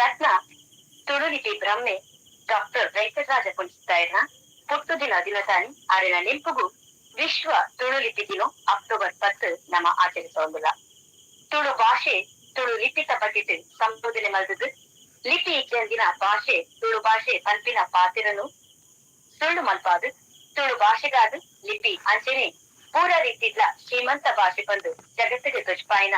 ರತ್ನ ತುಳುಲಿಪಿ ಬ್ರಹ್ಮೆ doctor Venkataraja ಪುಂಚಿತಾಯರ್ನ ಪುಟ್ಟುದಿನ ದಿನದಾನಿ ಆರಿನ ನೆಂಪುಗು ವಿಶ್ವ ತುಳುಲಿಪಿ ದಿನ October 10 ನಮ್ಮ ಆಚರಿಸೋದಿಲ್ಲ. ತುಳು ಭಾಷೆ ತುಳು ಲಿಪಿತ ಪಟ್ಟಿಟ್ಟು ಸಂಶೋಧನೆ ಮಲ್ದದು ಲಿಪಿ ಇಚ್ಚಿನ ಭಾಷೆ ತುಳು ಭಾಷೆ ಪಂಪಿನ ಪಾತಿರನು ಸುಳ್ಳು ಮಲ್ಪಾದು ತುಳು ಭಾಷೆಗಾದ ಲಿಪಿ ಅಂಚೆನೆ ಪೂರ ರೀತಿಡ್ಲ ಶ್ರೀಮಂತ ಭಾಷೆ ಬಂದು ಜಗತ್ತಿಗೆ ದುಷ್ಪಾಯಿನ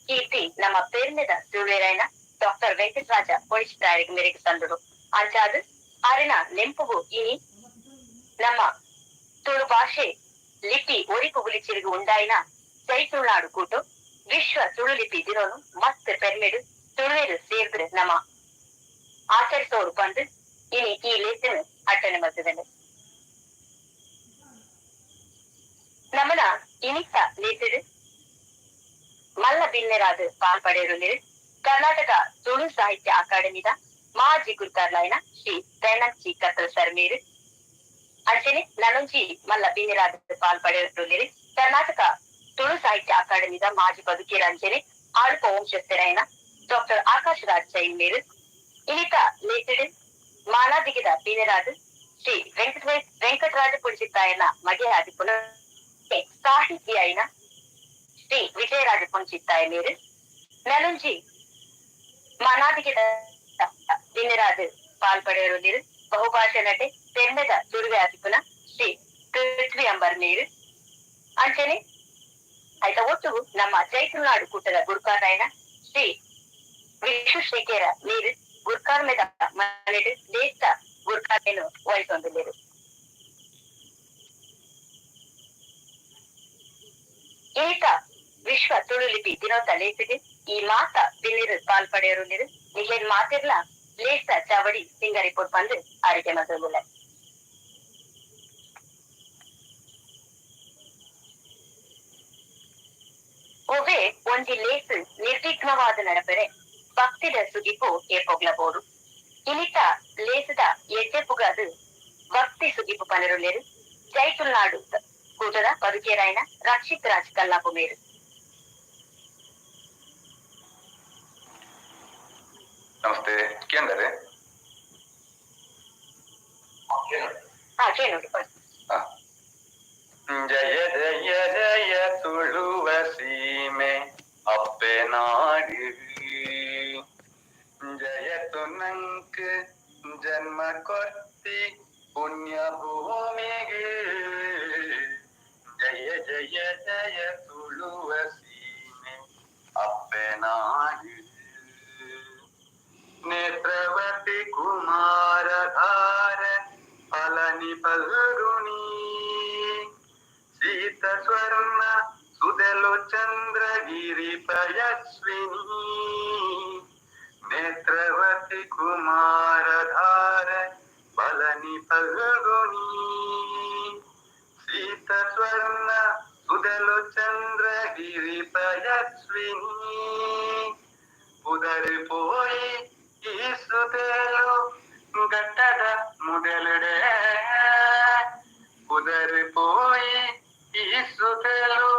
ಕೀರ್ತಿ ನಮ್ಮ ಪೇರ್ಮೆದ ತುಳುವೆರಾಯನ ಡಾಕ್ಟರ್ ವೆಂಕಟರಾಜ ಪೊಳಿಸಿತಾಯರಿಗೆ ಮೇರೆಗೆ ತಂದರು. ಅಂಚಾದು ಆರಿನ ನೆಂಪುಗು ಇನಿ ನಮ್ಮ ತುಳು ಭಾಷೆ ಲಿಪಿ ಒರಿಪು ಗುಲಿಚಿರಿಗು ಉಂಡಾಯಿನ ಚೈತುಳ್ನಾಡು ಕೂಟು ವಿಶ್ವ ತುಳು ಲಿಪಿ ದಿನೋನು ಮಸ್ತ್ ಪೆರ್ಮೆಡು ತುಳುವೇರು ಸೇರಿದ್ರೆ ನಮ್ಮ ಆಚರಿಸೋರು ಬಂದು ಇನಿ ಈ ಲೇಖನ ಅಟ್ಟನೆ ಮದ್ದದನೆ ನಮ್ಮನ ಇನಿತ ಲೇಖಡು ಮಲ್ಲ ಬಿನ್ನೆರಾದ ಪಾಲ್ಪಡೆಯರು ಕರ್ನಾಟಕ ತುಳು ಸಾಹಿತ್ಯ ಅಕಾಡೆಮಿದ ಮಾಜಿ ಗುರುಕಾರ್ಲಾಯನ ಶ್ರೀ ದಯಾನಂದ್ ಕತ್ತಲ್ ಸರ್ ಮೇರು ಅಂಚೆನೆ ನನೊಂಜಿ ಮಲ್ಲ ಬಿನ್ನೆರಾದ ಪಾಲ್ಪಡೆಯರು ಕರ್ನಾಟಕ ತುಳು ಸಾಹಿತ್ಯ ಅಕಾಡೆಮಿದ ಮಾಜಿ ಬದುಕೇರ ಅಂಚೆನೆ ಆಳ್ಪ ವಂಶಸ್ಥರಾಯನ ಡಾಕ್ಟರ್ ಆಕಾಶ್ ರಾಜ್ ಜೈನ್ ಮೇರು ಇನಿತ ಲೇಖಡು ಮಾಲಾದಿಗಿದ ಬಿನ್ನೆರಾದ ಶ್ರೀ ವೆಂಕಟರಾಜ ಪುಂಚಿತ್ತಾಯನ ಮಗೆ ಆದಿ ಪುನಃ ಸಾಹಿತಿ అయిన ಶ್ರೀ ವಿಜಯರಾಜ ಪುಂಚಿತ್ತಾಯ ಮೇರು ನನೊಂಜಿ ಮನಾದಿಗೆ ದಿನರಾದ ಪಾಲ್ಪಡೆಯರು ಬಹುಭಾಷಾ ನಟೆ ತೆನ್ನೆದ ತುಳುವೆ ಆದಿಪುನ ಶ್ರೀ ಪೃಥ್ವಿ ಅಂಬರ್ ಮೇರು ಅಂಚನೆ ಆಯ್ತ ಒಟ್ಟು ನಮ್ಮ ಚೈತುಳ್ನಾಡು ಕೂಟದ ಗುರುಕಾರಾಯಣ ಶ್ರೀ ವಿಶ್ವೇಶ್ವರ ಮೇರು ಗುರುಕಾರ್ಮೆದ ಮನೆಡು ದೇಶ ಗುರುಕಾರ್ಮೆನು ವಹಿಸೊಂದಿಲ್ಲೆರು. ಏಕ ವಿಶ್ವ ತುಳು ಲಿಪಿ ದಿನೋತ ಲೇಖಗೆ ಈ ಮಾತ ಬಿನ್ನಿರು ಪಾಲ್ಪಡೆಯರು ನಿಜೇನ್ ಮಾತಿರ್ಲ ಲೇಸ ಚಾವಡಿ ಸಿಂಗರಿಪುರ್ ಬಂದು ಆರಿಕೆ ಮದ್ದಲ್ಲ. ಒವ್ವೆ ಒಂಜಿ ಲೇಸು ನಿರ್ವಿಘ್ನವಾದ ನಡಪರೆ ಭಕ್ತಿದ ಸುಗಿಪು ಏಪೊಗ್ಲಬಹುದು. ಇನಿತ ಲೇಸದ ಎಡ್ಡೆ ಪುಗಾದು ಭಕ್ತಿ ಸುಗಿಪು ಪನರುಲ್ಲೆರು ಚೈತುಳ್ನಾಡು ಕೂಟದ ಬದುಕೇರಾಯನ ರಕ್ಷಿತ್ ರಾಜ್ ಕಲ್ಲಾಪು ಮೇರು. ನಮಸ್ತೆ, ಕೇಂದರೆ ಜಯ ಜಯ ಜಯ ತುಳುವ ಸೀಮೆ ಅಪ್ಪೆ ನಾಡು ಜಯತು ನಂಕ ಜನ್ಮ ಕೊರ್ತಿ ಪುಣ್ಯ ಭೂಮಿಗೆ ಜಯ ಜಯ ಜಯ ತುಳುವ ಸೀಮೆ ಅಪ್ಪೆ ನಾಡು ನೇತ್ರವತಿ ಕುಮಾರಧಾರ ಫಲನಿ ಫಲ್ಗುಣಿ ಸೀತ ಸ್ವರ್ಣ ಸುದೆಲು ಚಂದ್ರಗಿರಿ ಪಯಸ್ವಿನಿ ನೇತ್ರವತಿ ಕುಮಾರಧಾರ ಫಲನಿ ಫಲ್ಗುಣಿ ಸೀತ ಸ್ವರ್ಣ ಸುದೆಲು ಚಂದ್ರಗಿರಿ ಪಯಸ್ವಿನಿ ಉದರಿ ಪೋಯಿ ಈ ಸುದೆಲು ಗಟ್ಟದ ಮುದೆಲಡೆ ಉದರಿ ಪೋಯಿ ಈ ಸುದೆಲು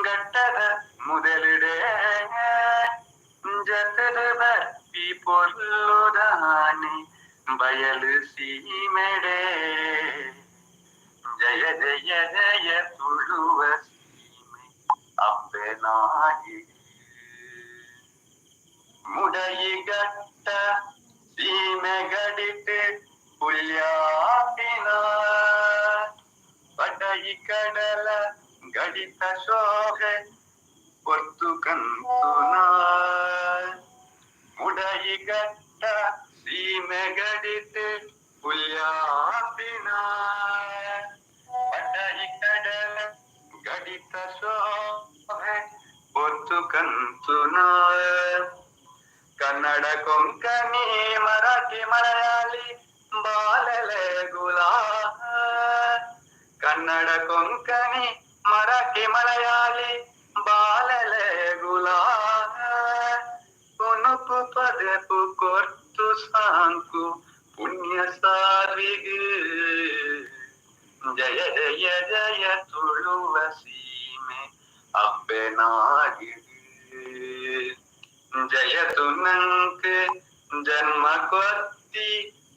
ಗಟ್ಟದ ಮುದೆಲಡೆ ಜತದ ಬರ್ಪಿ ಪೊಲ್ಲುದಾನೆ ಬಯಲು ಸೀಮೆಡೆ ಜಯ ಜಯ ಜಯ ತುಳುವ ಸೀಮೆ ಅಬ್ಬೆ ನಾಡಿ ಮುಡಯಿಗಟ್ಟ ಸೀಮೆ ಗಡಿತೆ ಪುಲ್ಯಾಪಿನ ಪಡಯಿ ಕಡಲ ಗಡಿತ ಶೋಭೆ ಒತ್ತು ಕಂತುನ ಮುಡಯಿಗಟ್ಟ ಸೀಮೆ ಗಡಿತೆ ಪುಲ್ಯಾಪಿನ ಪಡಯಿ ಕಡಲ ಗಡಿತ ಶೋಭೆ ಒತ್ತು ಕಂತುನ ಕನ್ನಡ ಕೊಂಕಣಿ ಮರಾಠಿ ಮಲಯಾಳಿ ಬಾಲಲೆ ಗುಲಾ ಕನ್ನಡ ಕೊಂಕಣಿ ಮರಾಠಿ ಮಲಯಾಳಿ ಬಾಲಲೆ ಗುಲಾ ಕುನುಪು ಪದಪು ಕೊರ್ತು ಸಾಂಕು ಪುಣ್ಯ ಸಾರಿಗೆ ಜಯ ಜಯ ಜಯ ತುಳುವ ಸೀಮೆ ಅಬ್ಬೆ ನಾಡಿ ಜಯತು ನಂಕ ಜನ್ಮ ಕೊತ್ತಿ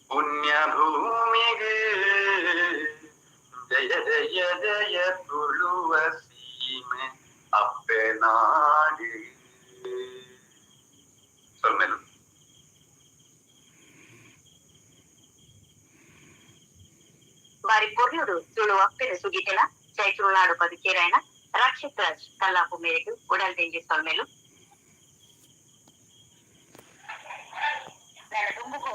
ಪುಣ್ಯ ಭೂಮಿಗೆ ಜಯ ಜಯ ಜಯ ತುಳುವ ಸೀಮೆ ಅಪ್ಪೆನಾಡಿ ಸೊಲ್ಮೆಲು వారి పొర్లుడు తుಳು అప్పెన సుగిటెన చైతులునాడు బతికేరాయన రక్షిత్ రాజ్ కల్లాపు మేరకు ఉడల్ తెంగి సొల్మెలు ನನ್ನ ದುಂಬುಗೂ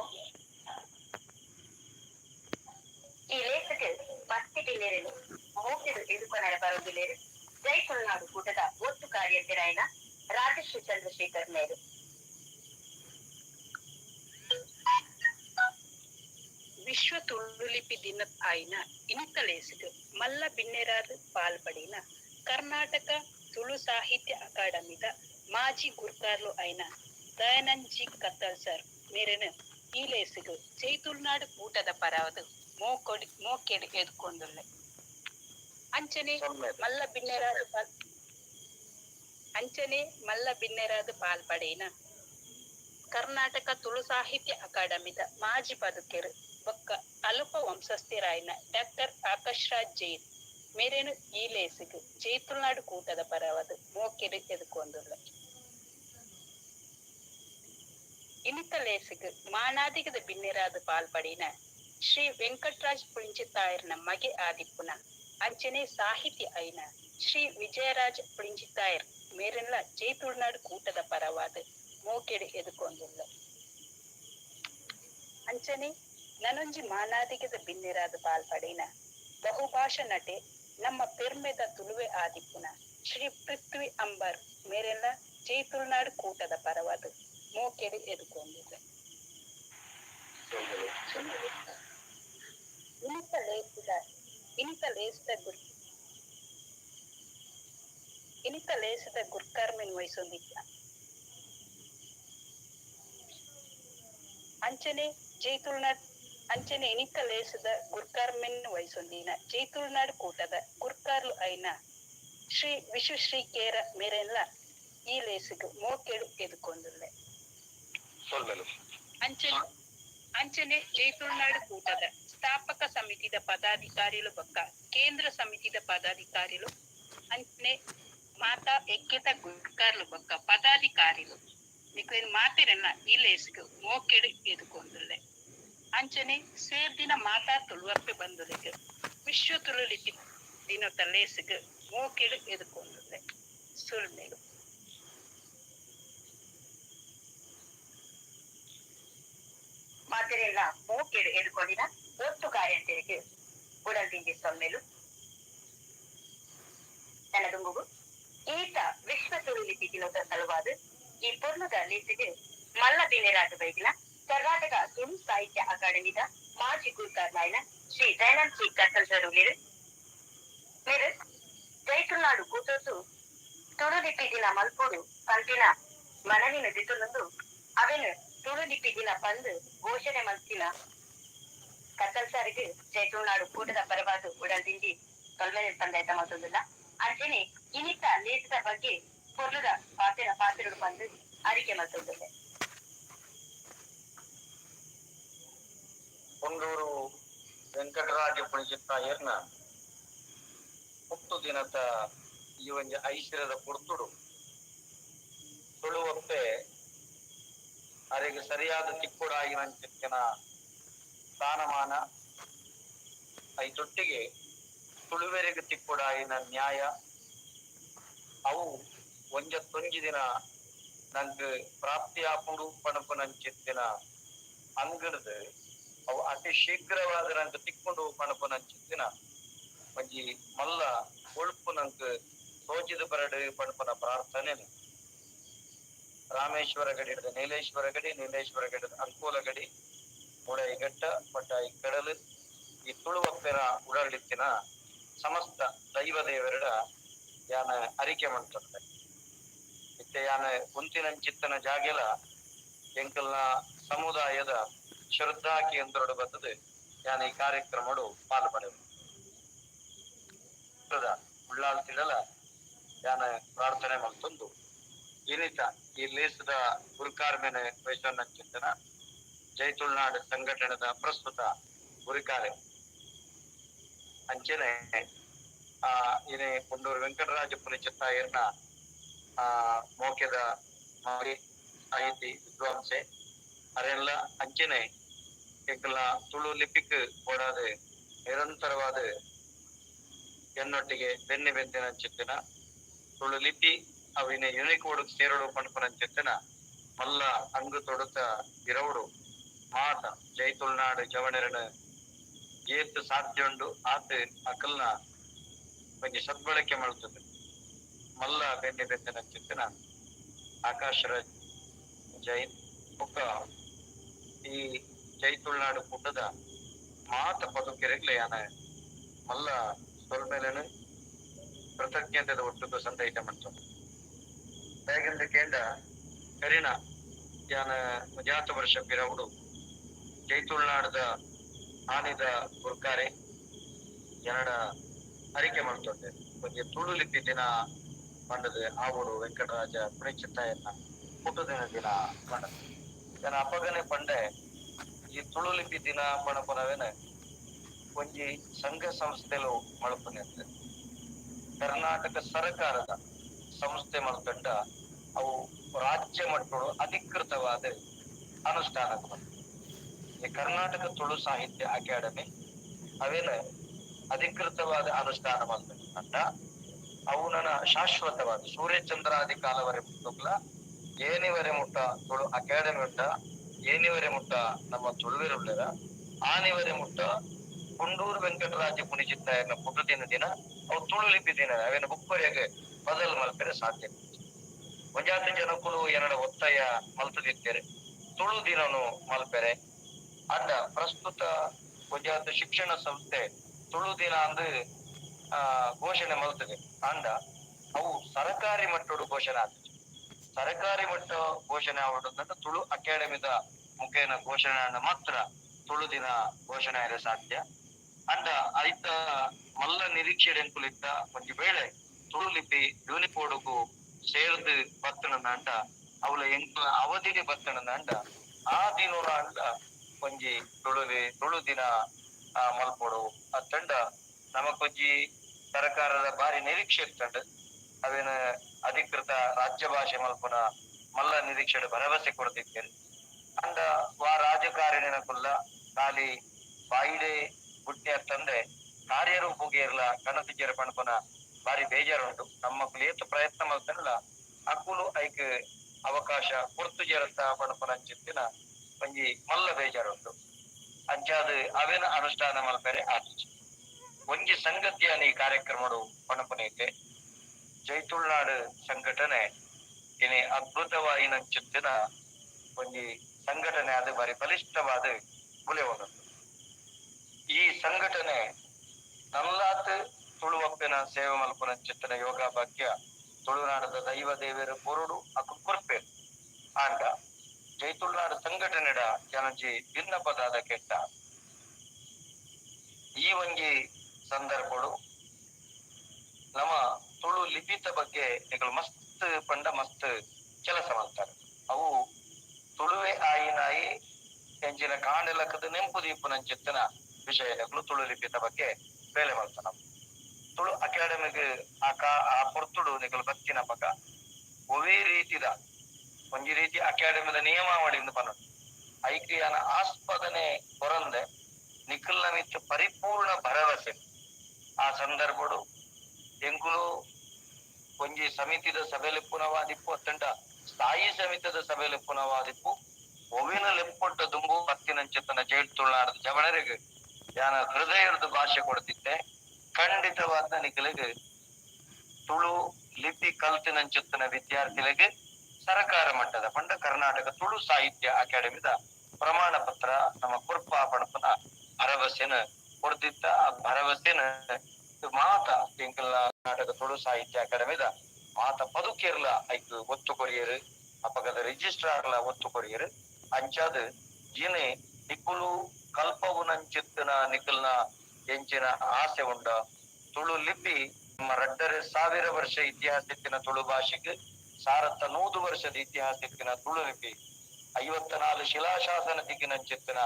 ಈ ಲೇಖಕ್ಕೆ ಭಕ್ತಿ ಪಿನ್ನೇರಲು ಮೋಕೆದು ಎದುಕೊನರ ಬರುವುದಿಲ್ಲೇರು ಜೈತುಳುನಾಡು ಕೂಟದ ಒತ್ತು ಕಾರ್ಯಂತೆರಾಯನ ರಾಜಶ್ರೀ ಚಂದ್ರಶೇಖರ್ ಮೇರು ವಿಶ್ವ ತುಳುಲಿಪಿ ದಿನ ಆಯ್ನ ಇನಿತಲೇಸಿದು ಮಲ್ಲ ಬಿನ್ನೆರಾದ ಪಾಲ್ಪಡಿನ ಕರ್ನಾಟಕ ತುಳು ಸಾಹಿತ್ಯ ಅಕಾಡೆಮಿದ ಮಾಜಿ ಗುರ್ಕಾರ್ಲು ಐನ ದಯಾನಂದ್ ಕತ್ತಲ್ ಸರ್ ಮೇರೆನ ಈ ಲೇಸಿಗು ಚೈತುಳ್ನಾಡು ಕೂಟದ ಪರವದು ಮೋಕೆಡು ಎದ್ಕೊಂಡುಳ್ಳೆ ಅಂಚನೆ ಮಲ್ಲ ಬಿನ್ನೆರಾದ ಪಾಲ್ಪಡೇನ ಕರ್ನಾಟಕ ತುಳು ಸಾಹಿತ್ಯ ಅಕಾಡೆಮಿದ ಮಾಜಿ ಬದುಕೆರು ಬೊಕ್ಕ ಅಲ್ಪ ವಂಶಸ್ಥಿರಾಯ್ನ ಡಾಕ್ಟರ್ ಆಕಾಶ್ ರಾಜ್ ಜೈನ್ ಮೇರೇನು ಈ ಲೇಸಿಗು ಚೈತುಳ್ನಾಡು ಕೂಟದ ಪರವದು ಮೋಕೆಡು ಎದ್ಕೊಂಡುಳ್ಳೆ ಇನಿತ ಲೇಸಿಗು ಮಾನಾದಿಗದ ಬಿನ್ನೆರಾದ ಪಾಲ್ಪಡಿನ ಶ್ರೀ ವೆಂಕಟರಾಜ್ ಪುಳಿಂಚಿತಾಯರ್ನ ಮಗೆ ಆದಿಪ್ಪುನ ಅಂಚನೆ ಸಾಹಿತ್ಯ ಐನ ಶ್ರೀ ವಿಜಯರಾಜ್ ಪುಳಿಂಚಿತಾಯರ್ ಮೇರೆಲ್ಲ ಚೈತುಳ್ನಾಡು ಕೂಟದ ಪರವಾದ ಮೋಕೆಡು ಎದುಕೊಂಡುಳ್ಳ ಅಂಚನೆ ನನೊಂಜಿ ಮಾನಾದಿಗದ ಬಿನ್ನೆರಾದ ಪಾಲ್ಪಡಿನ ಬಹುಭಾಷಾ ನಟೆ ನಮ್ಮ ಪೆರ್ಮೆದ ತುಳುವೆ ಆದಿಪ್ಪುನ ಶ್ರೀ ಪೃಥ್ವಿ ಅಂಬರ್ ಮೇರೆಲ್ಲ ಚೈತುಳ್ನಾಡು ಕೂಟದ ಪರವಾದ ಮೋಕೆಡು ಎದುಕೊಂಡಿದ್ದೆ ಇನಿತ ಲೇಸಿದ ಗುರ್ಕಾರ್ಮೆನ್ ವಹಿಸೊಂದಿದ್ದ ಅಂಚನೆ ಇನಿತ ಲೇಸಿದ ಗುರ್ಕಾರ್ಮೆನ್ ವಹಿಸೊಂದಿನ ಚೈತುಳ್ನಾಡು ಕೂಟದ ಗುರ್ಕಾರ್ಲು ಐನ ಶ್ರೀ ವಿಶ್ವಶ್ರೀ ಕೇರ ಮೇರೆಲ್ಲ ಈ ಲೇಸಿಗು ಮೋಕೆಡು ಎದುಕೊಂಡುಳ್ಳೆ ಅಂಚನೆ ಚೈತುಳ್ನಾಡು ಕೂಟದ ಸ್ಥಾಪಕ ಸಮಿತಿದ ಪದಾಧಿಕಾರಿಗಳು ಬೊಕ್ಕ ಕೇಂದ್ರ ಸಮಿತಿದ ಪದಾಧಿಕಾರಿಗಳು ಅಂಚನೆ ಮಾತಾ ಎಕ್ಕೆತ ಗುರ್ಕಾರ್ಲು ಬೊಕ್ಕ ಪದಾಧಿಕಾರಿಗಳು మీకు ಮಾತಿರನ್ನ ಈ ಲೇಸಿಗು ಮೋಕೆಡು ಎದುಕೊಂಡುಳ್ಳೆ ಅಂಚನೆ ಸೇರ್ದಿನ ಮಾತಾ ತುಳುವಪ್ಪೆ ಬಂದುಲೆಗೆ ವಿಶ್ವ ತುಳುಲಿಪಿ ದಿನದ ಲೇಸಿಗು ಮೋಕೆಡು ಎದುಕೊಂಡುಳ್ಳೆ ಸುಳ್ಮೆಲು ಮಾತೆರೆಲ್ಲ ಮೋಕೆಡು ಎದುಕೊಂಡಿನ ಒತ್ತು ಕಾರ್ಯಂತೆರೆಗೆ ಉಡಲ್ ತಿಂಗಿ ಸೊಲ್ಮೆಲು ನನ್ನ ದುಂಬುಗು ಈತ ವಿಶ್ವ ತುಳುಲಿಪಿ ದಿನದ ಸಲುವಾದ ಈ ಪೊರ್ಲುದ ಲೇಸಿಗೆ ಮಲ್ಲ ಬಿನ್ನೆರಾದ ಬೈಗಿನ ಕರ್ನಾಟಕ ತುಳು ಸಾಹಿತ್ಯ ಅಕಾಡೆಮಿದ ಮಾಜಿ ಗುರುಕಾರ್ನಾಯ್ನ ಶ್ರೀ ದಯಾನಂದ್ ಕತ್ತಲ್ ಸರ್ ಉಳಿರು ಮೇರು ಜೈತುಳ್ನಾಡು ಕೂತೋಸು ತುಳುಲಿಪಿ ದಿನ ಮಲ್ಪೋಡು ಪಂಪಿನ ಮನವಿನ ದಿತುಲೊಂದು ಅವೆನು ತುಳುಲಿಪಿ ದಿನ ಬಂದು ಘೋಷಣೆ ಮಲ್ತಿನ ಕತ್ತಲ್ ಸಾರಿಗೆ ಜೈತುಳ್ನಾಡು ಕೂಟದ ಪರವಾದ ಉಡಲ್ ದಿಂಡಿ ತೊಲ್ಮೆಲೆ ತಂದಾಯ್ತ ಮತ್ತೊಂದಿಲ್ಲ ಅಂಚನೆ ಇನಿತ ಲೇಖದ ಬಗ್ಗೆ ಪೊರ್ಲುದ ಪಾತ್ರೆಗಳು ಬಂದು ಅರಿಕೆ ಮತ್ತೊಂದಿಲ್ಲ ಕೊಂಡೂರು ವೆಂಕಟರಾಜ ಪುಣಿಚಿತ್ತಾಯರ್ನ ಹುಟ್ಟು ದಿನದ ಈ ಒಂದು ಐಶ್ವರ್ಯದ ಪುರ್ತುಡು ತುಳುವಪ್ಪೆ ಅವರಿಗೆ ಸರಿಯಾದ ತಿಕ್ಕುಡಾಗಿನ ಸ್ಥಾನಮಾನ ಐದೊಟ್ಟಿಗೆ ತುಳುವೆರೆಗೆ ತಿಕ್ಕುಡಾಗಿನ ನ್ಯಾಯ ಅವು ಒಂಜತ್ತೊಂಜಿ ದಿನ ನಂಗೆ ಪ್ರಾಪ್ತಿಯಾಪುಡು ಪಣಪನಂಚಿತ್ತಿನ ಅಂಗಡ್ದು ಅವು ಅತಿ ಶೀಘ್ರವಾದ ನಂಗೆ ತಿಕ್ಕೊಂಡು ಪಣಪನಂಚಿತ್ತಿನ ಒಂಜಿ ಮಲ್ಲ ಒಳುಪು ನಂಗೆ ಸೋಚಿದ ಬರಡು ಪಣಪನ ಪ್ರಾರ್ಥನೆ ರಾಮೇಶ್ವರ ಗಡಿ ಹಿಡಿದ ನೀಲೇಶ್ವರ ಗಡಿ ಅಂಕೋಲ ಗಡಿ ಮುಡಾಯಿ ಘಟ್ಟ ಪಟ್ಟಾಯಿ ಕಡಲು ಈ ತುಳುವಪ್ಪೆನ ಉಡಳಿತ್ತಿನ ಸಮಸ್ತ ದೈವ ದೇವರಡ ಯಾನ ಅರಿಕೆ ಮಾಡ್ತದೆ ಇತ್ತೆ ಯಾನ ಕುಂತಿನಂಚಿತ್ತನ ಜಾಗೆಲ ಎಂಕಲ್ನ ಸಮುದಾಯದ ಶ್ರದ್ಧಾ ಕೇಂದ್ರಡು ಬರ್ತದೆ ಯಾನ ಈ ಕಾರ್ಯಕ್ರಮಡು ಪಾಲ್ಪಡೆವು ಉಳ್ಳಾಲ್ ತಿಳಲ ಯಾನ ಪ್ರಾರ್ಥನೆ ಮಾಡ್ತಂದು ಏನಿತ ಈ ಲೇಸದ ಗುರುಕಾರ್ಮೆನ ವಯಸ್ಸನ್ನ ಚಿಂತನ ಜೈ ತುಳುನಾಡು ಸಂಘಟನೆದ ಪ್ರಸ್ತುತ ಗುರಿಕಾರೆ ಅಂಚನೆ ಇನೆ ಪುಂಡೂರು ವೆಂಕಟರಾಜ ಪುಲಿಚಿತ್ತಾಯರ್ನ ಮೋಕೆದ ಮಾಡಿ ಸಾಹಿತಿ ವಿದ್ವಾಂಸೆ ಅರೆಲ್ಲ ಅಂಚನೆ ಎಂಕಲ್ನ ತುಳು ಲಿಪಿಕ್ ಓಡಾದು ನಿರಂತರವಾದ ಎನ್ನೊಟ್ಟಿಗೆ ಬೆನ್ನೆ ಬೆಂದಿನ ಚಿತ್ತಿನ ತುಳು ಲಿಪಿ ಅವಿನ ಯುನಿಕೋಡ್ ಸೇರಡು ಪಣಪನ ಚಿತ್ತಿನ ಮಲ್ಲ ಅಂಗು ತೊಡುತ್ತ ಇರವುಡು ಮಾತ ಜೈ ತುಳುನಾಡು ಜವಣರನ ಏತ್ ಸಾಧ್ಯ ಉಂಡು ಆತ ಅಕಲ್ನ ಬಗ್ಗೆ ಸದ್ಬಳಕೆ ಮಾಡುತ್ತದೆ ಮಲ್ಲ ಬೆನ್ನೆ ಬೆಂದಿನ ಚಿತ್ತಿನ ಆಕಾಶರಾಜ್ ಜೈನ್ ಒಕ್ಕ ಈ ಜೈ ತುಳುನಾಡು ಪುಟ್ಟದ ಮಾತ ಪದುಕೆರೆಗ್ಲೆ ಯಾನ ಮಲ್ಲ ಸೊಲ್ಮೇಲೆನು ಕೃತಜ್ಞತೆ ಒಟ್ಟು ಸಂದೇಶ ಮಾಡ್ತಾರೆ ಹೇಗೆಂದು ಕೇಂದ್ರ ಕರಿನ ಯಾನ ಜಾತ ವರ್ಷ ಪಿರವುಡು ಜೈ ತುಳುನಾಡದ ಆನಿದ ಗುರ್ಕಾರೆ ಜನಡ ಅರಿಕೆ ಮಾಡ್ತೊಂಡೆ ಒಂದು ತುಳು ಲಿಪಿ ದಿನ ಪಂಡದ ಆವಡು ವೆಂಕಟರಾಜ ಪುಣಿಚಿತ್ತಾಯನ್ನ ಹುಟ್ಟುದಿನ ದಿನ ಪಂಡದ ಜನ ಅಪಗನೆ ಪಂಡೆ ಈ ತುಳು ಲಿಪಿ ದಿನ ಪಣಪನವೇನ ಒಂಜಿ ಸಂಘ ಸಂಸ್ಥೆಲು ಮಲ್ಪನೆ ಅಂತ ಕರ್ನಾಟಕ ಸರ್ಕಾರದ ಸಂಸ್ಥೆ ಮಲ್ಪಂಡ ಅವು ರಾಜ್ಯ ಮಟ್ಟಗಳು ಅಧಿಕೃತವಾದ ಅನುಷ್ಠಾನ ಈ ಕರ್ನಾಟಕ ತುಳು ಸಾಹಿತ್ಯ ಅಕಾಡೆಮಿ ಅವೇನ ಅಧಿಕೃತವಾದ ಅನುಷ್ಠಾನ ಮಲ್ಪಂಡ ಅವು ನನ್ನ ಶಾಶ್ವತವಾದ ಸೂರ್ಯಚಂದ್ರಾದಿ ಕಾಲವರೆ ಮುಟ್ಟುಗ್ಲ ಏನಿವರೆ ಮುಟ್ಟ ತುಳು ಅಕಾಡೆಮಿ ಉಂಟ ಏನಿವರೆ ಮುಟ್ಟ ನಮ್ಮ ತುಳುವಿರುಳ್ಳರ ಆನಿವರೆ ಮುಟ್ಟ ಕುಂಡೂರು ವೆಂಕಟರಾಜ ಪುಣಿಚಿತ್ತಾಯರ್ನ ಪುಟ್ಟದಿನ ದಿನ ಅವು ತುಳು ಲಿಪಿ ದಿನ ಅವೇನ ಬುಕ್ಕರಿಯಾಗೆ ಬದಲು ಮಲ್ಪರೆ ಸಾಧ್ಯ ಒಂಜಾತಿ ಜನಕ್ಕೂ ಎರಡ ಒತ್ತಾಯ ಮಲ್ತದಿತ್ತೇರೆ ತುಳು ದಿನನು ಮಲ್ಪೆರೆ ಅಂಡ ಪ್ರಸ್ತುತ ಒಂಜಾತ ಶಿಕ್ಷಣ ಸಂಸ್ಥೆ ತುಳು ದಿನ ಅಂದು ಘೋಷಣೆ ಮಲ್ತದೆ ಅಂಡ ಅವು ಸರಕಾರಿ ಮಟ್ಟದ ಘೋಷಣೆ ಆಗ್ತದೆ ಸರಕಾರಿ ಮಟ್ಟ ಘೋಷಣೆ ಆಗುವುದಂತ ತುಳು ಅಕಾಡೆಮಿದ ಮುಖೇನ ಘೋಷಣೆ ಮಾತ್ರ ತುಳು ದಿನ ಘೋಷಣೆ ಆಗ ಸಾಧ್ಯ ಅಂಡ ಐತ ಮಲ್ಲ ನಿರೀಕ್ಷೆ ಎಂಕುಲಿದ್ದ ಒಂದು ವೇಳೆ ತುಳು ಲಿಪಿ ಯೂನಿಕೋಡ್ಗೂ ಸೇರ್ದು ಬತ್ತಣದ ಅಂಡ ಅವಳ ಎಂಕ ಅವಧಿಗೆ ಬತ್ತಣದ ಅಂಡ ಆ ದಿನ ಅಂಡ ಒಂಜಿ ತುಳು ದಿನ ಮಲ್ಪೊಡು ಅತ್ತಂಡ ನಮಕೊಂಜಿ ಸರ್ಕಾರದ ಬಾರಿ ನಿರೀಕ್ಷೆ ಇರ್ತಂಡ ಅವೇನ ಅಧಿಕೃತ ರಾಜ್ಯ ಭಾಷೆ ಮಲ್ಪನ ಮಲ್ಲ ನಿರೀಕ್ಷೆ ಭರವಸೆ ಕೊಡ್ತಿದ್ದೇನೆ ಅಂಡ ರಾಜಕಾರಣಿನ ಕುಲ್ಲ ಖಾಲಿ ಬಾಯಿಡೆ ಗುಟ್ಟಿ ಅಂತಂದ್ರೆ ಕಾರ್ಯರೂಪಗೆ ಇರಲ ಕನಸಿಜರ ಪಣಪನ ಬಾರಿ ಬೇಜಾರುಂಟು ನಮ್ಮ ಏತು ಪ್ರಯತ್ನ ಮಾಡ್ತಾನಲ್ಲ ಅಕ್ಕುಲು ಐಕ್ ಅವಕಾಶ ಕೊರ್ತು ಜರತ್ತ ಪಣಪನ ಚಿತ್ತಿನ ಒಂಜಿ ಮಲ್ಲ ಬೇಜಾರುಂಟು ಅಂಚಾದ ಅವೇನ ಅನುಷ್ಠಾನ ಮಲ್ಪರೆ ಆಚೆ ಒಂಜಿ ಸಂಗತಿಯನ್ನ ಈ ಕಾರ್ಯಕ್ರಮಡು ಪಣಪನೈತೆ ಜೈ ತುಳುನಾಡು ಸಂಘಟನೆ ಇನಿ ಅದ್ಭುತವಾಯಿನ ಚಿತ್ತಿನ ಒಂಜಿ ಸಂಘಟನೆ ಅದು ಬಾರಿ ಬಲಿಷ್ಠವಾದ ಗುಲೆ ಒಂದೊಂದು ಈ ಸಂಘಟನೆ ನಲ್ಲಾತ್ ತುಳುವಪ್ಪಿನ ಸೇವೆ ಮಲ್ಪನ ಚಿತ್ತನ ಯೋಗ ಭಾಗ್ಯ ತುಳುನಾಡದ ದೈವ ದೇವಿಯರು ಪುರುಡು ಅಕ್ಕು ಕೊರ್ಪೇರು ಆಂಡ ಜೈ ತುಳುನಾಡು ಸಂಘಟನೆಡ ಜನಜಿ ಭಿನ್ನ ಪದಾದ ಕೆಟ್ಟ ಈ ಒಂಜಿ ಸಂದರ್ಭಡು ನಮ್ಮ ತುಳು ಲಿಪಿತ ಬಗ್ಗೆ ನಿಗಳು ಮಸ್ತ್ ಪಂಡ ಮಸ್ತ್ ಕೆಲಸ ಮಾಡ್ತಾರೆ ಅವು ತುಳುವೆ ಆಯಿನಾಯಿ ಎಂಚಿನ ಕಾಂಡೆಲಕ್ಕದ ನೆಂಪು ದೀಪನ ಚಿತ್ತನ ವಿಷಯಗಳು ತುಳು ಲಿಪಿತ ಬಗ್ಗೆ ಬೇಲೆ ಮಾಡ್ತಾನ ತುಳು ಅಕಾಡೆಮಿಗೆ ಆ ಪೊರ್ತುಡು ನಿಗಳು ಬತ್ತಿನ ಪಕ್ಕ ಒವೇ ರೀತಿದ ಒಂಜಿ ರೀತಿ ಅಕಾಡೆಮಿದ ನಿಯಮಾವಳಿಯಿಂದ ಪನ್ನೋಡು ಐಕ್ರಿಯನ ಆಸ್ಪದನೆ ಹೊರಂದೆ ನಿಖಲ್ನ ಮಿತ್ತ ಪರಿಪೂರ್ಣ ಭರವಸೆ ಆ ಸಂದರ್ಭಡು ಎಂಕುಲು ಒಂಜಿ ಸಮಿತಿದ ಸಭೆಲೆಪ್ಪುನವಾದಿಪ್ಪು ಅತ್ತಂಡ ಸ್ಥಾಯಿ ಸಮಿತಿದ ಸಭೆಲೆಪ್ಪುನವಾದಿಪ್ಪು ಒವಿನ ಲೆಪ್ಪೊಟ್ಟ ದುಂಬು ಪತ್ತಿನಂಚತನ ಜೈ ತುಳುನಾಡದ ಜವಣರಿಗೆ ಯಾನ ಹೃದಯದ ಭಾಷೆ ಕೊಡ್ತಿದ್ದೆ ಖಂಡಿತವಾದ ನಿಖಲಿಗೆ ತುಳು ಲಿಪಿ ಕಲ್ತಿನಂಚತನ ವಿದ್ಯಾರ್ಥಿಗಳಿಗೆ ಸರ್ಕಾರ ಮಟ್ಟದ ಪಂಡ ಕರ್ನಾಟಕ ತುಳು ಸಾಹಿತ್ಯ ಅಕಾಡೆಮಿದ ಪ್ರಮಾಣ ಪತ್ರ ನಮ್ಮ ಕುರ್ಪಾ ಪಣಪನ ಭರವಸೆನ ಕೊಡ್ತಿದ್ದ ಆ ಭರವಸೆನ ಮಾತ ಎಂಕಲ್ಲ ಕರ್ನಾಟಕ ತುಳು ಸಾಹಿತ್ಯ ಅಕಾಡೆಮಿದ ಮಾತ ಪದುಕೇರ್ಲ ಐಕ್ ಒತ್ತು ಕೊರಿಯರು ಅಪಗದ ರಿಜಿಸ್ಟ್ರಾರ್ಲ ಒತ್ತು ಕೊರಿಯರು ಅಂಚಾದ ಜಿನೆ ನಿಕ್ಕುಲು ಕಲ್ಪವು ನಂಚಿತ್ತಿನ ನಿಖಲ್ನ ಎಂಚಿನ ಆಸೆ ಉಂಡ ತುಳು ಲಿಪಿ ನಮ್ಮ 2,000 ವರ್ಷ ಇತಿಹಾಸತ್ತಿನ ತುಳು ಭಾಷೆಗೆ 1,100 ವರ್ಷದ ಇತಿಹಾಸತ್ತಿನ ತುಳು ಲಿಪಿ 54 ಶಿಲಾಶಾಸನ ದಿಕ್ಕಿನಂಚಿತ್ತಿನ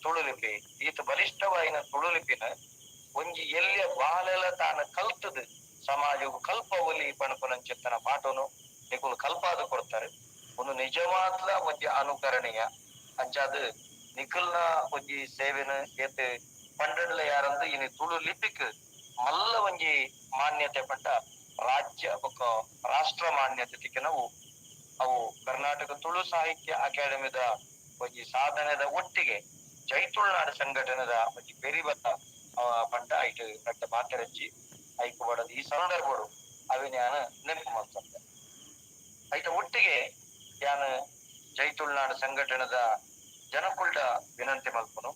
ತುಳುಲಿಪಿ ಈತ ಬಲಿಷ್ಠವಾಯಿನ ತುಳುಲಿಪಿನ ಒಂಜಿ ಎಲ್ಲಿಯ ಬಾಲೆಲ ತಾನ ಕಲ್ತದು ಸಮಾಜವು ಕಲ್ಪವಲಿ ಪಣಪನಂಚಿತ್ತನ ಪಾಠನು ನಿಕುಲು ಕಲ್ಪಾದ ಕೊಡ್ತಾರೆ ಒಂದು ನಿಜವಾತ್ಲ ಒಂಜಿ ಅನುಕರಣೀಯ ಅಂಚಾದ ನಿಖಲ್ನ ಒಂಜಿ ಸೇವೆನ ಏತ್ ಪಂಡಡ್ಲ ಯಾರಂದು ಇನಿ ತುಳು ಲಿಪಿಕ್ ಮಲ್ಲ ಒಂಜಿ ಮಾನ್ಯತೆ ಪಟ್ಟ ರಾಜ್ಯ ಬೊಕ್ಕ ರಾಷ್ಟ್ರ ಮಾನ್ಯತೆ ತಿಕ್ಕಿನವು ಅವು ಕರ್ನಾಟಕ ತುಳು ಸಾಹಿತ್ಯ ಅಕಾಡೆಮಿದ ಒಂಜಿ ಸಾಧನೆದ ಒಟ್ಟಿಗೆ ಜೈತುಳ್ನಾಡು ಸಂಘಟನೆದ ಒಂಜಿ ಬೆರಿಬತ್ತ ಪಂಡ ಐಟ್ ರಟ್ಟ ಮಾತೆರಚ್ಚಿ ಐಕು ಬಡದ ಈ ಸಂದರ್ಭಡು ಅವಿನ ಯಾನ ನೆನಪು ಮಾಡ್ತಾರೆ ಐತ ಒಟ್ಟಿಗೆ ಯಾನ ಜೈತುಳ್ನಾಡು ಸಂಘಟನೆದ ಜನಕುಲ್ಡ ವಿನಂತಿ ಮಲ್ಪನು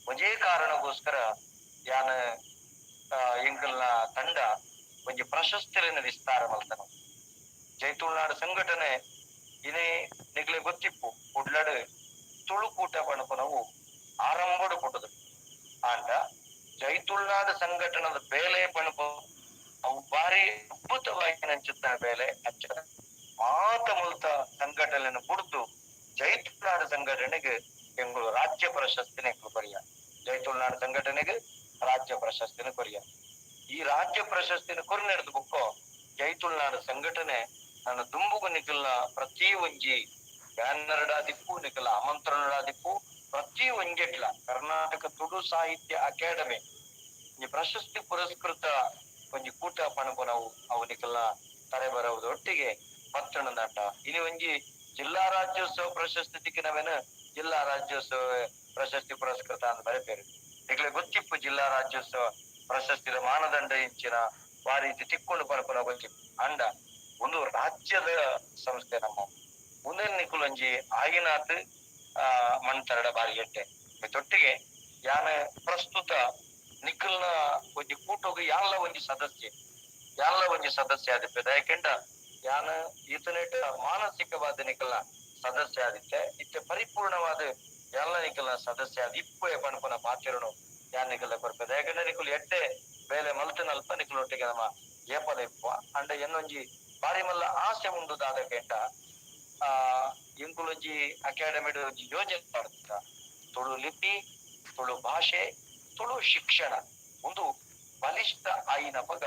ಒಂಜೇ ಕಾರಣಗೋಸ್ಕರ ಯಾನ ಎಂಕಲ್ನ ತಂಡ ಒಂಜಿ ಪ್ರಶಸ್ತಿಲಿನ ವಿಸ್ತಾರ ಮಲ್ತನು ಜೈತುಳ್ನಾಡು ಸಂಘಟನೆ ಇನೇ ನಿಗ್ಲೆ ಗೊತ್ತಿಪ್ಪು ಉಡ್ಲಡ್ ತುಳುಕೂಟ ಪಣಪನವು ಆರಂಭಡು ಕೊಟ್ಟದು ಆಂಡ ಜೈತುಳ್ನಾಡು ಸಂಘಟನದ ಬೇಲೆ ಪಣಪ ಅವು ಬಾರಿ ಅದ್ಭುತವಾಗಿ ನಂಚುತ್ತ ಬೇಲೆ ಹಚ್ಚ ಮಾತ ಮುಲ್ತ ಸಂಘಟನೆಯನ್ನು ಕುಡ್ದು ಜೈತುಳ್ನಾಡು ಸಂಘಟನೆಗೆ ಎಂಗಳು ರಾಜ್ಯ ಪ್ರಶಸ್ತಿನ ಕೊರಿಯ ಜೈತುಳ್ನಾಡು ಸಂಘಟನೆಗೆ ರಾಜ್ಯ ಪ್ರಶಸ್ತಿನ ಕೊರಿಯ ಈ ರಾಜ್ಯ ಪ್ರಶಸ್ತಿನ ಕೊರಿ ನಡೆದು ಬುಕ್ಕೋ ಜೈತುಳ್ನಾಡು ಸಂಘಟನೆ ನನ್ನ ದುಂಬುಗು ನಿಖಲ್ನ ಪ್ರತಿ ಒಂಜಿ ಬ್ಯಾನರ್ಡಾದಿಪ್ಪು ನಿಖಲ ಆಮಂತ್ರಣಡಾದಿಪ್ಪು ಪ್ರತಿ ಒಂಜೆಟ್ಲ ಕರ್ನಾಟಕ ತುಳು ಸಾಹಿತ್ಯ ಅಕಾಡೆಮಿ ಈ ಪ್ರಶಸ್ತಿ ಪುರಸ್ಕೃತ ಒಂಜಿ ಕೂಟ ಪಣಪನವು ಅವು ನಿಖಲ್ನ ತರೆ ಬರುವುದು ಒಟ್ಟಿಗೆ ಪತ್ತಣ ದಾಟ ಇನಿ ಒಂಜಿ ಜಿಲ್ಲಾ ರಾಜ್ಯೋತ್ಸವ ಪ್ರಶಸ್ತಿ ತಿಕ್ಕಿನವೇನು ಜಿಲ್ಲಾ ರಾಜ್ಯೋತ್ಸವ ಪ್ರಶಸ್ತಿ ಪುರಸ್ಕೃತ ಅಂತ ಬರೆಪೇರು ನಿಖಲೆ ಗೊತ್ತಿಪ್ಪು ಜಿಲ್ಲಾ ರಾಜ್ಯೋತ್ಸವ ಪ್ರಶಸ್ತಿದ ಮಾನದಂಡ ಇಂಚಿನ ವಾರೀತಿ ತಿಕ್ಕೊಂಡು ಪಣಪನ ಗೊತ್ತಿಪ್ಪು ಅಂಡ ಒಂದು ರಾಜ್ಯದ ಸಂಸ್ಥೆ ನಮ್ಮ ಮುಂದೆ ನಿಖುಲೊಂಜಿ ಆಗಿನಾತ್ ಮಣ್ತರಡ ಬಾರಿಗೆಟ್ಟೆ ತೊಟ್ಟಿಗೆ ಯಾನ ಪ್ರಸ್ತುತ ನಿಖಲ್ನ ಒಂಜಿ ಕೂಟೋಗ ಯಾಲ್ಲ ಒಂಜಿ ಸದಸ್ಯ ಆದಿಪ್ಪದ ಯಾಕೆಂಡ ಯಾನ ಈತನೇಟ ಮಾನಸಿಕವಾದ ನಿಖಲ್ನ ಸದಸ್ಯ ಆದಿತ್ತೆ ಇತ್ತೆ ಪರಿಪೂರ್ಣವಾದ ಎಲ್ಲ ನಿಖಲ್ನ ಸದಸ್ಯ ಆದ ಇಪ್ಪೆ ಪಣಪನ ಪಾತಿರನು ಯಾನ್ ನಿಖಲ ಬರ್ಪದ ಯಾಕಂದ್ರೆ ನಿಖಲ್ ಎಡ್ಡೆ ಬೇಲೆ ಮಲ್ತನಲ್ಪ ನಿಖಲೊಟ್ಟಿಗೆ ನಮ್ಮ ಏಪದ ಇಪ್ಪ ಅಂಡ ಎನ್ನೊಂಜಿ ಬಾರಿ ಮಲ್ಲ ಆಸೆ ಉಂಡುದಾದ ಕೆಂಡ ಇಂಕುಲೊಂಜಿ ಅಕಾಡೆಮಿಡ್ ಒಂಜಿ ಯೋಜನೆ ಮಾಡ್ತಿದ್ದ ತುಳು ಲಿಪಿ ತುಳು ಭಾಷೆ ತುಳು ಶಿಕ್ಷಣ ಒಂದು ಬಲಿಷ್ಠ ಆಯಿನ ಪಗ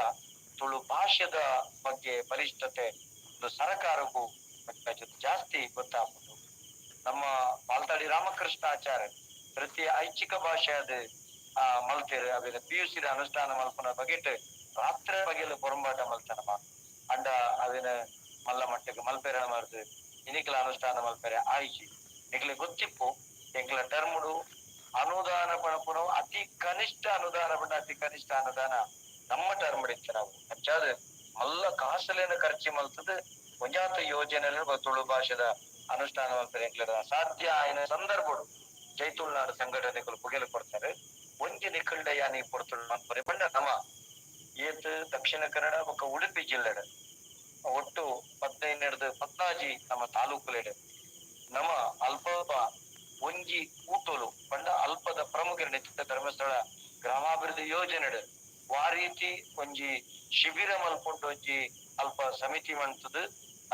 ತುಳು ಭಾಷೆದ ಬಗ್ಗೆ ಬಲಿಷ್ಠತೆ ಒಂದು ಸರ್ಕಾರಕ್ಕೂ ಜಾಸ್ತಿ ಗೊತ್ತಾಗ್ಬೋದು ನಮ್ಮ ಪಾಲ್ತಾಡಿ ರಾಮಕೃಷ್ಣಾಚಾರ್ಯ ಪ್ರತಿ ಐಚ್ಛಿಕ ಭಾಷೆ ಅದು ಮಲ್ತೇರು ಅವೇದ PUC ಅನುಷ್ಠಾನ ಮಲ್ಪನ ಬಗೆಟ್ ರಾತ್ರಿ ಬಗೆಲ್ಲ ಪೊರಂಬಾಟ ಮಲ್ತನಮ್ಮ ಅಂಡ ಅವೇನ ಮಲ್ಲ ಮಟ್ಟಕ್ಕೆ ಮಲ್ಪೆರ ಮಾಡ್ದು ಇನಿಕಲ ಅನುಷ್ಠಾನ ಮಲ್ಪೆರೆ ಆಯ್ಚಿ ನಿಕ್ಲೆ ಗೊತ್ತಿಪ್ಪು ಎಂಕ್ಲ ಟರ್ಮುಡು ಅನುದಾನ ಪಣಪುನವು ಅತಿ ಕನಿಷ್ಠ ಅನುದಾನ ಪಂಡ ಅತಿ ಕನಿಷ್ಠ ಅನುದಾನ ನಮ್ಮ ಟರ್ಮುಡ್ ಇತ್ತು ನಾವು ಹಚ್ಚಾದ ಮಲ್ಲ ಕಾಸಲೇನ ಖರ್ಚಿ ಮಲ್ತದ ಒಂಜಾತ ಯೋಜನೆ ತುಳು ಭಾಷೆದ ಅನುಷ್ಠಾನ ಮಲ್ಪೆರೆ ಎಂಕ್ಲದ ಸಾಧ್ಯ ಆಯ್ನ ಸಂದರ್ಭಡು ಜೈತುಳ್ನಾಡು ಸಂಘಟನೆಗಳು ಪುಗೆಲು ಕೊಡ್ತಾರೆ ಒಂಜಿ ನಿಖಲ್ಡ ಯಾನಿ ಕೊಡ್ತುಳು ಮಲ್ಪರೆ ಪಂಡ ನಮ್ಮ ಏತ್ ದಕ್ಷಿಣ ಕನ್ನಡ ಬೊಕ್ಕ ಉಡುಪಿ ಜಿಲ್ಲೆಡ್ ಒಟ್ಟು 15-14 ನಮ್ಮ ತಾಲೂಕುಲೆಡ್ ನಮ್ಮ ಅಲ್ಪ ಒಂಜಿ ಕೂಟೋಲು ಪಂಡ ಅಲ್ಪದ ಪ್ರಮುಖ ನಿತ್ಯ ಧರ್ಮಸ್ಥಳ ಗ್ರಾಮಾಭಿವೃದ್ಧಿ ಯೋಜನೆಡ್ ವಾರೀತಿ ಒಂಜಿ ಶಿಬಿರ ಮಲ್ಪುಂಡು ಒಂಜಿ ಅಲ್ಪ ಸಮಿತಿ ಮಂತದ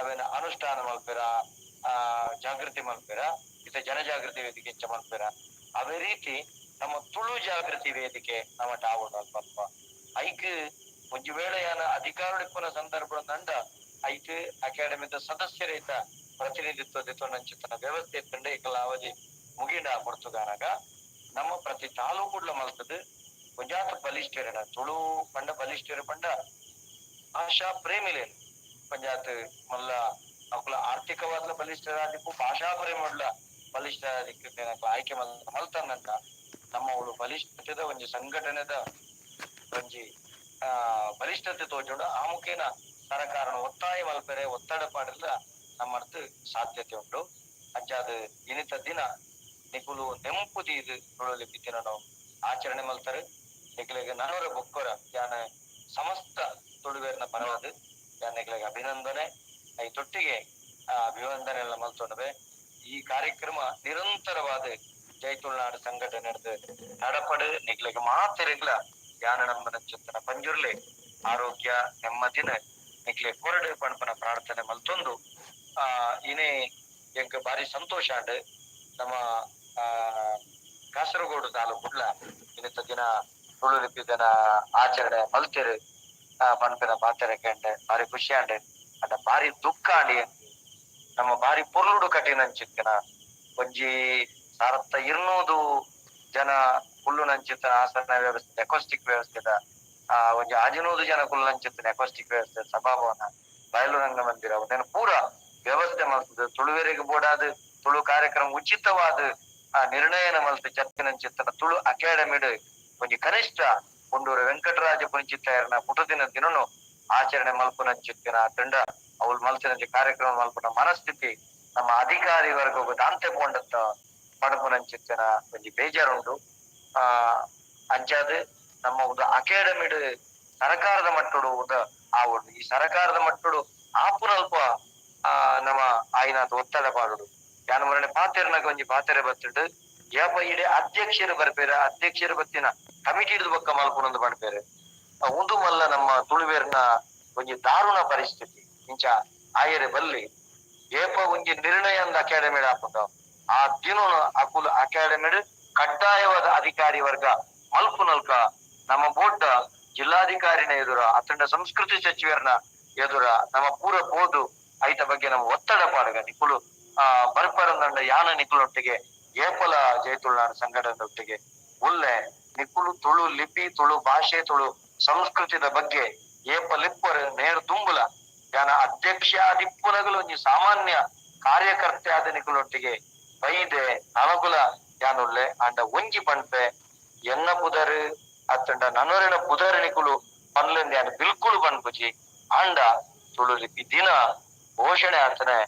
ಅವೇನ ಅನುಷ್ಠಾನ ಮಲ್ಪೆರ ಜಾಗೃತಿ ಮಲ್ಪೆರ ಇತ ಜನಜಾಗೃತಿ ವೇದಿಕೆ ಇಂಚ ಮಲ್ಪೆರ ಅವೇ ರೀತಿ ನಮ್ಮ ತುಳು ಜಾಗೃತಿ ವೇದಿಕೆ ನಮ್ಮ ಟಾವುಡು ಅಲ್ಪ ಅಲ್ಪ ಐಕ್ ಒಂಜಿ ವೇಳೆ ಯಾನ ಅಧಿಕಾರಡಿಪ್ಪನ ಸಂದರ್ಭ ನಂಡ ಐಕ್ ಅಕಾಡೆಮಿದ ಸದಸ್ಯರೈತ ಪ್ರತಿನಿಧಿತ್ವ ನಂಚಿತನ ವ್ಯವಸ್ಥೆ ಇತ್ತಂಡ ಈಕಲ ಅವಧಿ ಮುಗಿಂಡ ಪೊರ್ತುಗಾನಾಗ ನಮ್ಮ ಪ್ರತಿ ತಾಲೂಕುಡ್ಲ ಮಲ್ತದ ಒಂಜಾತ ಬಲಿಷ್ಠರನ ತುಳು ಪಂಡ ಬಲಿಷ್ಠರ ಪಂಡ ಭಾಷಾ ಪ್ರೇಮಿಲೇನು ಪಂಜಾತ್ ಮಲ್ಲ ಅವುಲ ಆರ್ಥಿಕವಾದ ಬಲಿಷ್ಠರಾದಿಪ್ಪು ಭಾಷಾ ಪ್ರೇಮಡ್ಲ ಬಲಿಷ್ಠರಾದಿಕ್ಕೆ ಆಯ್ಕೆ ಮಲ್ತನಂತ ನಮ್ಮ ಅವಳು ಬಲಿಷ್ಠತೆದ ಒಂಜಿ ಸಂಘಟನೆದ ಒಂಜಿ ಬಲಿಷ್ಠತೆ ತೋಜೋಡ ಆ ಮುಖೇನ ಸರಕಾರನ ಒತ್ತಾಯ ಮಲ್ಪೆರೆ ಒತ್ತಡ ಪಾಡಿಲ್ಲ ನಮ್ಮರ್ಥ ಸಾಧ್ಯತೆ ಉಂಟು ಅಂಚಾದ ಇನಿತ ದಿನ ನಿಕುಲು ನೆಂಪುದಿ ಇದು ತುಳುಲಿಪಿ ದಿನ ನಾವು ಆಚರಣೆ ಮಲ್ತಾರೆ ನಿಖಲಿಗೆ ನಾನೂರ ಬೊಕ್ಕರ ಯಾನ ಸಮಸ್ತ ತುಳುವೇರಿನ ಪರವಾದ ಯಾನ್ ನಿಖಲಿಗೆ ಅಭಿನಂದನೆ ಐ ತೊಟ್ಟಿಗೆ ಅಭಿವಂದನೆ ಎಲ್ಲ ಮಲ್ತೊಂಡವೆ ಈ ಕಾರ್ಯಕ್ರಮ ನಿರಂತರವಾದ ಜೈತುಳ್ನಾಡು ಸಂಘಟನೆ ನಡಪಡು ನಿಖಲಿಗೆ ಮಾತಿರಗ್ಲ ಯಾನ ನಮ್ಮನ ಚಿಂತನ ಪಂಜುರ್ಲೆ ಆರೋಗ್ಯ ನೆಮ್ಮದಿನ ನಿಕ್ಲೆ ಕೊರಡು ಪಣಪನ ಪ್ರಾರ್ಥನೆ ಮಲ್ತೊಂದು ಇನೇ ಎಂಕ್ ಬಾರಿ ಸಂತೋಷ ಅಂಡ್ ನಮ್ಮ ಕಾಸರಗೋಡು ತಾಲೂಕುಡ್ಲ ಇನ್ನಿತ ದಿನ ತುಳು ಲಿಪಿ ದಿನ ಆಚರಣೆ ಮಲ್ತೆರು ಪನ್ಪಿನ ಪಾತೆರಕ್ಕೆ ಅಂಡೆ ಬಾರಿ ಖುಷಿ ಅಂಡೆ ಅಂಡ ಬಾರಿ ದುಃಖ ಅಂಡಿ ನಮ್ಮ ಬಾರಿ ಪೊರ್ಲುಡು ಕಠಿಣ ಅಂಚಿತ್ತಿನ ಒಂಜಿ 1200 ಜನ ಕುಲ್ಲು ನಂಚಿತ್ತಿನ ಆಸನ ವ್ಯವಸ್ಥೆ ಎಕೋಸ್ಟಿಕ್ ವ್ಯವಸ್ಥೆದ ಒಂಜಿ 16 ಜನ ಕುಲ್ಲು ನಂಚಿತ್ತಿನ ಎಕೋಸ್ಟಿಕ್ ವ್ಯವಸ್ಥೆ ಸಭಾಭವನ ಬಯಲು ರಂಗ ಮಂದಿರ ಅವನೇನು ಪೂರ ವ್ಯವಸ್ಥೆ ಮಾಡ್ತದೆ ತುಳುವೆರೆಗೆ ಬೋಡಾದ ತುಳು ಕಾರ್ಯಕ್ರಮ ಉಚಿತವಾದ ನಿರ್ಣಯನ ಮಲ್ತು ಚರ್ಚೆನಂಚಿತ್ತನ ತುಳು ಅಕಾಡೆಮಿಡ್ ಒಂಜಿ ಕನಿಷ್ಠ ಕುಂಡೂರು ವೆಂಕಟರಾಜ ಪುಂಚಿತ್ತಾಯರ್ನ ಪುಟದಿನ ದಿನನು ಆಚರಣೆ ಮಲ್ಪುನಂಚಿತ್ತಿನ ತಂಡ ಅವಳು ಮಲ್ಸಿನ ಕಾರ್ಯಕ್ರಮ ಮಲ್ಪನ ಮನಸ್ಥಿತಿ ನಮ್ಮ ಅಧಿಕಾರಿ ವರ್ಗ ದಾಂತೆ ಪೋಂಡತ್ತ ಪಡಪುನಂಚಿತ್ತಿನ ಒಂಜಿ ಬೇಜಾರುಂಟು ಅಂಚಾದ ನಮ್ಮ ಒಂದು ಅಕಾಡೆಮಿಡ್ ಸರ್ಕಾರದ ಮಟ್ಟಡು ಆವಡು ಈ ಸರ್ಕಾರದ ಮಟ್ಟಡು ಆಪುನಲ್ಪ ನಮ್ಮ ಆಯ್ನಾಥ ಒತ್ತಡ ಪಾಡುಡು ಯಾನ ಮರಣೆ ಪಾತೆರ್ನಾಗ ಒಂಜಿ ಪಾತೆರೆ ಬತ್ತಿಡ್ ಏಪ ಇಡೀ ಅಧ್ಯಕ್ಷರು ಬರ್ಪೇರ ಅಧ್ಯಕ್ಷರು ಬತ್ತಿನ ಕಮಿಟಿ ಹಿಡಿದು ಬೊಕ್ಕ ಮಲ್ಪುನೊಂದು ಮಾಡ್ಪೇರೆ ಒಂದು ಮಲ್ಲ ನಮ್ಮ ತುಳುವೇರ್ನ ಒಂಜಿ ದಾರುಣ ಪರಿಸ್ಥಿತಿ ಇಂಚ ಆಯರೆ ಬಲ್ಲಿ ಏಪ ಒಂಜಿ ನಿರ್ಣಯ ಅಂದ ಅಕಾಡೆಮಿಡ್ ಹಾಕುಂಡ ಆ ದಿನ ಅಕುಲು ಅಕಾಡೆಮಿಡ್ ಕಡ್ಡಾಯವಾದ ಅಧಿಕಾರಿ ವರ್ಗ ಮಲ್ಪುನಲ್ಕ ನಮ್ಮ ಬೋಡ್ಡ ಜಿಲ್ಲಾಧಿಕಾರಿನ ಎದುರ ಅತಂಡ ಸಂಸ್ಕೃತಿ ಸಚಿವರನ್ನ ಎದುರ ನಮ್ಮ ಪೂರ ಬೋದು ಐತ ಬಗ್ಗೆ ನಮ್ಮ ಒತ್ತಡ ಪಾಡಗ ನಿಕುಲು ಬರ್ಪರಂದಂಡ ಯಾನ ನಿಕುಲೊಟ್ಟಿಗೆ ಏಪಲ ಜಯತುಳ್ನಾಡು ಸಂಘಟನೆಯೊಟ್ಟಿಗೆ ಉಲ್ಲೆ ನಿಕುಲು ತುಳು ಲಿಪಿ ತುಳು ಭಾಷೆ ತುಳು ಸಂಸ್ಕೃತಿದ ಬಗ್ಗೆ ಏಪ ಲಿಪ್ಪರ್ ನೇರು ತುಂಬುಲ ಯಾನ ಅಧ್ಯಕ್ಷ ದಿಪ್ಪುನಗಲು ಒಂಜಿ ಸಾಮಾನ್ಯ ಕಾರ್ಯಕರ್ತೆ ಆದ ನಿಕುಲೊಟ್ಟಿಗೆ ಬೈದೆ ಅನುಕೂಲ ಯಾನುಲ್ಲೆ ಅಂಡ ಒಂಜಿ ಪಂಪೆ ಎನ್ನ ಪುದರ್ ಅತ್ತಂಡ ನನೊರೆನ ಪುದರ್ ನಿಕುಲು ಪನ್ಲೆಂದು ಯಾನು ಬಿಲ್ಕುಲ್ ಪನ್ಪುಜಿ ಅಂಡ ತುಳು ಲಿಪಿ ದಿನ ಘೋಷಣೆ ಆಗ್ತಾನೆ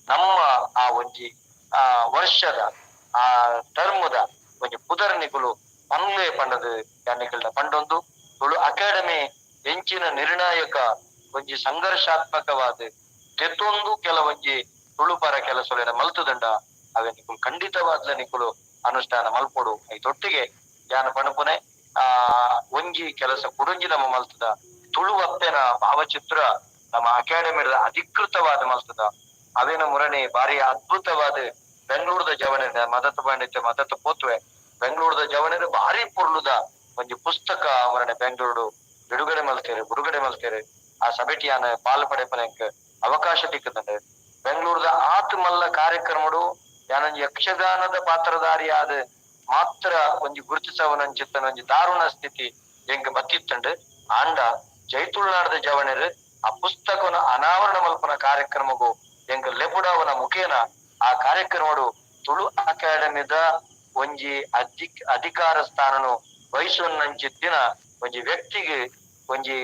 ನಮ್ಮ ಆ ಒಂಜಿ ವರ್ಷದ ಆ ಟರ್ಮದ ಒಂಜಿ ಪುದರ್ ನಿಕುಲು ಪನ್ಲೆ ಪಂಡದು ಯಾನಿಕಲ್ನ ಪಂಡೊಂದು ತುಳು ಅಕಾಡೆಮಿ ಹೆಂಚಿನ ನಿರ್ಣಾಯಕ ಒಂಜಿ ಸಂಘರ್ಷಾತ್ಮಕವಾದ ತೆತ್ತೊಂದು ಕೆಲವೊಂಜಿ ತುಳು ಪರ ಕೆಲಸಗಳನ್ನ ಮಲ್ತುದಂಡ ಅವೇ ನಿಕುಲು ಖಂಡಿತವಾದ್ಲ ನಿಕುಲು ಅನುಷ್ಠಾನ ಮಲ್ಪೊಡು ಐತೊಟ್ಟಿಗೆ ಯಾನ ಪಣಪುನೆ ಒಂಜಿ ಕೆಲಸ ಕುಡುಂಜಿ ನಮ್ಮ ಮಲ್ತದ ತುಳು ಅಪ್ಪೆನ ಭಾವಚಿತ್ರ ನಮ್ಮ ಅಕಾಡೆಮಿದ ಅಧಿಕೃತವಾದ ಮಲ್ತದ ಅವೇನ ಮುರಣಿ ಬಾರಿ ಅದ್ಭುತವಾದ ಬೆಂಗಳೂರದ ಜವನ ಮದತ ಪಾಂಡಿತ್ಯ ಮದತ ಪೋತ್ವೆ ಬೆಂಗಳೂರದ ಜವನದ ಭಾರಿ ಪುರ್ಲುದ ಒಂಜಿ ಪುಸ್ತಕ ಮರಣೆ ಬೆಂಗಳೂರು ಬಿಡುಗಡೆ ಮಲ್ತೇರೆ ಆ ಸಭೆಟಿಯಾನ ಪಾಲು ಪಡೆಪನಕ್ ಅವಕಾಶ ತಿಕ್ಕದಂಡೆ ಬೆಂಗಳೂರದ ಆತ್ ಮಲ್ಲ ಕಾರ್ಯಕ್ರಮಡು ಯಾನೊಂಜಿ ಯಕ್ಷಗಾನದ ಪಾತ್ರಧಾರಿ ಆದ ಮಾತ್ರ ಒಂಜಿ ಗುರುತಿಸವನಂಚಿತ್ತನ ಒಂಜಿ ದಾರುಣ ಸ್ಥಿತಿ ಎಂಗ್ ಬತ್ತಿತ್ತಂಡ್ ಆಂಡ ಜೈತುಳ್ನಾಡದ ಜವಣರು ಆ ಪುಸ್ತಕನ ಅನಾವರಣ ಮಲ್ಪನ ಕಾರ್ಯಕ್ರಮಗೂ ಎಂಗ್ ಲೆಪುಡವನ ಮುಖೇನ ಆ ಕಾರ್ಯಕ್ರಮಡು ತುಳು ಅಕಾಡೆಮಿದ ಒಂಜಿ ಅಧಿಕಾರ ಸ್ಥಾನನು ವಹಿಸುವನ್ನಂಚಿತ್ತಿನ ಒಂಜಿ ವ್ಯಕ್ತಿಗೆ ಒಂಜಿ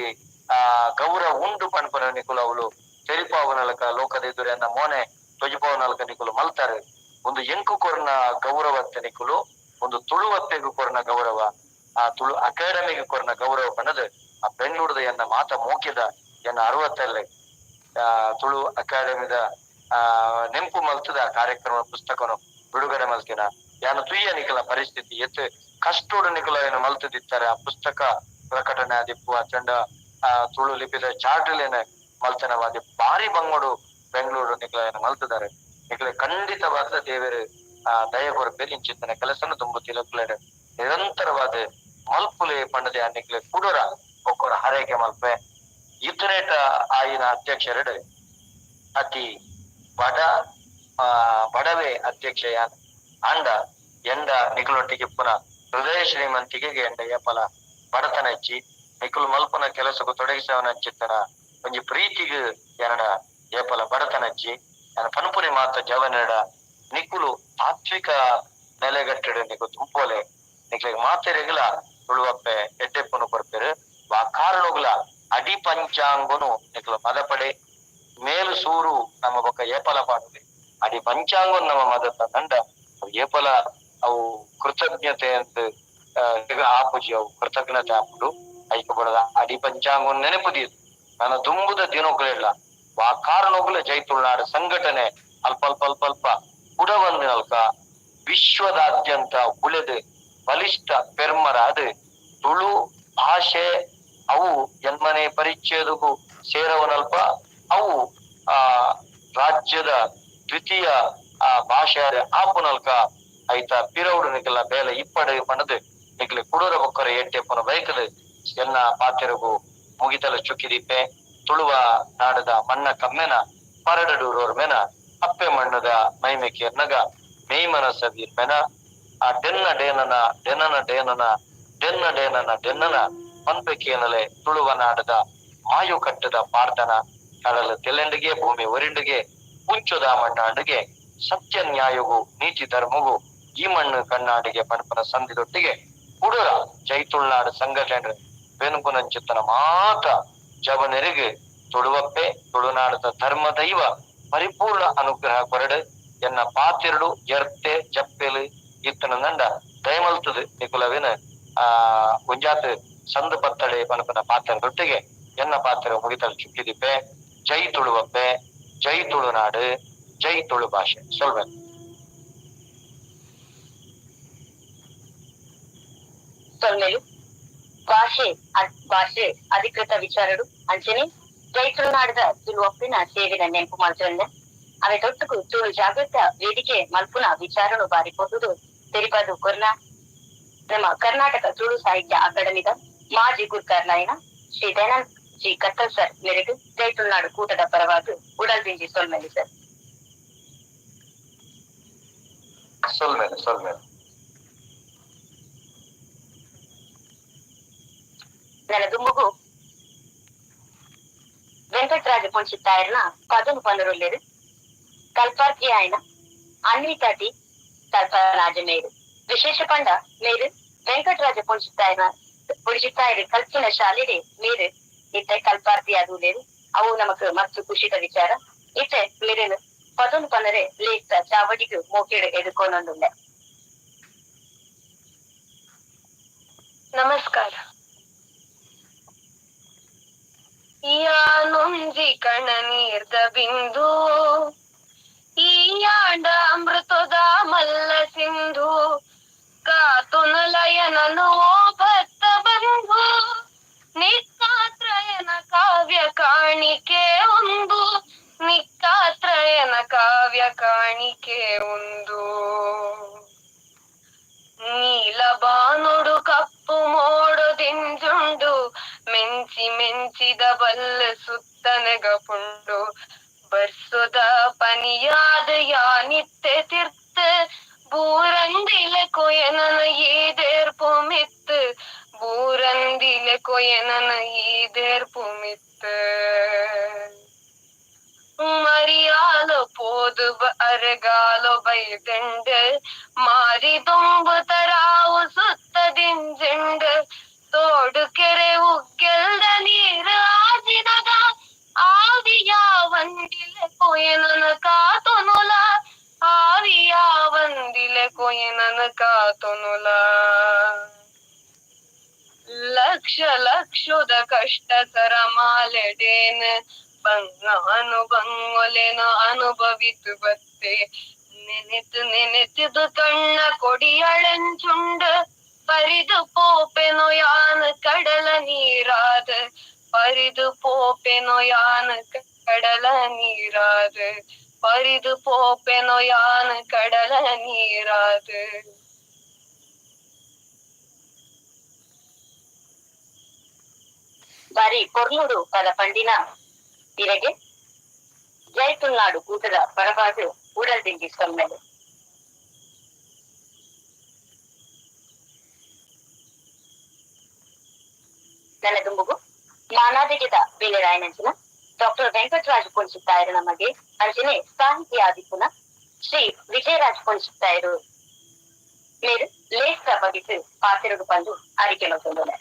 ಗೌರವ ಉಂಡು ಪನ್ಪನ ನಿಕುಲು ಅವಳು ತೆರಿಪಾವನಲಕ ಲೋಕದ ಎದುರನ್ನ ಮೋನೆ ತೊಜಿಪಾವನಲಕ ನಿಕುಲು ಮಲ್ತಾರೆ ಒಂದು ಎಂಕು ಕೊರ್ನ ಗೌರವತ್ತೆ ನಿಕುಲು ಒಂದು ತುಳುವತ್ತೆಗೂ ಕೊರ್ನ ಗೌರವ ಆ ತುಳು ಅಕಾಡೆಮಿಗೆ ಕೊರ್ನ ಗೌರವ ಪನ್ನದು ಆ ಬೆಂಗಳೂರದ ಎನ್ನ ಮಾತ ಮೋಕಿದ ಎನ್ನ 60 ತುಳು ಅಕಾಡೆಮಿದ ನೆಂಪು ಮಲ್ತದ ಕಾರ್ಯಕ್ರಮ ಪುಸ್ತಕನು ಬಿಡುಗಡೆ ಮಲ್ತಿನ ಯಾನು ತುಯ್ಯ ನಿಕಲ ಪರಿಸ್ಥಿತಿ ಎತ್ ಕಷ್ಟೋಡು ನಿಕಲ ಏನು ಮಲ್ತದಿತ್ತಾರೆ ಆ ಪುಸ್ತಕ ಪ್ರಕಟಣೆ ಆದಿಪ್ಪು ಅಚಂಡ ತುಳು ಲಿಪಿದ ಚಾರ್ಟಲೇನೆ ಮಲ್ತನವಾದಿ ಭಾರಿ ಬಂಗೋಡು ಬೆಂಗಳೂರು ನಿಕಲ ಏನು ಮಲ್ತಿದ್ದಾರೆ ನಿಕಲೆ ಖಂಡಿತವಾದ ದೇವರು ದಯ ಕೊರಪೆ ಇಂಚಿತ್ತನೆ ಕೆಲಸನು ತುಂಬ ತಿಲಕ್ಲೇಡು ನಿರಂತರವಾದ ಮಲ್ಪುಲೆ ಪಂಡದೆ ಆ ನಿಕ್ಲೆ ಕುಡೋರ ಒಕ್ಕೊರ ಹರಕೆ ಮಲ್ಪೆ ಇತರೇಟ ಆಯಿನ ಅಧ್ಯಕ್ಷರೆಡು ಅತಿ ಬಡವೆ ಅಧ್ಯಕ್ಷ ಯಾನ್ ಅಂಡ ಎಂಡ ನಿಕಲೊಟ್ಟಿಗೆ ಪುನಃ ಹೃದಯ ಶ್ರೀಮಂತಿಗೆ ಎಂಡ ಏಪಲ ಬಡತನ ಹೆಚ್ಚಿ ನಿಕುಲು ಮಲ್ಪನ ಕೆಲಸಕ್ಕೂ ತೊಡಗಿಸವನ ಹಂಚಿತ್ತನ ಒಂಜಿ ಪ್ರೀತಿಗೆ ಏನಡ ಏಪಲ ಬಡತನ ಹಚ್ಚಿ ನನ್ನ ಪನುಪುನಿ ಮಾತ ಜವನಡ ನಿಕುಲು ತಾತ್ವಿಕ ನೆಲೆಗಟ್ಟಡ ನಿಕು ತುಂಬೋಲೆ ನಿಕ್ಲಿಗೆ ಮಾತೆರೆಗಲ ತುಳುವಪ್ಪೆ ಎಡ್ಡೆಪ್ಪನು ಕೊರ್ಪೆರು ಆ ಕಾರಣಗಳ ಅಡಿ ಪಂಚಾಂಗನು ನಿಕಲು ಮದಪಡೆ ಮೇಲು ಸೂರು ನಮ್ಮ ಬೊಕ್ಕ ಏಪಲ ಪಾಡುವೆ ಅಡಿ ಪಂಚಾಂಗನ್ ನಮ್ಮ ಮದತ ದಂಡ ಏಪಲ ಅವು ಕೃತಜ್ಞತೆ ಅಂತ ಆಪುಜಿ ಅವು ಕೃತಜ್ಞತೆ ಆಪುಡು ಐಕ ಬಡದ ಅಡಿ ಪಂಚಾಂಗನ್ ನೆನಪುದಿಯದು ನನ್ನ ತುಂಬುದ ದಿನೋಗಳೆಲ್ಲ ಆ ಕಾರಣಗಳ ಜೈತುಳ್ನಾಡು ಸಂಘಟನೆ ಅಲ್ಪ ಕುಡವಂದಿನಲ್ಕ ವಿಶ್ವದಾದ್ಯಂತ ಉಳಿದು ಬಲಿಷ್ಠ ಪೆರ್ಮರಾದ ತುಳು ಭಾಷೆ ಅವು ಜನ್ಮನೆ ಪರಿಚ್ಛೇದಕ್ಕೂ ಸೇರವನಲ್ಪ ಅವು ರಾಜ್ಯದ ದ್ವಿತೀಯ ಆ ಭಾಷೆ ಆಪುನಲ್ಕ ಐತ ಪಿರವುಡು ನಿಕಲ ಬೇಲೆ ಇಪ್ಪಡು ಪಂಡದು ನಿಕ್ಲೆ ಕುಡೂರ ಬೊಕ್ಕರ ಏಟೆ ಪುನ ಬೈಕದು ಎನ್ನ ಪಾತೆರಗು ಮುಗಿತಲ ಚುಕ್ಕಿದಿಪ್ಪೆ ತುಳುವ ನಾಡದ ಮಣ್ಣ ಕಮ್ಮೆನ ಪರಡಡೂರೋರ್ ಮೆನ ಅಪ್ಪೆ ಮಣ್ಣದ ಮೈಮೆ ಕೇರ್ನಗ ಮೇಯ್ಮನ ಸವೀರ್ ಮೆನ ಆ ಡೆನ್ನ ಡೇನನ ಡೆನನ ಡೇನನ ಡೆನ್ನ ಡೇನನ ಡೆನ್ನನ ಪಂಪೆ ಕೇನಲೆ ತುಳುವ ನಾಡದ ಮಾಯು ಕಟ್ಟದ ಪಾರ್ಥನ ಕಡಲ ತೆಲೆಂಡಿಗೆ ಭೂಮಿ ಒರಿಂಡಿಗೆ ಮುಂಚುದ ಮಣ್ಣಾಡಿಗೆ ಸತ್ಯ ನ್ಯಾಯಗೂ ನೀತಿ ಧರ್ಮಗೂ ಈ ಮಣ್ಣು ಕಣ್ಣಾಡಿಗೆ ಪಣಪನ ಸಂಧಿದೊಟ್ಟಿಗೆ ಕುಡುರ ಜೈತುಳ್ನಾಡು ಸಂಘಟನೆ ಬೆನುಪುನಂಚಿತ್ತನ ಮಾತ ಜವನೆರಿಗೆ ತುಳುವಪ್ಪೆ ತುಳುನಾಡದ ಧರ್ಮ ದೈವ ಪರಿಪೂರ್ಣ ಅನುಗ್ರಹ ಕೊರಡು ಎನ್ನ ಪಾತಿರಡು ಎರ್ತೆ ಜಪ್ಪೆಲು ಇತ್ತನ ನಂಡ ದಯಮಲ್ತದು ನಿಕುಲವಿನ ಗುಂಜಾತ್ ಸಂದು ಬತ್ತಡೆ ಪನಪನ ಪಾತ್ರದೊಟ್ಟಿಗೆ ಎನ್ನ ಪಾತ್ರ ಮುಗಿತಲು ಚುಕ್ಕಿದಿಪ್ಪೆ ಜೈ ತುಳುವಪ್ಪೆ ಜೈ ತುಳುನಾಡು ಜೈ ತುಳು ಭಾಷೆ ಸೊಲ್ವೆ ಸೊಲ್ಮೆಲು ಭಾಷೆ ಅಧಿಕೃತ ವಿಚಾರಡು ಅಂಚನೆ ಜೈ ತುಳುನಾಡದ ತುಳುವಪ್ಪಿನ ಸೇವೆನ ನೆನಪು ಮಾಡ್ತಂದೆ ಅವೆ ತೊಟ್ಟುಕು ತುಳು ಜಾಗೃತ ವೇದಿಕೆ ಮಲ್ಪುನ ವಿಚಾರನು ಬಾರಿಪೋದು ತೆರಿಪದು ಕೊರ್ನ ನಮ್ಮ ಕರ್ನಾಟಕ ತುಳು ಸಾಹಿತ್ಯ ಅಕಾಡೆಮಿದ ಮಾಜಿ ಗುರ್ಕಾರ್ನಾಯನ ಶ್ರೀ ದಯಾನಂದ್ ಜಿ ಕತ್ತಲ್ ಸರ್ ಮೇರೆಗೆ ಜೈ ತುಳುನಾಡು ಕೂಟದ ಪರವಾಗಿ ಉಡಲ್ದಿಂಜಿ ಸೊಲ್ಮೆಲು ಸರ್ ಸೊಲ್ಮೆಲು ನನ್ನ ದುಂಬುಗು ವೆಂಕಟರಾಜ ಪೊಂಚಿತ್ತಾಯರ್ನ ಪದನು ಪಂದರೊಲ್ಲೆರು ಕಲ್ಪಾರ್ಕಿ ಆಯ್ನ ಅನ್ವಿತಾಟಿ ಕಲ್ಪರಾಜ ಮೇರು ವಿಶೇಷ ಪಂಡ ಮೇರು ವೆಂಕಟರಾಜ ಪೊಂಚಿತ್ತಾಯರು ಕಲ್ಪಿನ ಶಾಲೆಡೆ ಮೇರು ಇತ್ತೆ ಕಲ್ಪಾರ್ತಿ ಅದು ಲೇರು ಅವು ನಮಕ್ ಮಸ್ತ್ ಖುಷಿದ ವಿಚಾರ ಇತ್ತೆ ಮೇರೇನು ಪದನು ಪಂದರೆ ಲೇಸ ಚಾವಡಿಗೂ ಮೋಕೆಡು ಎದುಕೊಂಡೊಂದುಂಡೆ ನಮಸ್ಕಾರ. ಯಾನುಂಜಿ ಕಣ ನೀರ್ದ ಬಿಂದು ಈ ಯಾಂಡ ಅಮೃತದ ಮಲ್ಲ ಸಿಂಧು ಕಾತುನಲಯನನು ಓ ಭಕ್ತ ಬಂಧು ನಿಕ್ಕಾತ್ರಯನ ಕಾವ್ಯ ಕಾಣಿಕೆ ಒಂದು ನಿಕ್ಕಾತ್ರಯನ ಕಾವ್ಯ ಕಾಣಿಕೆ ಒಂದು ನೀಲ ಬಾನುಡು ಕಪ್ಪು ಮೋಡದಿಂಜುಂಡು ಮೆಂಚಿ ಮೆಂಚಿದ ಬಲ್ಲ ಸುತ್ತನೆಗ ಪುಂಡು ಬರ್ಸುದ ಪನಿಯಾದ ಯಾನಿತ್ತೆ ತಿರ್ತ ಬೂರಂದಿಲೆ ಕೊಯನನ ಈದೇರ್ಪು ಮಿತ್ ಬೂರಂದಿಲೆ ಕೊಯನನ ಈದೇರ್ಪು ಮಿತ್ ಮರಿಯಾಲೋ ಪೋದು ಅರಗಾಲೋ ಬೈದಂಡ ಮಾರಿ ತುಂಬು ತರಾವು ಸುತ್ತದಿಂಜಂಡ ತೋಡು ಕೆರೆ ಉಗ್ಗೆಲ್ದ ನೀರು ಆಜಿನದ ಆವಿಯ ಒಂದಿಲೆ ಕೊಯನನ ಕಾತೊನುಲ ಆವಿಯ ಒಂದಿಲೆ ಕೊಯನನ ಕಾತೊನುಲ ಲಕ್ಷ ಲಕ್ಷದ ಕಷ್ಟ ಸರಮಾಲೆಡೇನ ಬಂಗಾನು ಬಂಗೊಲೆನು ಅನುಭವಿತು ಬತ್ತೆ ನೆನೆತು ಕಣ್ಣ ಕೊಡಿಯಳೆಂಚುಂಡ ಪರಿದು ಪೋಪೆನೊ ಯಾನ ಕಡಲ ನೀರಾದ ಪರಿದು ಪೋಪೆನೊ ಯಾನ ಕಡಲ ನೀರಾದ ಪರಿದು ಪೋಪೆನೊ ಯಾನ ಕಡಲ ನೀರಾದ ಬಾರಿ ಕೊರ್ಲೂಡು ಪದ ಪಂಡಿನ ಇರೆಗೆ ಜೈ ತುಳುನಾಡು ಕೂಟದ ಪರವಾಗಿ ಉಡಲ್ದಿಂಜಿ ಸೊಲ್ಮೆಲು ನನ್ನ ದುಂಬುಗು ಮಾನಾದಿಗೆದ ಬೇಲೆರಾಯನಂಚಿನ ಡಾಕ್ಟರ್ ವೆಂಕಟರಾಜ ಪೊಂಚಿತ್ತಾಯರು ನಮಗೆ ಅಂಚನೆ ಸಾಹಿತ್ಯ ಆದಿಪುನ ಶ್ರೀ ವಿಜಯರಾಜ ಪೊಂಚಿತ್ತಾಯರು ಮೇರು ಲೇಖ ಬಗೆಸು ಪಾತೆರಡು ಬಂದು ಅರಿಕೆ ಮತ್ತೊಂದನೆ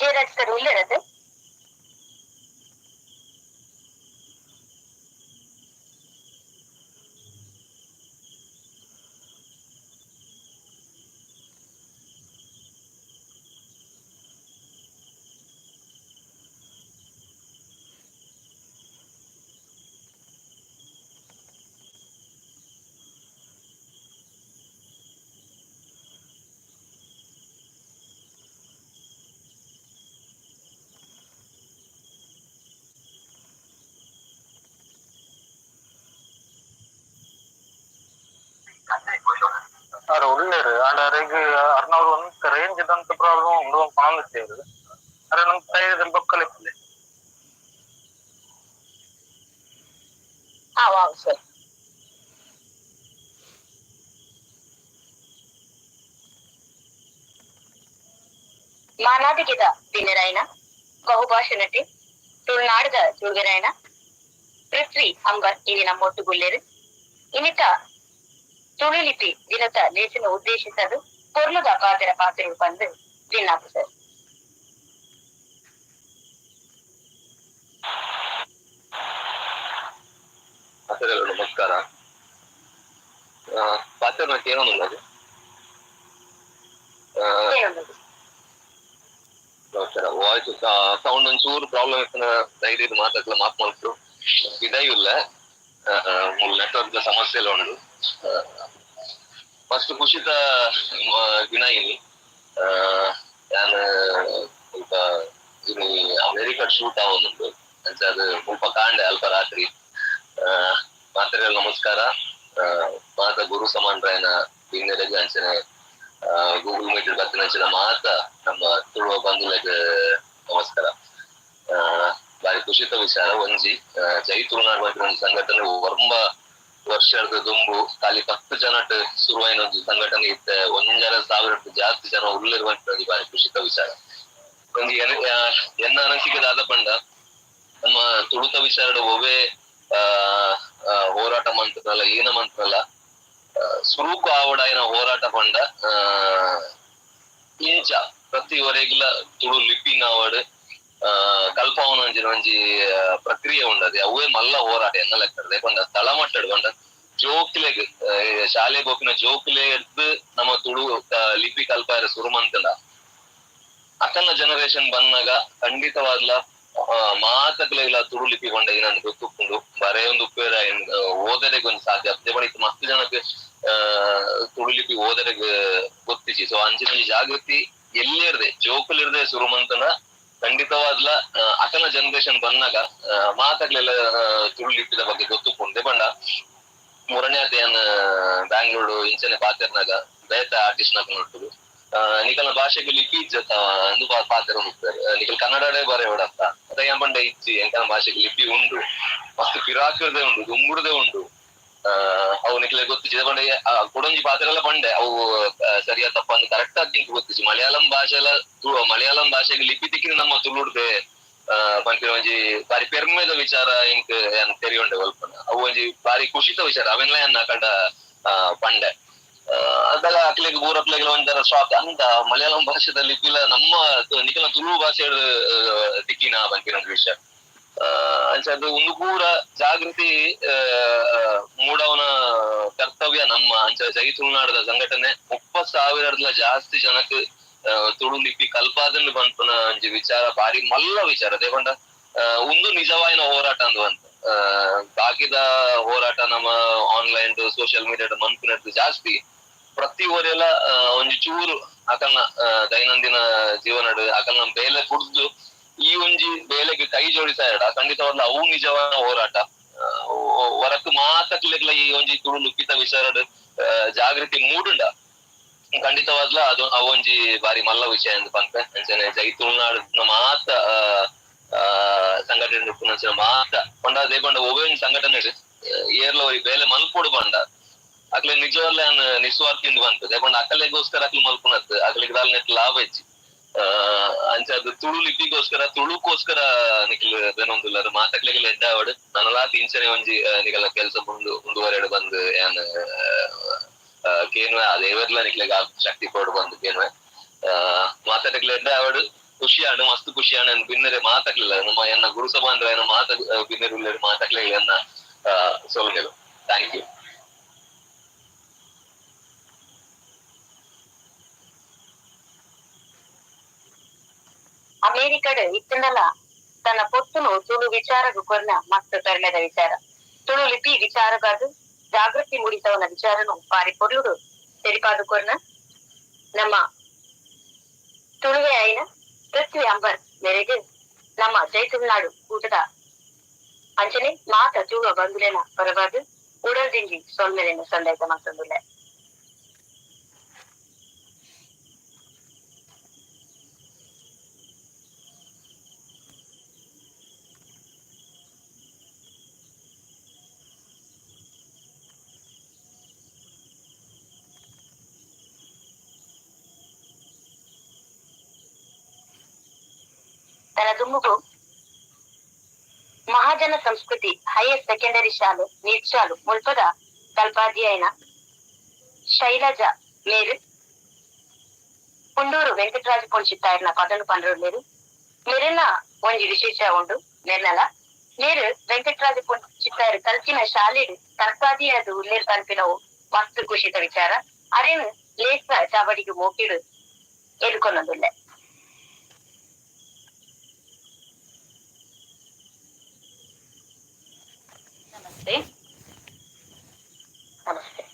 ವಿಜಯರಾಜ್ ಸರ್ ಉಳ್ಳೇರದು ಅರೆ ಒಳ್ಳೇರು ಆಡರಿಗೆ ಅರ್ನವ್ರು ಒಂದ್ ರೇಂಜ್ ಇದಂತ ಪ್ರಾಬ್ಲಮ್ ಒಂದು ಕಾಣಿಸ್ತೇವೆ ಅರೆ ನಮ್ ಕೈಯಲ್ಲಿ ಬೊಕ್ಕಲಿಪ್ಪಲೆ ವಾವ್ ಸರ್ ಮಾನಾದಿಗೆದ ಪಿನ್ನರಾಯಣ ಬಹುಭಾಷಾ ನಟಿ ತುಳುನಾಡದ ಜುಳ್ಗೆರಾಯಣ ಪೃಥ್ವಿ ಅಂಬರ್ ಇಲ್ಲಿ ನಮ್ಮೊಟ್ಟುಗುಳ್ಳೇರು ಇನ್ನಿತ ತುಳುಲಿಪಿ ದಿನದ ಲೇಖನ ಉದ್ದೇಶಿಸಲು ಪೊರ್ಲುದ ಪಾತ್ರರು ಬಂದು ಜಿನ್ನಾಪು ಸರ್ ನಮಸ್ಕಾರ ಪಾತ್ರ ಏನೊಂದು ಅದು ನಮಸ್ಕಾರ ವಾಯ್ಸ್ ಸೌಂಡ್ ಒಂಚೂರು ಪ್ರಾಬ್ಲಮ್ ಇತ್ತು ಧೈರ್ಯದ ಮಾತಾಡ್ಲ ಮಾತು ಇದಾಗಿಲ್ಲ ನೆಟ್ವರ್ಕ್ ಸಮಸ್ಯೆ ಎಲ್ಲ ಉಂಟು ಫಸ್ಟ್ ಖುಷಿತ ದಿನ ಇಲ್ಲಿ ನಾನು ಸ್ವಲ್ಪ ಇಲ್ಲಿ ಅಮೆರಿಕ ಶೂಟ್ ಆಗೋದುಂಟು ಅಂಚೆ ಅದು ಸ್ವಲ್ಪ ಕಾಂಡೆ ಅಲ್ಪ ರಾತ್ರಿ ಮಾತ್ರ ನಮಸ್ಕಾರ ಮಾತ ಗುರು ಸಮಾನರಾಯನ ಇನ್ನೆಲೆಗೆ ಅಂಚನೆ ಗೂಗಲ್ ಮೀಟ್ ಬರ್ತೀನಿ ಅಂಚಿನ ಮಾತ ನಮ್ಮ ತುಳುವ ಬಂಧುಗಳಿಗೆ ನಮಸ್ಕಾರ ಬಾರಿ ಖುಷಿತ ವಿಚಾರ ಒಂಜಿ ಜೈ ತುಳುನಾಡು ಬಗ್ಗೆ ಒಂದು ಸಂಘಟನೆ ಒರ್ಂಬ ವರ್ಷದ ದುಂಬು ಖಾಲಿ 10 ಜನಟ್ ಶುರುವಾಯಿನ ಒಂದು ಸಂಘಟನೆ ಇತ್ತೆ 1,500 ಜಾಸ್ತಿ ಜನ ಉಳ್ಳಿರುವಂತ ಬಾರಿ ಖುಷಿತ ವಿಚಾರ ಒಂದು ಎನ್ನ ಅನಿಸಿಕೆದಾದ ಪಂಡ ನಮ್ಮ ತುಳುತ ವಿಚಾರ ಒವೇ ಹೋರಾಟ ಮಂತ್ರಲ್ಲ ಏನ ಮಂತ್ರಲ್ಲ ಸುರೂಕು ಆವಡಾಯಿನ ಹೋರಾಟ ಪಂಡ ಇಂಚ ಪ್ರತಿವರೆಗಿಲ ತುಳು ಲಿಪಿನ ಆವಡ್ ಕಲ್ಪವನ ಒಂಜಿ ಪ್ರಕ್ರಿಯೆ ಉಂಡದು ಅವೇ ಮಲ್ಲ ಹೋರಾಟ ಎನ್ನ ಲೆಕ್ಕದ ಪಂಡ ಸ್ಥಳ ಮಟ್ಟಡ್ ಪಂಡ ಜೋಕ್ಲೆಗ್ ಶಾಲೆ ಬೋಪಿನ ಜೋಕ್ಲೆ ಎದ್ದು ನಮ್ಮ ತುಳು ಲಿಪಿ ಕಲ್ಪಾಯರ ಸುರುಮಂತಡ ಅಕಲ್ನ ಜನರೇಷನ್ ಬಂದಾಗ ಖಂಡಿತವಾದ್ಲ ಮಾತಕ್ಲೆಲ್ಲ ತುಳು ಲಿಪಿ ಕೊಂಡ ಏನಂತ ಗೊತ್ತುಕೊಂಡು ಬರೇ ಒಂದು ಉಪೇರ ಓದರೆಗೆ ಒಂದು ಸಾಧ್ಯ ಅದೇ ಬಳಿಕ ಮಸ್ತ್ ಜನಕ್ಕೆ ತುಳು ಲಿಪಿ ಓದರೆಗೆ ಗೊತ್ತಿಸಿ ಸೊ ಅಂಚಿನ ಜಾಗೃತಿ ಎಲ್ಲಿರ್ದೆ ಜೋಕುಲಿರ್ದೆ ಸುರುಮಂತನ ಖಂಡಿತವಾದ್ಲ ಅಕಲ್ನ ಜನರೇಷನ್ ಬಂದಾಗ ಮಾತಕ್ಲೆಲ್ಲ ತುಳು ಲಿಪಿದ ಬಗ್ಗೆ ಗೊತ್ತುಕೊಂಡೆ ಬಂಡ ಮೂರನೇ ಅದೇನ್ ಬ್ಯಾಂಗ್ಳೂರು ಇಂಚನೆ ಪಾತೆರ್ನಾಗ ಬೇತ ಆರ್ಟಿಸ್ಟ್ ನಾಗ ನೋಡ್ತದೆ ನಿಕಲ್ನ ಭಾಷೆಗೆ ಲಿಪಿ ಇಜ್ಜತ ಅಂದು ಪಾತ್ರ ಹೋಗ್ತಾರೆ ನಿಕಲ್ ಕನ್ನಡನೇ ಬರೇ ಹೊಡತ್ತ ಅದ ಏನ್ ಬಂಡೆ ಇಚ್ಚಿ ಎಂಕನ ಭಾಷೆಗೆ ಲಿಪಿ ಉಂಡು ಮಸ್ತ್ ಪಿರಾಕದೇ ಉಂಡು ದುಂಬುಡದೇ ಉಂಡು ಅವು ನಿಕಲೆ ಗೊತ್ತಿಸಿ ಬಂಡೆ ಕೊಡೊಂಜಿ ಪಾತ್ರ ಎಲ್ಲ ಬಂಡೆ ಅವು ಸರಿಯಾ ತಪ್ಪ ಅಂತ ಕರೆಕ್ಟ್ ಆಗಿ ಗೊತ್ತಿಸಿ ಮಲಯಾಳಂ ಮಲಯಾಳಂ ಭಾಷೆಗೆ ಲಿಪಿ ತಿಕ್ಕಿನ ನಮ್ಮ ತುಳುಡ್ದೆ ಪಂಪಿನ ಒಂಜಿ ಬಾರಿ ಪೆರ್ಮೆದ ವಿಚಾರ ಇಂಕ್ ಏನ್ ತೆರಿಯುಂಡೆ ಒಲ್ಪನ ಅವು ಒಂಜಿ ಬಾರಿ ಖುಷಿತ ವಿಚಾರ ಅವೆಲ್ಲ ಏನ್ ಕಂಡ ಪಂಡೆ ಅದಾಗ ಅಕ್ಲೆಗ್ ಊರಕ್ಲೆಗ್ ಒಂಥರ ಶಾಕ್ ಅಂತ ಮಲಯಾಳಂ ಭಾಷೆದ ಲಿಪಿಲ ನಮ್ಮ ನಿಖಲ ತುಳು ಭಾಷೆ ತಿಕ್ಕಿನ ಪಂಪಿನ ಒಂದು ವಿಷಯ ಅಂಚದು ಒಂದು ಪೂರ ಜಾಗೃತಿ ಮೂಡವನ ಕರ್ತವ್ಯ ನಮ್ಮ ಅಂಚ ಜೈ ತುಳುನಾಡದ ಸಂಘಟನೆ 30,000 ಜಾಸ್ತಿ ಜನಕ್ಕೆ ತುಳು ಲಿಪಿ ಕಲ್ಪಾದನ್ನು ಬಂತನ ಒಂಜಿ ವಿಚಾರ ಬಾರಿ ಮಲ್ಲ ವಿಚಾರ ದೇವಂಡ ಒಂದು ನಿಜವಾಯಿನ ಹೋರಾಟ ಅಂದುವಂತ ಬಾಕಿದ ಹೋರಾಟ ನಮ್ಮ ಆನ್ಲೈನ್ ಸೋಷಿಯಲ್ ಮೀಡಿಯಾದ ಮನ್ಪಿನದ್ದು ಜಾಸ್ತಿ ಪ್ರತಿ ಊರೆಲ್ಲ ಒಂಜಿ ಚೂರು ಅಕಲ್ನ ದೈನಂದಿನ ಜೀವನಡು ಅಕಲ್ನ ಬೇಲೆ ಕುಡ್ದು ಈ ಒಂಜಿ ಬೇಲೆಗೆ ಕೈ ಜೋಡಿಸಾಡ ಖಂಡಿತವಾಗ್ಲ ಅವು ನಿಜವಾದ ಹೋರಾಟ ಹೊರಕ್ ಮಾತಕ್ಲೆಗ್ಲ ಈ ಒಂಜಿ ತುಳು ಲಿಪಿತ ವಿಚಾರಡ್ ಜಾಗೃತಿ ಮೂಡುಂಡ ಖಂಡಿತವಾದ್ಲ ಅದು ಅವೊಂಜಿ ಬಾರಿ ಮಲ್ಲ ವಿಷಯ ಎಂದು ಪಂಪೆ ಅಂಚನೆ ಜೈ ತುಳುನಾಡು ಮಾತ ಸಂಘಟನೆ ಪುನಂಚಿನ ಮಾತ ಪಂಡ ಅದೇ ಪಂಡ ಒವೇ ಒಂದು ಸಂಘಟನೆ ಏರ್ಲ ಬೇಲೆ ಮಲ್ಪೋಡು ಪಂಡ ಅಕ್ಲೆ ನಿಜವಲ್ಲ ನಿಸ್ವಾರ್ಥಿಂದ ಬಂತದೆ ಪಂಡ ಅಕಲೆಗೋಸ್ಕರ ಅಕ್ಲು ಮಲ್ಪುನತ್ ಅಕ್ಲಿಗೆ ದಾಲ್ ನೆಟ್ ಲಾಭ ಹೆಚ್ಚಿ ಅಂಚ ಅದು ತುಳು ಲಿಪಿಗೋಸ್ಕರ ತುಳುಕೋಸ್ಕರ ನಿಖಿಲ್ ಬೇನೊಂದುಲ್ಲಾರು ಮಾತಕ್ಲೆಗೆಲ್ಲ ಎಡ್ಡಾವಡ್ ನನ್ನಲಾ ತಿಂಚನೆ ಒಂಜಿ ನಿಖಲ ಕೆಲಸ ಮುಂದುವರೆಡು ಬಂದು ಏನ್ ಕೇನ್ವೆ ಅದೇವೆರ್ಲ ನಿಕ್ಲೆಗ್ ಶಕ್ತಿ ಕೊಡು ಬಂದು ಕೇನ್ವೆ ಮಾತಾಡಕ್ಲೆ ಎಡ್ಡಾವಡ್ ಖುಷಿಯಾಡು ಮಸ್ತ್ ಖುಷಿಯಾಣ ಬಿನ್ನರೆ ಮಾತಾಡ್ಲಿಲ್ಲ ನಮ್ಮ ಎನ್ನ ಗುರುಸಭಾಂದ್ರ ಬಿನ್ನರು ಮಾತಾಡ್ಲಿಲ್ಲ ಎನ್ನ ಸೊಲ್ಗೆಲು. Thank you. ಅಮೆರಿಕಡ್ ಇತ್ತಂದಲ ತನ್ನ ಪೊತ್ತುನು ತುಳು ವಿಚಾರಗೂ ಕೊರ್ನ ಮಸ್ತ್ ತರಲೆದ ವಿಚಾರ. ತುಳು ಲಿಪಿ ವಿಚಾರಗಾದು ಜಾಗೃತಿ ಮೂಡಿಸವನ ವಿಚಾರನು ಬಾರಿ ಪೊರ್ಲುಡು ತೆರಿಪಾದು ಕೊರ್ನ ನಮ್ಮ ತುಳುವೆ ಆಯ್ನ ಪೃಥ್ವಿ ಅಂಬರ್ ಮೇರೆಗೆ ನಮ್ಮ ಜೈತುಳ್ನಾಡು ಊಟದ ಅಂಚನೆ ಮಾತ ತುಳುವ ಬಂದುಲೆನ ಹೊರಬಾದು ಉಡಲ್ದಿಂಗಿ ಸೊಲ್ಮೆಲೆನ ಸಂದೈತ ಮತ್ತೊಂದುಲ್ಲೆ. తన దుమ్ముకు మహాజన సంస్కృతి హైయర్ సెకండరీ ಶಾಲೆ ನೀಡ್ಚಾಲು ಮುಲ್ಪದ ಕಲ್ಪಾಧ್ಯಾಯನ ಶೈಲಜ ಮೇರು ಪುಂಡೂರು ವೆಂಕಟರಾಜ ಪೊಂಚಿತ್ತಾಯರ್ನ ಪದನು ಪಂಡ್ರಲೇರು ಮೇರೆಲ್ಲ ಒಂಜಿ ವಿಶೇಷ ಉಂಡು ನೆರ್ನಲ ಮೇರು ವೆಂಕಟರಾಜ ಪೊಂಚಿತ್ತಾಯರ್ ಕಲ್ಪಿನ ಶಾಲೆಡು ಕಲ್ಪಾಧ್ಯಾಯದು ಉಲ್ಲೇರ್ ಕಲ್ಪಿನವು ಮಸ್ತ್ ಖುಷಿತ ವಿಚಾರ ಅರೇನು ಲೇಖ ಚಾವಡಿಗೆ ಮೋಕಿಡು ಎದುಕೊಂಡೊಂದುಲ್ಲೆ. ನಮಸ್ತೆ. ನಮಸ್ತೆ.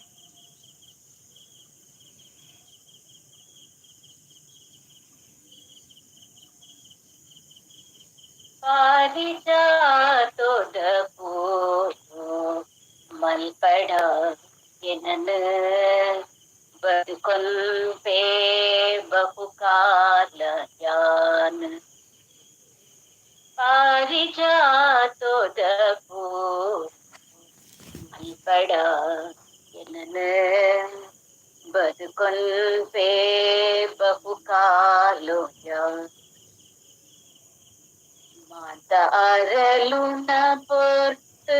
ಪಾರಿಜಾತದ ಪೂವು ಮಲ್ಪಡ ಎನನ ಬದುಕೊಂಪೆ ಬಹುಕಾಲ ಯಾನ. ಪಾರಿಜಾತದ ಪೂವು ಮಲ್ಪಡ ಎನನ ಬದುಕೊಂಪೆ ಬಹುಕಾಲ ಯಾನ. ಮಾತಾರಲುನ ಪೊರ್ತು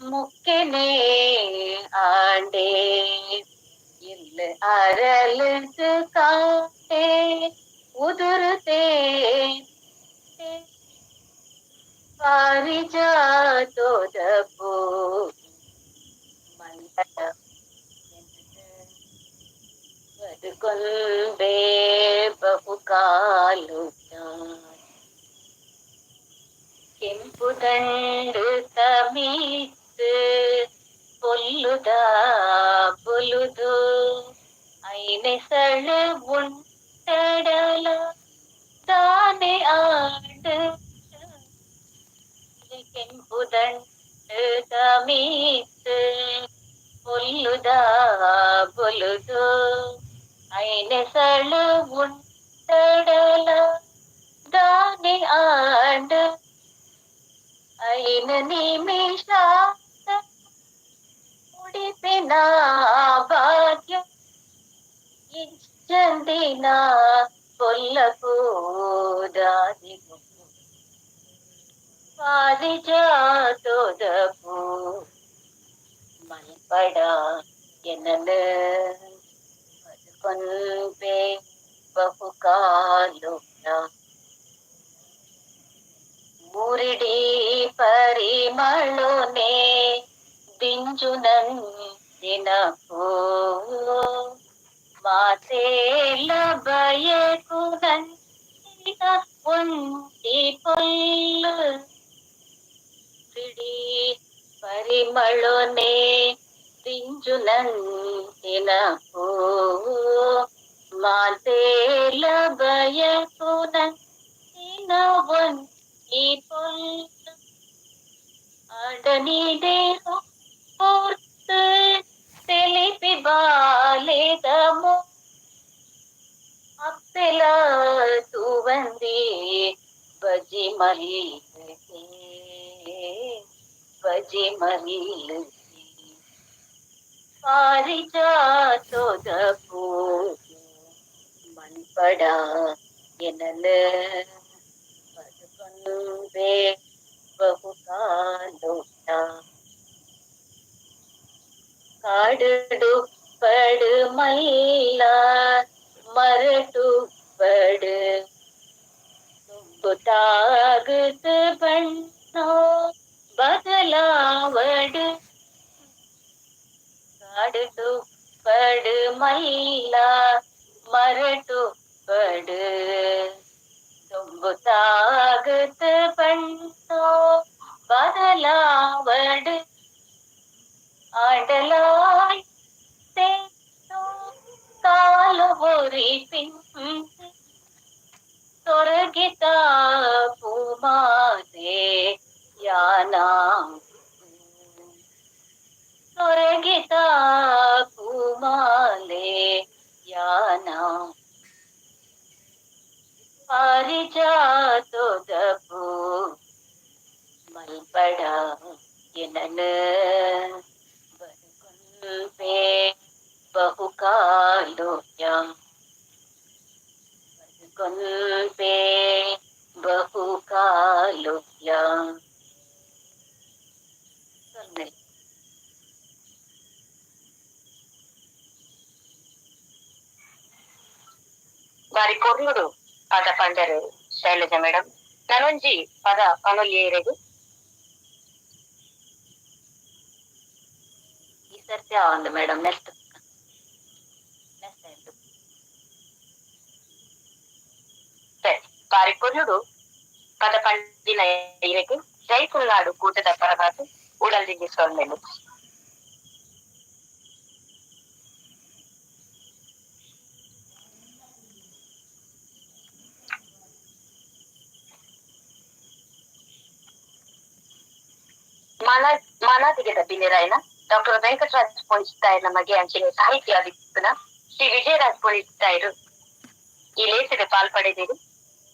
ಮುಕ್ಕೆನೆ ಆಂಡೆ ಇಲ್ಲ ಅರಲದು ಕಾಟೆ ಉದುರುತೆ. ಪಾರಿಜಾತದ ಪೂ ಮಲ್ಪಡ ಬದುಕೊಂಬೆ ಬಹುಕಾಲು ಕೆಂಪು ದಂಡು ತಮೀತು ಪೊಲ್ಲುದ ಬೊಲುದು ಐನೆಸಳ ಉಂಟಡಲ ತಾನೆ ಆಡು. ಕೆಂಪು ದಂಡು ತಮೀತು ಪೊಲ್ಲುದ ಬೊಲುದು ಐನೆಸಳ ಉಂಟಡಲ ತಾನೆ ಆಡು. ಐನ ನಿಮಿಷ ಉಡಿಪಿನ ಭಾಗ್ಯ ಇಷ್ಟಂದಿನ ಕೊಲ್ಲಕೂದಾದಿಗು. ಪಾರಿಜಾತದ ಪೂ ಮಲ್ಪಡ ಎನನ ಬದುಕೊಂಪೆ ಬಹುಕಾಲು ಊರಿಡಿ ಪರಿಮಳನೆ ದಿಂಜುನಂದಿನ ಪೂ ಮಾತೇಲ ಬಯಕು ನಂದಿನ ಒಂಟಿ ಪೊಲ್ಲು. ಊರಿಡಿ ಪರಿಮಳನೆ ದಿಂಜುನಂದಿನ ಪೂ ಮಾತೇಲ ಬಯಕು ನಂದಿನ ಒಂಟಿ ಈ ಪೊಲ್ಲು. ಅಡನಿದೆ ಪೂರ್ತು ತೆಲಿಪಿ ಬಾಲೆದ ಮು ಅಪ್ಪೆಲ ತೂವಂದಿ ಬಜಿ ಮಲ್ಲಿಗೆ ಬಜಿ ಮಲ್ಲಿಗೆ. ಪಾರಿಜಾತದ ಪೂ ಮಲ್ಪಡ ಎನನ ಬದುಕೊಂಬೆ ಬಹುಕಾಲು ಕಾಡು ಪಡು ಮಲ್ಲ ಮರಟು ಪಡು ಗೊತ್ತಾಗತ ಬಣ್ಣ ಬದಲಾವಡ್ ಕಾಡು ಪಡು ಮಲ್ಲ ಮರಟು ಪಡು ಗೊತ್ತಾಗತ ಬಣ್ಣ ಬದಲಾವಡ್ ಆಡಲಾಯ್ ಕಾಲು ಬೊರಿ ಪಿಂಪಿ ತೊರಗಿತ ಪೂಮಾದೆ ಯಾನ ತೊರಗಿತ ಪೂಮಾಲೆ ಯಾನ ಪಾರಿಜಾತದ ಪೂ ಮಲ್ಪಡ ಎನನ ಬದುಕೊಂಪೆ ಬಹುಕಾಲೋಯ ಬದುಕೊಂಪೆ ಬಹುಕಾಲೋಯ ಸೊನ್ನೆ ಬಾರಿ ಕೊರ್ಲುಡು ಪದ ಪಂಡರು ಶೈಲಜಾ ಮೇಡಮ್ ನನೊಂಜಿ ಪದ ಪನೊಲಿಯರೆಗು ಈ ಸರ್ತಿ ಒಂದು ಮೇಡಮ್ ನೆಕ್ಸ್ಟ್ ಸರಿ ಬಾರಿ ಕೊರ್ಲುಡು ಪದ ಪಂಡಿನ ಇರೆಗು ಜೈತುಳ್ನಾಡು ಕೂಟದ ಪರವಾದ ಉಡಲ್ದಿಗೆ ಸೊನ್ನೆಲು ಮಾನಾದಿಗೆದ ಬಿನ್ನಿರಾಯನ ಡಾಕ್ಟರ್ ವೆಂಕಟರಾಜ್ ಪೊಣಿಸ್ತಾಯರ್ ನಮಗೆ ಅಂಚಿನ ಸಾಹಿತ್ಯ ಅಧಿಕೃತನ ಶ್ರೀ ವಿಜಯರಾಜ್ ಪೊಣಿಸ್ತಾಯರು ಈ ಲೇಸಿಗೆ ಪಾಲ್ಪಡಿದಿರಿ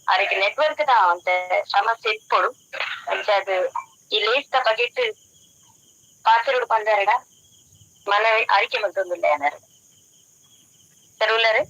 ಅವರಿಗೆ ನೆಟ್ವರ್ಕ್ ದ ಅಂತ ಸಮಸ್ಯೆ ಇಟ್ಕೊಡು ಅದು ಈ ಲೇಸ್ದ ಬಗೆಟ್ ಪಾತ್ರರು ಬಂದಾರಡ ಮನ ಅರಿಕೆ ಮತ್ತೊಂದಿಲ್ಲ ಏನಾರು ಸರ್ ಉಳ್ಳರು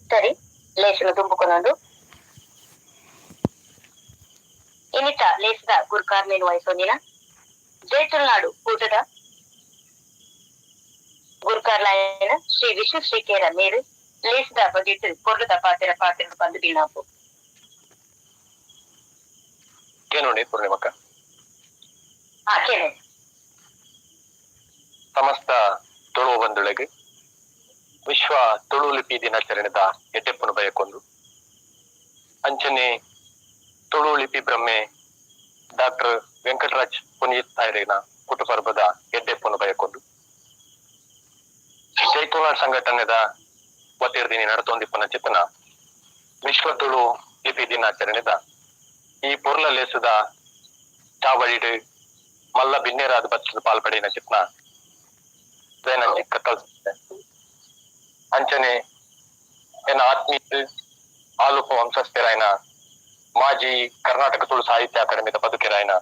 ಸರಿ ಲೇಸನ್ನು ತುಂಬುಕೊಂಡು ಇನ್ನಿತ ಲೇಸದ ಗುರುಕಾರ್ ಮೇನು ವಹಿಸೋದಿನ ಜೈತುಳ್ನಾಡು ಕೂಟದ ಗುರುಕಾರ್ಲಾಯನ ಶ್ರೀ ವಿಶ್ವ ಶ್ರೀಕೇರ ಮೇರು ಲೇಸದ ಬಗೆಟ್ ಕೊರ್ಲದ ಪಾತ್ರ ಬಂದು ಬಿನ್ನಾಪು ಕೇಳೋಣ ಪೂರ್ಣಿಮಕ್ಕ ಕೇಳ ಸಮಸ್ತ ತುಳು ಬಂಧುಳಿಗೆ ವಿಶ್ವ ತುಳು ಲಿಪಿ ದಿನಾಚರಣೆದ ಎಡ್ಡೆಪ್ಪನು ಬಯಕೊಂದು ಅಂಚನೆ ತುಳು ಲಿಪಿ ಬ್ರಹ್ಮೆ ಡಾಕ್ಟರ್ ವೆಂಕಟರಾಜ್ ಪುನೀತಾಯರಿನ ಕುಟುಂಬದ ಎಡ್ಡೆಪ್ಪನು ಬಯಕೊಂದು ಜೈತುಳ್ನಾಡು ಸಂಘಟನೆದ ಒತ್ತಿರ್ದಿನಿ ನಡತೊಂದಿಪ್ಪನ ಚಿತ್ತನ ವಿಶ್ವ ತುಳು ಲಿಪಿ ದಿನಾಚರಣೆದ ಈ ಪೊರ್ಲ ಲೇಸುದ ಚಾವಳಿಡು ಮಲ್ಲ ಬಿನ್ನೇರಾದ ಬಚ್ಚದ ಪಾಲ್ಪಡಿನ ಚಿತ್ನ ಚಿಕ್ಕ ಕಲ್ಸುತ್ತೆ ಅಂಚನೆ ಎನ್ನ ಆತ್ಮೀಯ ಆಲೂಪ ವಂಶಸ್ಥರಾಯನ ಮಾಜಿ ಕರ್ನಾಟಕ ತುಳು ಸಾಹಿತ್ಯ ಅಕಾಡೆಮಿದ ಬದುಕಿರಾಯನ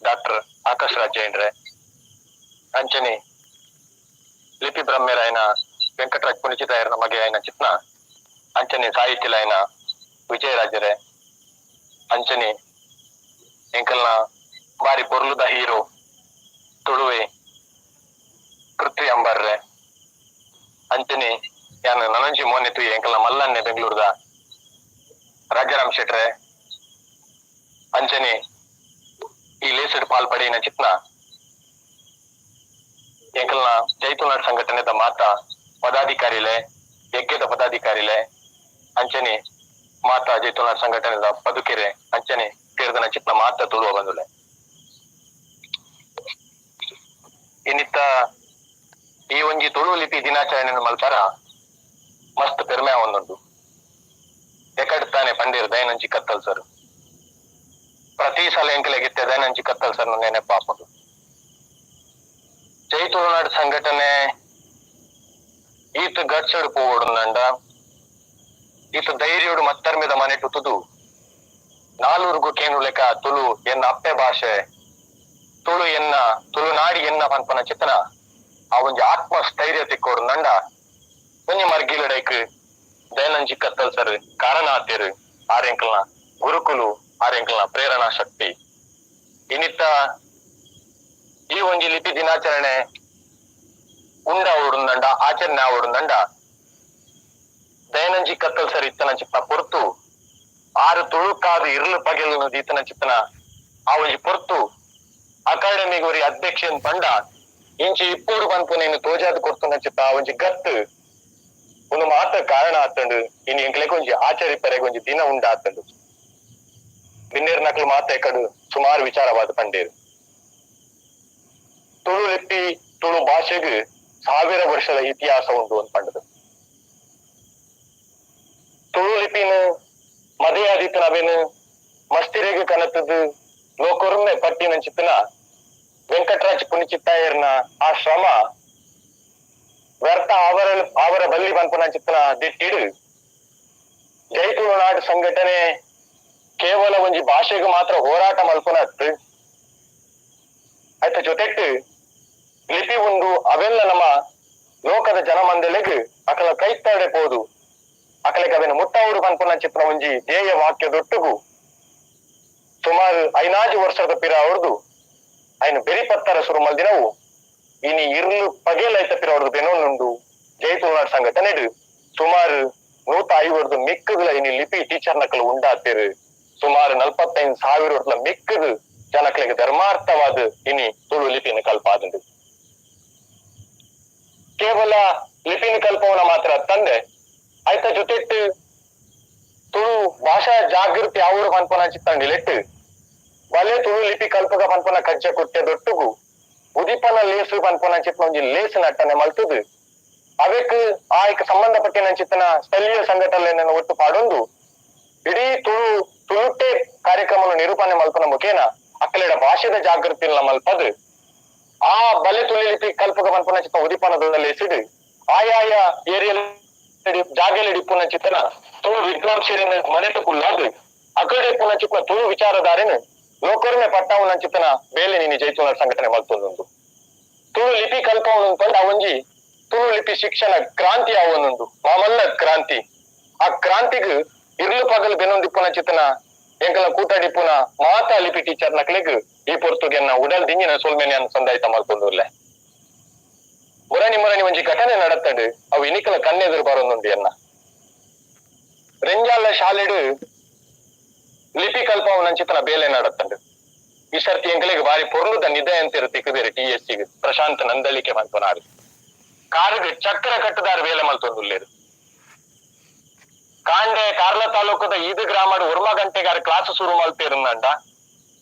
ಡಾಕ್ಟರ್ ಆಕಾಶ್ ರಾಜ್ ಜೈನ್ರೆ ಅಂಚನೆ ಲಿಪಿ ಬ್ರಹ್ಮೇರಾಯನ ವೆಂಕಟರಾಜ್ ಪುಣಿಚಿತಾಯರ ಮಗೆ ಆಯ್ನ ಚಿತ್ನ ಅಂಚನೆ ಸಾಹಿತ್ಯಲಯನ ವಿಜಯರಾಜರೇ ಅಂಚನೆ ಎಂಕಲ್ನ ಬಾರಿ ಪೊರ್ಲುದ ಹೀರೋ ತುಳುವೆ ಪೃಥ್ವಿ ಅಂಬರ್ರೆ ಅಂಚನೆ ಯಾನು ನನಂಜಿ ಮೋನೆ ತುಯಿ ಎಂಕಲ್ನ ಮಲ್ಲನ್ನೆ ಬೆಂಗಳೂರದ ರಾಜಾರಾಮ್ ಶೆಟ್ರೆ ಅಂಚನೆ ಈ ಲೇಸಡ್ ಪಾಲ್ಪಡಿನ ಚಿತ್ನ ಎಂಕಲ್ನ ಜೈತುನಾಡ್ ಸಂಘಟನೆದ ಮಾತ ಪದಾಧಿಕಾರಿಲೆ ಯಜ್ಞದ ಪದಾಧಿಕಾರಿಲೆ ಅಂಚನೆ ಮಾತಾ ಜೈತುನಾಡ್ ಸಂಘಟನೆದ ಬದುಕೆರೆ ಅಂಚನೆ ಸೇರಿದನ ಚಿತ್ನ ಮಾತ ತುಳುವ ಬಂದುಲೆ ಇನ್ನಿತ್ತ ಈ ಒಂಜಿ ತುಳು ಲಿಪಿ ದಿನಾಚರಣೆಯನ್ನು ಮಲ್ಪರ ಮಸ್ತ್ ಪೆರ್ಮೆ ಒಂದುಂಟು ಎಕಡ್ ತಾನೆ ಪಂಡೀರ್ ದಯನಂಚಿ ಕತ್ತಲ್ ಸರ್ ಪ್ರತಿ ಸಲ ಎಂಕಲೆಗಿತ್ತೆ ದಯನಂಚಿ ಕತ್ತಲ್ ಸರ್ ನೆನಪಾಪದು ಜೈ ತುಳುನಾಡ್ ಸಂಘಟನೆ ಈತ ಗಡ್ಸಡ್ ಪೋವಡುಂದಂಡ ಈತ ಧೈರ್ಯೋಡು ಮತ್ತರ್ಮೆದ ಮನೆಟು ತುದು ನಾಲೂರ್ಗು ಕೇನು ಲೆಕ್ಕ ತುಳು ಎನ್ನ ಅಪ್ಪೆ ಭಾಷೆ ತುಳು ಎನ್ನ ತುಳುನಾಡಿ ಎನ್ನ ಪನ್ಪನ ಚಿತ್ತನ ಆ ಒಂಜಿ ಆತ್ಮಸ್ಥೈರ್ಯ ತಿಕ್ಕೋಡುಂದಂಡ ಒಂಜಿ ಮರ್ಗಿಲಡೈಕ್ ದಯನಂಜಿ ಕತ್ತಲ್ ಸರ್ ಕಾರಣ ಆತೇರು ಆರೆಂಕಲ್ನ ಗುರುಕುಲು ಆರೆಂಕಲ್ನ ಪ್ರೇರಣಾ ಶಕ್ತಿ ಇನ್ನಿತ್ತ ಈ ಒಂಜಿ ಲಿಪಿ ದಿನಾಚರಣೆ ಉಂಡ ಓಡುಂದಂಡ ಆಚರಣೆ ಆವಡುಂದಂಡ ದಯನಂಜಿ ಕತ್ತಲ್ ಸರ್ ಇತ್ತನ ಚಿತ್ತನ ಪೊರ್ತು ಆರು ತುಳುಕಾದು ಇರ್ಲು ಪಗೆಲು ಈತನ ಚಿತ್ತನ ಆ ಒಂಜಿ ಪೊರ್ತು ಅಕಾಡೆಮಿ ಗುರಿ ಅಧ್ಯಕ್ಷನ್ ಪಂಡ ಇಂಚಿ ಇಪ್ಪೋಡು ಪನ್ಪುನೇನು ತೋಜಾದ ಕೊರ್ತುನ ಚಿತ್ತ ಆ ಒಂಜಿ ಗತ್ತು ಒಂದು ಮಾತ ಕಾರಣ ಆತಂಡು ಇನ್ನು ಎಂಕ್ಲೆಗ್ ಒಂಜಿ ಆಚರಿ ಪೆರೆಗ್ ಒಂಜಿ ದಿನ ಉಂಡ ಆತಂಡು ಬಿನ್ನೇರ್ ನಕಲು ಮಾತ ಎಕಡು ಸುಮಾರು ವಿಚಾರವಾದ ಪಂಡೇರು ತುಳು ಲಿಪಿ ತುಳು ಭಾಷೆಗ್ 1000 ವರ್ಷದ ಇತಿಹಾಸ ಉಂಟು ಅಂತ ಪಂಡದು ತುಳು ಲಿಪಿನ ಮದೆಯಾದಿತ್ತು ನಾವೇನು ಮಸ್ತಿರೆಗೆ ಕನತದ್ದು ಲೋಕೊರ್ಮೆ ಪಟ್ಟಿನ ಚಿತ್ತನ ವೆಂಕಟರಾಜ್ ಪುಣಿಚಿತ್ತಾಯರ್ನ ಆ ಶ್ರಮ ವ್ಯರ್ಥ ಅವರ ಬಲ್ಲಿ ಪನ್ಪನ ಚಿತ್ತನ ದಿಟ್ಟಿಡು ಜೈ ತುಳುನಾಡು ಸಂಘಟನೆ ಕೇವಲ ಒಂಜಿ ಭಾಷೆಗೆ ಮಾತ್ರ ಹೋರಾಟ ಮಲ್ಪುನತ್ ಆಯ್ತ ಜೊತೆಟ್ಟು ಲಿಪಿ ಉಂಡು ಅವೆಲ್ಲ ನಮ್ಮ ಲೋಕದ ಜನಮಂದಲೆಗ್ ಅಕಲ ಕೈತಾಡೆ ಪೋದು ಅಕಲೆಗೆ ಅವೇನು ಮುಟ್ಟವರು ಪನ್ಪುನ ಚಿತ್ರ ಒಂಜಿ ಧ್ಯೇಯ ವಾಕ್ಯದೊಟ್ಟುಗು ಸುಮಾರು 5 ವರ್ಷದ ಪಿರ ಅವ್ರದು ಐನು ಬೆರಿಪತ್ತರ ಶುರು ಮಲ್ದಿನವು ಇನಿ ಇರ್ಲು ಪಗೇಲೈತ ಪಿರ ಅವ್ರದ್ದು ಬೆನೊಂದುಂಡು ಜೈ ತುಳುನಾಡು ಸಂಘಟನೆಡು ಸುಮಾರು 150 ಮಿಕ್ಕುಗಳ ಇನಿ ಲಿಪಿ ಟೀಚರ್ ನಕಲು ಉಂಡಾತಿರು ಸುಮಾರು 45,000 ಮಿಕ್ಕದು ಜನಕ್ಲೆಗೆ ಧರ್ಮಾರ್ಥವಾದ ಇನಿ ತುಳು ಲಿಪಿನ ಕಲ್ಪಾದುಂಡು ಕೇವಲ ಲಿಪಿನ ಕಲ್ಪವನ ಮಾತ್ರ ತಂದೆ ಆಯ್ತ ಜೊತೆಟ್ಟು ತುಳು ಭಾಷಾ ಜಾಗೃತಿ ಅವರು ಪನ್ಪನ ಚಿತ್ತಂಡಿಲೆಟ್ಟು ಬಲೆ ತುಳು ಲಿಪಿ ಕಲ್ಪಗ ಪನ್ಪನ ಕಜ್ಜ ಕೊಟ್ಟೆ ದೊಟ್ಟುಗು ಉದಿಪನ ಲೇಸು ಪನ್ಪನ ಚಿತ್ತ ಒಂಜಿ ಲೇಸು ನಟ್ಟನೆ ಮಲ್ತುದು ಅವಕ್ಕೆ ಆಯ್ಕೆ ಸಂಬಂಧಪಟ್ಟಿನ ಚಿತ್ತನ ಸ್ಥಳೀಯ ಸಂಘಟನೆಯನ್ನು ಒಟ್ಟು ಪಾಡೊಂದು ಇಡೀ ತುಳುಟ್ಟೆ ಕಾರ್ಯಕ್ರಮ ನಿರೂಪಣೆ ಮಲ್ಪನ ಮುಖೇನ ಅಕ್ಕಲೆಡ ಭಾಷೆದ ಜಾಗೃತಿ ಮಲ್ಪದು ಆ ಬಲೆ ತುಳು ಲಿಪಿ ಕಲ್ಪಗ ಪನ್ಪನ ಚಿತ್ತ ಉದಿಪನದಲ್ಲಿ ಎಸಿಡು ಆಯಾಯ ಏರಿಯಲ್ ಜಾಗೆಲಿ ಪುನ ಚಿತ್ತನ ತುಳು ವಿದ್ವಾಂಸರಿನ ಮನೆತು ಕುಲ್ಲಾದು ಅಕಡೆ ಪುನ ಚಿತ್ತ ತುಳು ವಿಚಾರಧಾರೆನು ಲೋಕರ್ಮೆ ಪಟ್ಟವನ ಚಿತ್ತನ ಬೇಲೆ ನೀನು ಜೈ ತುಳುನಾಡು ಸಂಘಟನೆ ಮಲ್ತೊಂದುಂಡು ತುಳು ಲಿಪಿ ಕಲ್ಪವನು ಪಂಡ ಒಂಜಿ ತುಳು ಲಿಪಿ ಶಿಕ್ಷಣ ಕ್ರಾಂತಿ ಅವನುಂಡು ಮಾಮಲ್ಲ ಕ್ರಾಂತಿ ಆ ಕ್ರಾಂತಿಗ್ ಇರ್ಲು ಪಗಲು ಬೆನೊಂದಿಪ್ಪುನ ಚಿತ್ತನ ಎಂಕಲ ಕೂಟಾಡಿಪ್ಪುನ ಮಾತಾ ಲಿಪಿ ಟೀಚರ್ ನಕ್ಲೆಗ್ ಈ ಪೊರ್ತುಗೆನ್ನ ಉಡಲ್ ದಿಂಗಿನ ಸೋಲ್ಮೆನೆ ಸಂದಾಯಿತ ಮಲ್ತೊಂದುರ್ಲೆ ಮುರಣಿ ಒಂಜಿ ಘಟನೆ ನಡತ್ತಡು ಅವು ಇನಿಕಲ ಕಣ್ಣೆದುರು ಬರೋದುಂಡು ಎನ್ನ ರೆಂಜಾಲ ಶಾಲೆಡು ಲಿಪಿ ಕಲ್ಪವನ ಚಿತ್ತನ ಬೇಲೆ ನಡತ್ತಂಡು ಈ ಸರ್ತಿ ಎಂಕಲಿಗೆ ಬಾರಿ ಪೊರ್ಲುದ ನಿದೆ ಅಂತಿರು ತಿಕ್ಕುದೇರಿ TSC ಪ್ರಶಾಂತ್ ನಂದಳಿಕೆ ಮಲ್ಪನಾಡು ಕಾರ್ಗ್ ಚಕ್ರ ಕಟ್ಟದಾರ ಬೇಲೆ ಮಲ್ತೊಂದುಲ್ಲೇರು ಕಾಂಡೆ ಕಾರ್ಲ ತಾಲೂಕದ ಈದು ಗ್ರಾಮಡು 1 ಗಂಟೆಗಾರ ಕ್ಲಾಸ್ ಶುರು ಮಲ್ತೇರುಂದಂಡ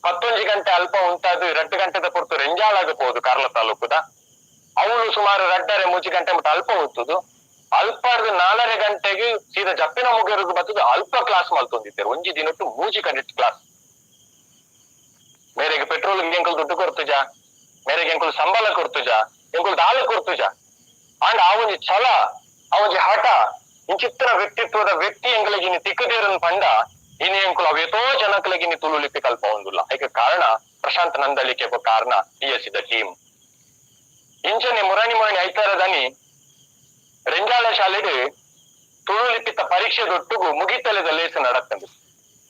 11 ಗಂಟೆ ಅಲ್ಪ ಉಂಟಾದು 2 ಗಂಟೆದ ಪೊರ್ತು ರೆಂಜಾಳಾಗಬಹುದು ಕಾರ್ಲ ತಾಲೂಕದ ಅವಳು ಸುಮಾರು 2:30 ಗಂಟೆ ಮಟ್ಟ ಅಲ್ಪ ಹೊತ್ತುದು ಅಲ್ಪರ್ದು 4 ಗಂಟೆಗೆ ಸೀದಾ ಜಪ್ಪಿನ ಮುಗಿರುದು ಬತ್ತದು ಅಲ್ಪ ಕ್ಲಾಸ್ ಮಲ್ತೊಂದಿದ್ದೇರು ಒಂಜಿ ದಿನಟ್ಟು 3 ಕ್ರೆಡಿಟ್ ಕ್ಲಾಸ್ ಮೇರೆಗೆ ಪೆಟ್ರೋಲ್ ಎಂಕುಲು ದುಡ್ಡು ಕೊರ್ತುಜ ಮೇರೆಗೆ ಎಂಕುಲು ಸಂಬಳ ಕೊರ್ತುಜ ಎಂಕುಲು ದಾಲ ಕೊರ್ತುಜ ಅಂಡ್ ಆ ಒಂಜಿ ಛಲ ಆ ಒಂಜಿ ಹಠ ಇಂಚಿತ್ರ ವ್ಯಕ್ತಿತ್ವದ ವ್ಯಕ್ತಿ ಎಂಕಲಿಗಿನಿ ತಿಕ್ಕದೇರನ್ ಪಂಡ ಇನಿ ಎಂಕುಲು ಅವೇತೋ ಜನಕಲಿಗಿನಿ ತುಳು ಲಿಪಿ ಕಲ್ಪ ಒಂದುಲ್ಲ ಐಕೆ ಕಾರಣ ಪ್ರಶಾಂತ್ ನಂದಳಿಕೆ ಕಾರಣ TSC ದ ಟೀಮ್ ಇಂಚನೆ ಮುರಣಿ ಐತಾರದನಿ ರೆಂಜಾಳ ಶಾಲೆಡು ತುಳು ಲಿಪಿತ ಪರೀಕ್ಷೆ ದೊಟ್ಟುಗು ಮುಗಿತಲೆದ ಲೇಸು ನಡತ್ತಂದು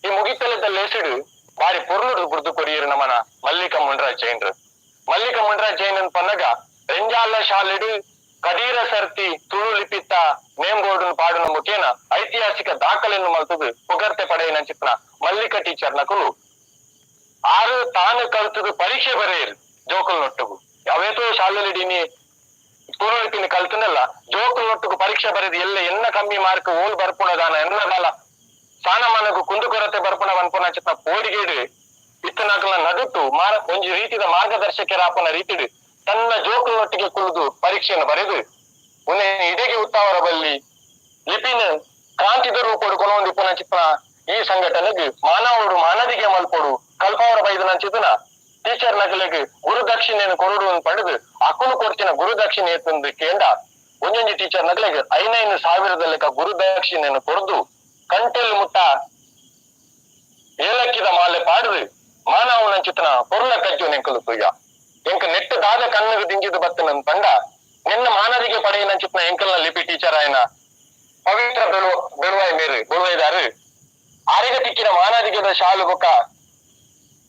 ಈ ಮುಗಿತಲೆದ ಲೇಸುಡು ಬಾರಿ ಪೊರ್ಲುಡು ಬುರ್ದು ಕೊರಿಯರು ನಮ್ಮನ ಮಲ್ಲಿಕ ಮುಂಡ್ರಾಜ್ ಜೈನ್ರು ಮಲ್ಲಿಕ ಮುಂಡ್ರಾಜ್ ಜೈನ್ ಪನ್ನಗ ರೆಂಜಾಲ ಶಾಲೆಡು ಕಡೀರ ಸರ್ತಿ ತುಳು ಲಿಪಿತ ನೇಮ್ ಬೋರ್ಡ್ ಪಾಡಿನ ಮುಖೇನ ಐತಿಹಾಸಿಕ ದಾಖಲೆಯನ್ನು ಮಲ್ತದು ಪುಗರ್ತೆ ಪಡೆಯಿನ ಚಿತ್ನ ಮಲ್ಲಿಕ ಟೀಚರ್ ನಕಲು ಆರು ತಾನು ಕಲ್ತದು ಪರೀಕ್ಷೆ ಬರೆಯರು ಜೋಕಲ್ ನೊಟ್ಟುಗು ಅವೇತೋ ಶಾಲೆಲಿಡೀನಿ ತುಳು ಲಿಪಿನ ಕಲ್ತನಲ್ಲ ಜೋಕಲ್ ನೊಟ್ಟುಗು ಪರೀಕ್ಷೆ ಬರೆದು ಎಲ್ಲ ಎನ್ನ ಕಮ್ಮಿ ಮಾರ್ಕ್ ಓಲ್ ಬರ್ಪುಣದಾನ ಎನ್ನದಾಲ ಸಾನಮಾನಗು ಕುಂದುಕೊರತೆ ಬರ್ಪುಣ ಅನ್ಪುಣ ಚಿತ್ನ ಪೋಡಿಗೇಡು ಇತ್ತನಾಕಲ ನಡುಟ್ಟು ಒಂಜಿ ರೀತಿಯ ಮಾರ್ಗದರ್ಶಕರಾಪನ ರೀತಿಡು ತನ್ನ ಜೋಕಲ್ನೊಟ್ಟಿಗೆ ಕುಳಿದು ಪರೀಕ್ಷೆಯನ್ನು ಬರೆದು ಉನ್ನೆ ಇಡೆಗೆ ಉತ್ತಾವರ ಬಲ್ಲಿ ಲಿಪಿನ ಕ್ರಾಂತಿದ ರೂಪಡು ಕೊನೊಂದಿಪ್ಪುನ ಚಿತ್ನ ಈ ಸಂಘಟನೆಗೆ ಮಾನವಡು ಮಾನದಿಗೆ ಮಲ್ಪೊಡು ಕಲ್ಪವರ ಬೈದನ ಚಿತ್ನ ಟೀಚರ್ ನಗಲಿಗೆ ಗುರುದಕ್ಷಿಣೆಯನ್ನು ಕೊರಡು ಪಡೆದು ಅಕ್ಕನು ಕೊಡ್ತಿನ ಗುರುದಕ್ಷಿಣೆ ಎತ್ತಂದು ಕೇಂದ್ರ ಒಂದೊಂದು ಟೀಚರ್ ನಗಲಿಗೆ 5,000 ಲೆಕ್ಕ ಗುರುದಕ್ಷಿಣೆಯನ್ನು ಕೊರದು ಕಂಟೆಲ್ ಮುಟ್ಟ ಏಲಕ್ಕಿದ ಮಾಲೆ ಪಾಡುದು ಮಾನವನ ಚಿತ್ರನ ಪೊರ್ಲ ಕಜ್ಜು ನೆಂಕಲು ತುಯ್ಯ ಎಂಕ ನೆಟ್ಟು ದಾದ ಕಣ್ಣು ದಿಂಜಿದು ಬತ್ತನ ಪಂಡ ನಿನ್ನ ಮಾನದಿಗೆ ಪಡೆಯಿನ ಚಿತ್ನ ಎಂಕಲ್ನ ಲಿಪಿ ಟೀಚರ್ ಆಯ್ನ ಪವಿತ್ರ ಬೆಳುವಾಯ್ ಮೇರು ಬೆಳುವಾಯ್ದಾರು ಆರಿಗ ತಿಕ್ಕಿನ ಮಾನದಿಗೆದ ಶಾಲು ಬೊಕ್ಕ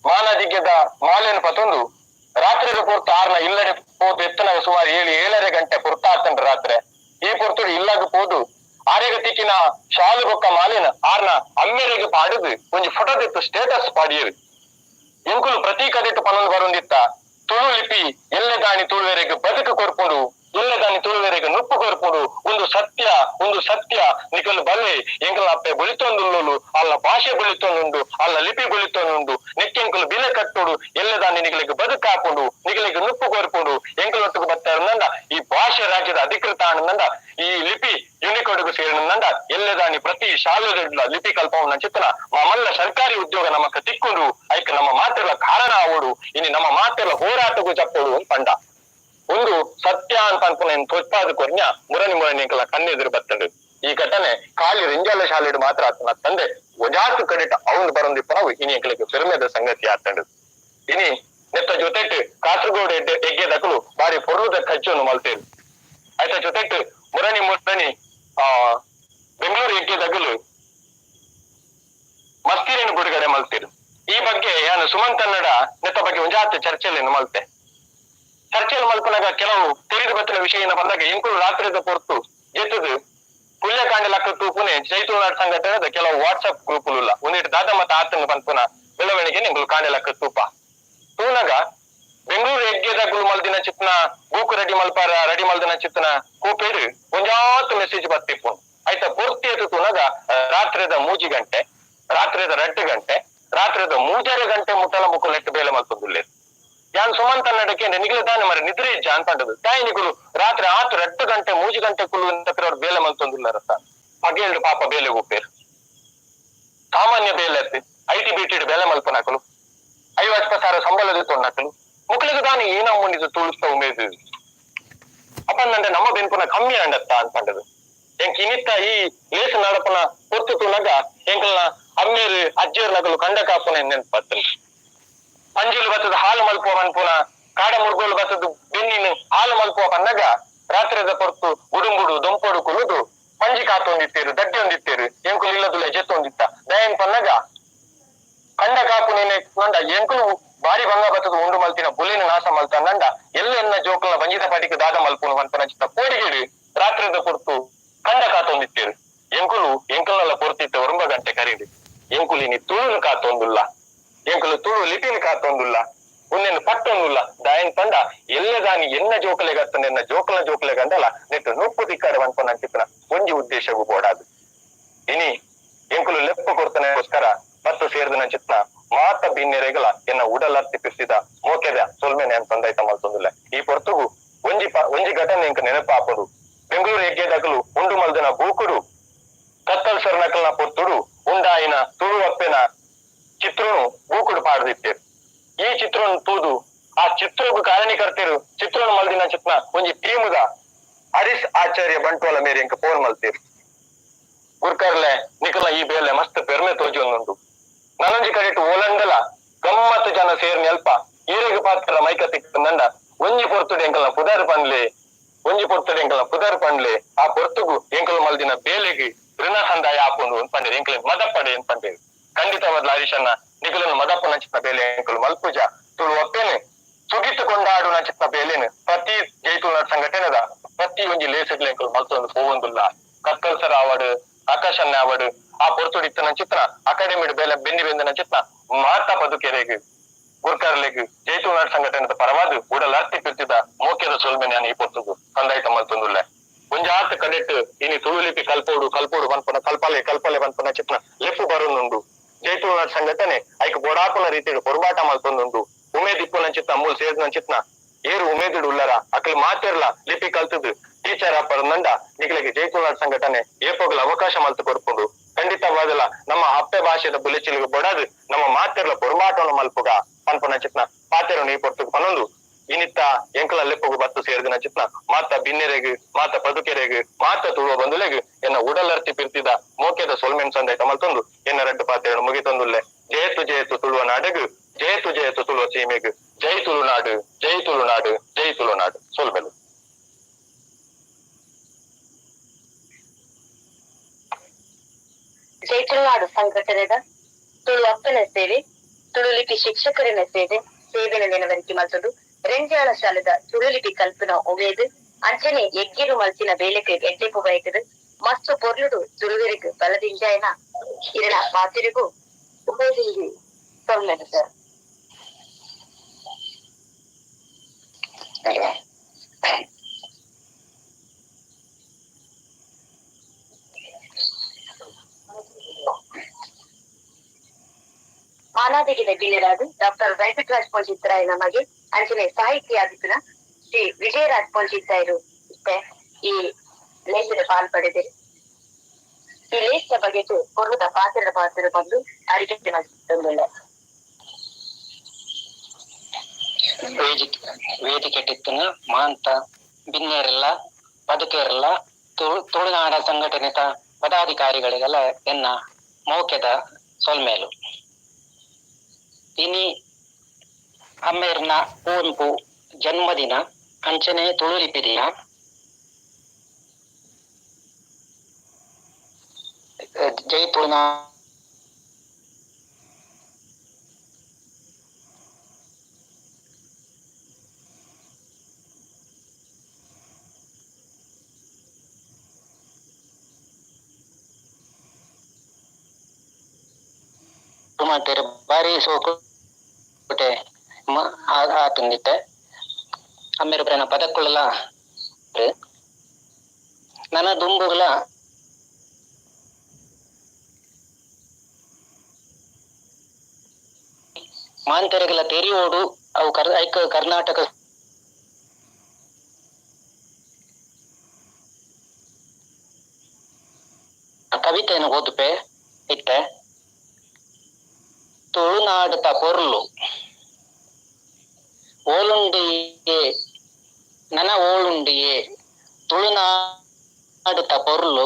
ಮಾನದಿಗೆದ ಮಾಲೆಯನ್ನು ಪತ್ತೊಂದು ರಾತ್ರಿ ಪೊರ್ತು ಆರ್ನ ಇಲ್ಲಡೆ ಪೋತು ಎತ್ತನ ಸುಮಾರು 7-7:30 ಗಂಟೆ ಪುರ್ತಾತಂಡ್ರ ರಾತ್ರಿ ಈ ಪೊರ್ತುಡು ಇಲ್ಲಾಗ ಪೋದು ಆರಿಗ ತಿಕ್ಕಿನ ಶಾಲು ಬೊಕ್ಕ ಮಾಲಿನ ಆರ್ನ ಅಮ್ಮೆರೆಗೆ ಪಾಡುದು ಒಂಜಿ ಫೋಟೋ ತೆತ್ತು ಸ್ಟೇಟಸ್ ಪಾಡಿಯರು ಎಂಕುಲು ಪ್ರತಿ ಕದೆಟ್ಟು ಪನೊಂದು ಬರೊಂದಿತ್ತ ತುಳು ಲಿಪಿ ಎಲ್ಲೆ ದಾನಿ ತುಳುವೆರೆಗೆ ಬದುಕು ಕೊರ್ಪುಡು ಎಲ್ಲೆ ದಾನಿ ತುಳುವೆರೆಗೆ ನುಪ್ಪು ಕೊರ್ಪುಡು ಒಂದು ಸತ್ಯ ನಿಕಲು ಬಲ್ಲೆ ಎಂಕಲ ಅಪ್ಪೆ ಬುಳಿತೊಂದುಲ್ಲು ಅಲ್ಲ ಭಾಷೆ ಬುಳಿತೊಂದುಂಡು ಅಲ್ಲ ಲಿಪಿ ಬುಳಿತೊಂದುಂಡು ನೆಕ್ಕೆಂಕಲು ಬಿಲೆ ಕಟ್ಟುಡು ಎಲ್ಲೆ ದಾನಿ ನಿಗಲಿಗೆ ಬದುಕು ಹಾಕುಡು ನಿಗಲಿಗೆ ನುಪ್ಪು ಕೊರ್ಪುಡು ಎಂಕಲೊಟ್ಟಿಗೆ ಬರ್ತಾರಂದ ಈ ಭಾಷೆ ರಾಜ್ಯದ ಅಧಿಕೃತ ಆನಂದ ಈ ಲಿಪಿ ಯುನಿಕೋಡ್ಗೂ ಸೇರಿನಂದ ಎಲ್ಲೆ ದಾನಿ ಪ್ರತಿ ಶಾಲೆಗಳ ಲಿಪಿ ಕಲ್ಪವನ್ನ ಚಿತ್ರನ ಮಲ್ಲ ಸರ್ಕಾರಿ ಉದ್ಯೋಗ ನಮಕ ತಿಕ್ಕೊಂಡು ಐಕ ನಮ್ಮ ಮಾತೆಲ್ಲ ಕಾರಣ ಆವೋಡು ಇನ್ನು ನಮ್ಮ ಮಾತೆಲ್ಲ ಹೋರಾಟಗೂ ಚಪ್ಪೋಡು ಅಂತ ಪಂಡ ಒಂದು ಸತ್ಯ ಅಂತ ಅನ್ಪುನ ತೊಚ್ಪಾದ ಕೊರ್ನ್ಯ ಮುರನಿ ಎಂಕಲ ಕಣ್ಣೆದುರು ಬತ್ತಂಡು ಈ ಘಟನೆ ಖಾಲಿ ರೆಂಜಾಲ ಶಾಲೆಡು ಮಾತ್ರ ಆತನ ತಂದೆ ಒಜಾತು ಕಡಿಟ ಅವನು ಬರೊಂದಿಪ್ಪನವು ಇನಿ ಎಂಕಲಿಗೆ ಪೆರುಮೆದ ಸಂಗತಿ ಆತಂಡು ಇನಿ ನೆತ್ತ ಜೊತೆಟ್ ಕಾಸರಗೋಡು ಎಗ್ಗೆದಕಲು ಬಾರಿ ಪೊರ್ಲುದ ಕಚ್ಚನ್ನು ಮಲ್ತೇರು ಆಯ್ತಾ ಜೊತೆಟ್ ಮುರನಿ ಬೆಂಗಳೂರು ಎಗ್ಗೆದಕಲು ಮಸ್ತಿರೇನು ಬಿಡುಗಡೆ ಮಲ್ತೇರು ಈ ಬಗ್ಗೆ ನಾನು ಸುಮಂತ್ ಕನ್ನಡ ನೆತ್ತ ಬಗ್ಗೆ ಒಂಜಾತು ಚರ್ಚೆಯನ್ನು ಮಲ್ತೆ ಚರ್ಚೆಯಲ್ಲಿ ಮಲ್ಪನಾಗ ಕೆಲವು ತಿಳಿದು ಬತ್ತಿನ ವಿಷಯ ಬಂದಾಗ ಎಂಕುಳು ರಾತ್ರಿದ ಪೊರ್ತು ಎತ್ತದು ಪುಲ್ಯಕಾಂಡ ಲಕ್ಕ ತೂಪುನೆ ಚೈತುನಾಡ್ ಸಂಘಟನೆದ ಕೆಲವು ವಾಟ್ಸ್ಆಪ್ ಗ್ರೂಪುಲ್ಲ ಒಂದಿಟ್ಟು ದಾದ ಮತ್ತ ಆತನ ಪನ್ಪುನ ಬೆಳವಣಿಗೆ ನಿಂಗಳು ಕಾಂಡೆ ಲಕ್ಕ ತೂಪ ತೂನಗ ಬೆಂಗಳೂರು ಎಗ್ಗೆದಗುಲು ಮಲ್ದಿನ ಚಿತ್ನ ಬೂಕು ರೆಡಿ ಮಲ್ದಿನ ಚಿತ್ನ ಕೂಪೇಡು ಒಂಜಾತು ಮೆಸೇಜ್ ಬತ್ತಿಪ್ಪು ಆಯ್ತಾ ಪೂರ್ತಿ ಎತ್ತು ತೂನಗ ರಾತ್ರಿದ 3 ಗಂಟೆ ರಾತ್ರಿದ 2 ಗಂಟೆ ರಾತ್ರಿದ 3 ಗಂಟೆ ಮುಟ್ಟಲ ಮುಕ್ಕು ಲೆಕ್ಕ ಬೇಲೆ ಮಲ್ತೊಂದುಲ್ಲೆ ಯಾನ್ ಸುಮಂತ್ ಕನ್ನಡಕ್ಕೆ ನಿಗಲು ತಾನೆ ಮರ ನಿದ್ರೆ ಇಜ್ಜ ಅಂತಂಡದು ತಾಯಿ ನಿಗುಲು ರಾತ್ರಿ 2 ಗಂಟೆ 3 ಗಂಟೆ ಕುಲ್ಲು ಅಂತ ಬೇಲೆ ಮಲ್ತೊಂದಿಲ್ಲ ರಸ ಪಗೇಳ್ದು ಪಾಪ ಬೇಲೆ ಉಪ್ಪೇರು ಸಾಮಾನ್ಯ ಬೇಲೆ ಅತ್ತಿ ಐಟಿ ಬಿಟಿಡ್ ಬೇಲೆ ಮಲ್ಪನಾಕಲು 50,000 ಸಂಬಳದ ತೊಂಡಾಕಲು ಮುಕ್ಳಿಗೆ ತಾನು ಏನೋ ಮುಂಡಿದು ತುಳುಸ್ತಾ ಉಮೇದು ಅಪ್ಪಂದಂದ್ರೆ ನಮ್ಮ ಬೆನ್ಪುನ ಕಮ್ಮಿ ಅಂಡತ್ತ ಅಂತಂಡದು ಎಂಕ್ ಇನಿತ್ತ ಈ ಲೇಸು ನಡಪನ ಹೊತ್ತು ತುನಗ ಎಂಕಲ್ನ ಅಮ್ಮೇರು ಅಜ್ಜಿಯರ್ ನಗಲು ಕಂಡ ಕಾಪುನ ನೆನ್ಪತ್ತಲು ಅಂಜಿಲು ಬತ್ತದ ಹಾಲು ಮಲ್ಪುವ ಮನ್ಪುನ ಕಾಡ ಮುರ್ಗೋಲು ಬತ್ತದು ಬೆನ್ನಿನ ಹಾಲು ಮಲ್ಪುವ ಪನ್ನಗ ರಾತ್ರಿದ ಪೊರ್ತು ಗುಡುಂಬುಡು ದೊಂಪೊಡು ಕುಲುದು ಪಂಜಿ ಕಾತೊಂದಿತ್ತೇರು ದಡ್ಡಿ ಹೊಂದಿತ್ತೇರು ಎಂಕುಲು ಇಲ್ಲದುಲ್ಲ ಜೆತ್ತೊಂದಿತ್ತ ದಯನ್ ಪನ್ನಗ ಕಂಡ ಕಾಪು ನೀನೆ ನಂಡ ಎಂಕುಲು ಬಾರಿ ಭಂಗ ಬತ್ತದು ಉಂಡು ಮಲ್ತಿನ ಬುಲಿನ ನಾಶ ಮಲ್ತ ನಂಡ ಎಲ್ಲೆನ್ನ ಜೋಕಲ್ನ ಬಂಜಿದ ಪಾಟಿಗೆ ದಾದ ಮಲ್ಪುನು ಮನ್ಪನ ಚಿತ್ತ ಕೋಡಿಗಿಡಿ ರಾತ್ರಿದ ಪೊರ್ತು ಕಂಡ ಕಾತೊಂದಿತ್ತೇರು ಎಂಕುಲಲ್ಲ ಪೊರ್ತಿತ್ತ 9 ಗಂಟೆ ಕರೀಡಿ ಎಂಕುಲಿನಿ ತುಳುನು ಕಾತೊಂದುಲ್ಲ ಎಂಕುಲು ತುಳು ಲಿಪಿನಿ ಕಾತೊಂದುಲ್ಲ ಉನ್ನೆನ್ನು ಪಟ್ಟೊಂದುಲ್ಲ ದಾಯನ್ ಪಂಡ ಎಲ್ಲದಾನಿ ಎನ್ನ ಜೋಕಲೆಗತ್ತನ ಎನ್ನ ಜೋಕಲೆಗಂಡಲ್ಲ ನೆಟ್ಟು ನುಪ್ಪು ದಿಕ್ಕಾಡ ಮನ್ಪನ ಚಿತ್ರ ಒಂಜಿ ಉದ್ದೇಶಗೂ ಬೋಡಾದು ಇನಿ ಎಂಕುಲು ಲೆಪ್ಪ ಕೊಡ್ತಾನೆಗೋಸ್ಕರ ಮತ್ತು ಸೇರಿದ ಚಿತ್ರ ಮಾತ ಬಿನ್ನೆರೆಗಲ ಎನ್ನ ಉಡಲರ್ತಿಪಿಸಿದ ಮೋಕೆದ ಸೊಲ್ಮೆನೆ ಅಂತಂದೈತ ಮಲ್ತೊಂದಿಲ್ಲ ಈ ಪೊರ್ತುಗು ಒಂಜಿ ಘಟನೆ ಎಂಕ ನೆನಪಾಪಡು ಬೆಂಗಳೂರು ಎಗ್ಗೆದಕಲು ಉಂಡು ಮಲ್ದನ ಬೂಕುಡು ಕತ್ತಲ್ ಸರ್ನಕಲ್ನ ಪೊರ್ತುಡು ಉಂಡಾಯಿನ ತುಳು ಅಪ್ಪೆನ ಚಿತ್ರನು ಬೂಕುಡು ಪಾಡ್ದಿತ್ತೇರು ಈ ಚಿತ್ರವನ್ನು ತೂದು ಆ ಚಿತ್ರಗೂ ಕಾರಣೀಕರ್ತೇರು ಚಿತ್ರನು ಮಲ್ದಿನ ಚಿತ್ನ ಒಂಜಿ ಟೀಮುದ ಹರೀಶ್ ಆಚಾರ್ಯ ಬಂಟ್ವಾಳ ಮೇರೆ ಎಂಕ ಫೋನ್ ಮಲ್ತೇರು ಗುರ್ಕರ್ಲೆ ನಿಕಲ ಈ ಬೇಲೆ ಮಸ್ತ್ ಪೆರ್ಮೆ ತೋಜಿ ಒಂದುಂಡು ನನಂಜಿ ಕಡೆಟ್ಟು ಓಲಂಡಲ ಗಮ್ಮತ್ತು ಜನ ಸೇರ್ನಿ ಅಲ್ಪ ಈರೆಗೆ ಪಾತ್ರ ಮೈಕ ತಿಕ್ಕಂದಂಡ ಒಂಜಿ ಪೊರ್ತುಡು ಎಂಕಲ್ನ ಪುದಾರು ಪನ್ಲೆ ಒಂಜಿ ಪೊರ್ತುಡು ಎಂಕಲ್ನ ಪುದರ್ ಪಂಡ್ಲೆ ಆ ಪೊರ್ತುಗು ಎಂಕಲು ಮಲ್ದಿನ ಬೇಲೆಗ್ ಋಣ ಸಂದಾಯ ಆಪುಂಡು ಪಂಡೇರು ಎಂಕಲ್ ಮದಪಡೆ ಅಂತ ಪಂಡೇರು. ಖಂಡಿತವಾದ ಹರೀಶಣ್ಣ ನಿಖಲನ್ನು ಮದಪ್ಪ ನಚಿತ್ತ ಬೇಲೆ ಎಂಕಲು ಮಲ್ಪುಜ ತುಳು ಒಪ್ಪೇನೆ ಸುಗಿತ್ತು ಕೊಂಡಾಡು ನಚಿತ್ತ ಬೇಲೆನು ಪ್ರತಿ ಜೈತುನಾಡ್ ಸಂಘಟನೆದ ಪ್ರತಿ ಒಂಜಿ ಲೇಸಗ್ಲ ಎಂಕಲು ಮಲ್ತೊಂದು ಹೋಗೊಂದುಲ್ಲ. ಕಕ್ಕಲ್ಸರ ಅವಾರ್ಡ್ ಆಕಾಶಣ್ಣ ಅವಾರ್ಡ್ ಆ ಪೊರ್ತುಡಿತ್ತ ನಚಿತ್ರ ಅಕಾಡೆಮಿ ಬೇಲೆ ಬೆನ್ನಿ ಬೆಂದ ನಚಿತ್ತ ಮಾತಾ ಬದುಕೆರೆಗ್ ಗುರ್ಕರ್ಲೆಗ್ ಜೈತುನಾಡ್ ಸಂಘಟನೆದ ಪರವಾದ ಉಡಲ್ ಅರ್ತಿ ಪಿರ್ತಿದ ಮೋಕ್ಯದ ಸೊಲ್ಮೆನೆ ಈ ಪೊರ್ತುಗು ಸಂದಾಯಿತ ಮಲ್ತೊಂದುಲ್ಲ. ಒಂಜಾತ್ ಕಡೆಟ್ ಇನಿ ತುಳು ಲಿಪಿ ಕಲ್ಪೋಡು ಬಂದ್ಪನ ಕಲ್ಪಲೆ ಬಂದ್ಪನ ಚಿತ್ನ ಲೆಫ್ಟ್ ಬರೋನುಂಡು. ಜೈತುನಾಡ್ ಸಂಘಟನೆ ಐಕ್ ಬೋಡಾಪುನ ರೀತಿಡು ಹೊರಬಾಟ ಮಲ್ತೊಂದುಂಡು. ಉಮೇದ್ ಇಪ್ಪುನ ಚಿತ್ನ ಮೂಲ್ ಸೇರ್ನ ಚಿತ್ನ ಏರು ಉಮೇದಿಡು ಉಲ್ಲರ ಅಕ್ಲ್ ಮಾತಿರ್ಲ ಲಿಪಿ ಕಲ್ತದ್ದು ಟೀಚರ್ ಅಪ್ಪರ ನಂಡ ನಿಖಲಿಗೆ ಜೈತುನಾಡ್ ಸಂಘಟನೆ ಏಪೋಗಲ ಅವಕಾಶ ಮಲ್ತು ಕೊಡ್ಕೊಂಡು ಖಂಡಿತವಾದಲ್ಲ ನಮ್ಮ ಅಪ್ಪೆ ಭಾಷೆದ ಬುಲೆಚಿಲಿಗೆ ಬೊಡದು ನಮ್ಮ ಮಾತಿರ್ಲ ಹೊರಬಾಟವನ್ನು ಮಲ್ಪುಗ ಪನ್ಪನ ಚಿತ್ನ ಪಾತೆರು ನೀ ಪೊರ್ತುಗು ಪನೊಂದು ಇನಿತ್ತ ಎಂಕಲ ಲೆಪ್ಪಗು ಬತ್ತು ಸೇರಿದಿನ ಚಿತ್ನ ಮಾತ ಬಿನ್ನೆರೆಗ್ ಮಾತ ಪದುಕೆರೆಗ್ ಮಾತ ತುಳುವ ಬಂದುಲೆಗ್ ಎನ್ನ ಉಡಲರ್ತಿ ಪಿರ್ತಿದ ಮೋಕ್ಯದ ಸೊಲ್ಮೆನ್ ಸಂದಾಯ್ತ ಮಲ್ತೊಂದು ಎನ್ನ ರಡ್ಡು ಪಾತೆರನ್ನು ಮುಗಿತೊಂದುಲ್ಲೆ. ಜಯತು ತುಳುವ ನಾಡೆಗ್ ಜಯತು ತುಳುವ ಸೀಮೆಗ್ ಜೈ ತುಳುನಾಡು ಜೈ ತುಳುನಾಡು ಜೈ ತುಳುನಾಡು ಸೊಲ್ಮೆಲು. ಜೈತುನಾಡು ಸಂಘಟನೆದ ತುಳು ಅಪ್ಪನ ಸೇವೆ ತುಳು ಲಿಪಿ ಶಿಕ್ಷಕರಿನ ಸೇವೆನ ನೆನವರಿಕೆ ಮಲ್ತದು ರೆಂಜಾಳ ಶಾಲೆದ ತುಳು ಲಿಪಿ ಕಲ್ಪನ ಒವೇದು ಅಂಚನೆ ಎಗ್ಗಿರು ಮಲ್ತಿನ ಬೇಲೆಗೆ ಎಡ್ಡೆಪು ಬಯಕದು ಮಸ್ತು ಪೊರ್ಲುಡು ತುಳುವೆರಿಗ್ ಬಲದಿಂಜಾಯನ ಇರಣ ಮಾತಿರಿಗೂ ಉಮೇದಿಂಗಿ ಸೊಲ್ಮೆನು ಸರ್. ಮಾನಾದಿಗಿನ ಬಿಲ್ಲಿರಾದು ಡಾಕ್ಟರ್ ವೆಂಕಟರಾಜ್ ಪೊಂಚಿತ್ರಾಯ ನಮಗೆ ಅಂಚನೆ ಸಾಹಿತ್ಯ ಆದಿತ್ಯನ ಶ್ರೀ ವಿಜಯರಾಜ್ ಪೊಂಚಿತ್ತಾಯರು ಈ ಲೇಖದ ಪಾಲ್ಪಡೆದಿರಿ. ಈ ಲೇಖದ ಬಗ್ಗೆ ಪೂರ್ವದ ಪಾತ್ರ ಬಂದು ಅರಿಕೆ ತಂದಿಲ್ಲ. ವೇದಿಕೆ ಟಿತ್ತಿನ ಮಾಂತ ಬಿನ್ನೇರೆಲ್ಲ ಬದುಕೇರೆಲ್ಲ ತುಳುನಾಡ ಸಂಘಟನೆತ ಪದಾಧಿಕಾರಿಗಳಿಗೆಲ್ಲ ಎನ್ನ ಮೌಖ್ಯದ ಸೊಲ್ಮೇಲು ಇನಿ ಅಮ್ಮೇರ್ನ ಓನ್ಪು ಜನ್ಮದಿನ ಅಂಚನೆ ತುಳು ಲಿಪಿ ದಿನ ಜೈ ತುಳುನಾಡ ಮಾಡ್ತಾರೆ ಬಾರಿ ಸೋಕು ಆತಂದಿತ್ತೆ ಅಮ್ಮೇರು ಪ್ರಯಾಣ ಪದಕ್ಕುಳ್ಳ ನನ್ನ ದುಂಬುಗಳ ಮಾಂತೆರೆಗಳ ತೆರಿಯೋಡು ಅವು ಕರ್ನಾಟಕ ಕವಿತೆಯನ್ನು ಓದುಪೆ ಇತ್ತೆ. ತುಳುನಾಡುತ್ತ ಪೊರ್ಲು ಓಲುಂಡಿಯೇ ನನ ಓಳುಂಡಿಯೇ ತುಳುನಾಡುತ್ತ ಪೊರ್ಲು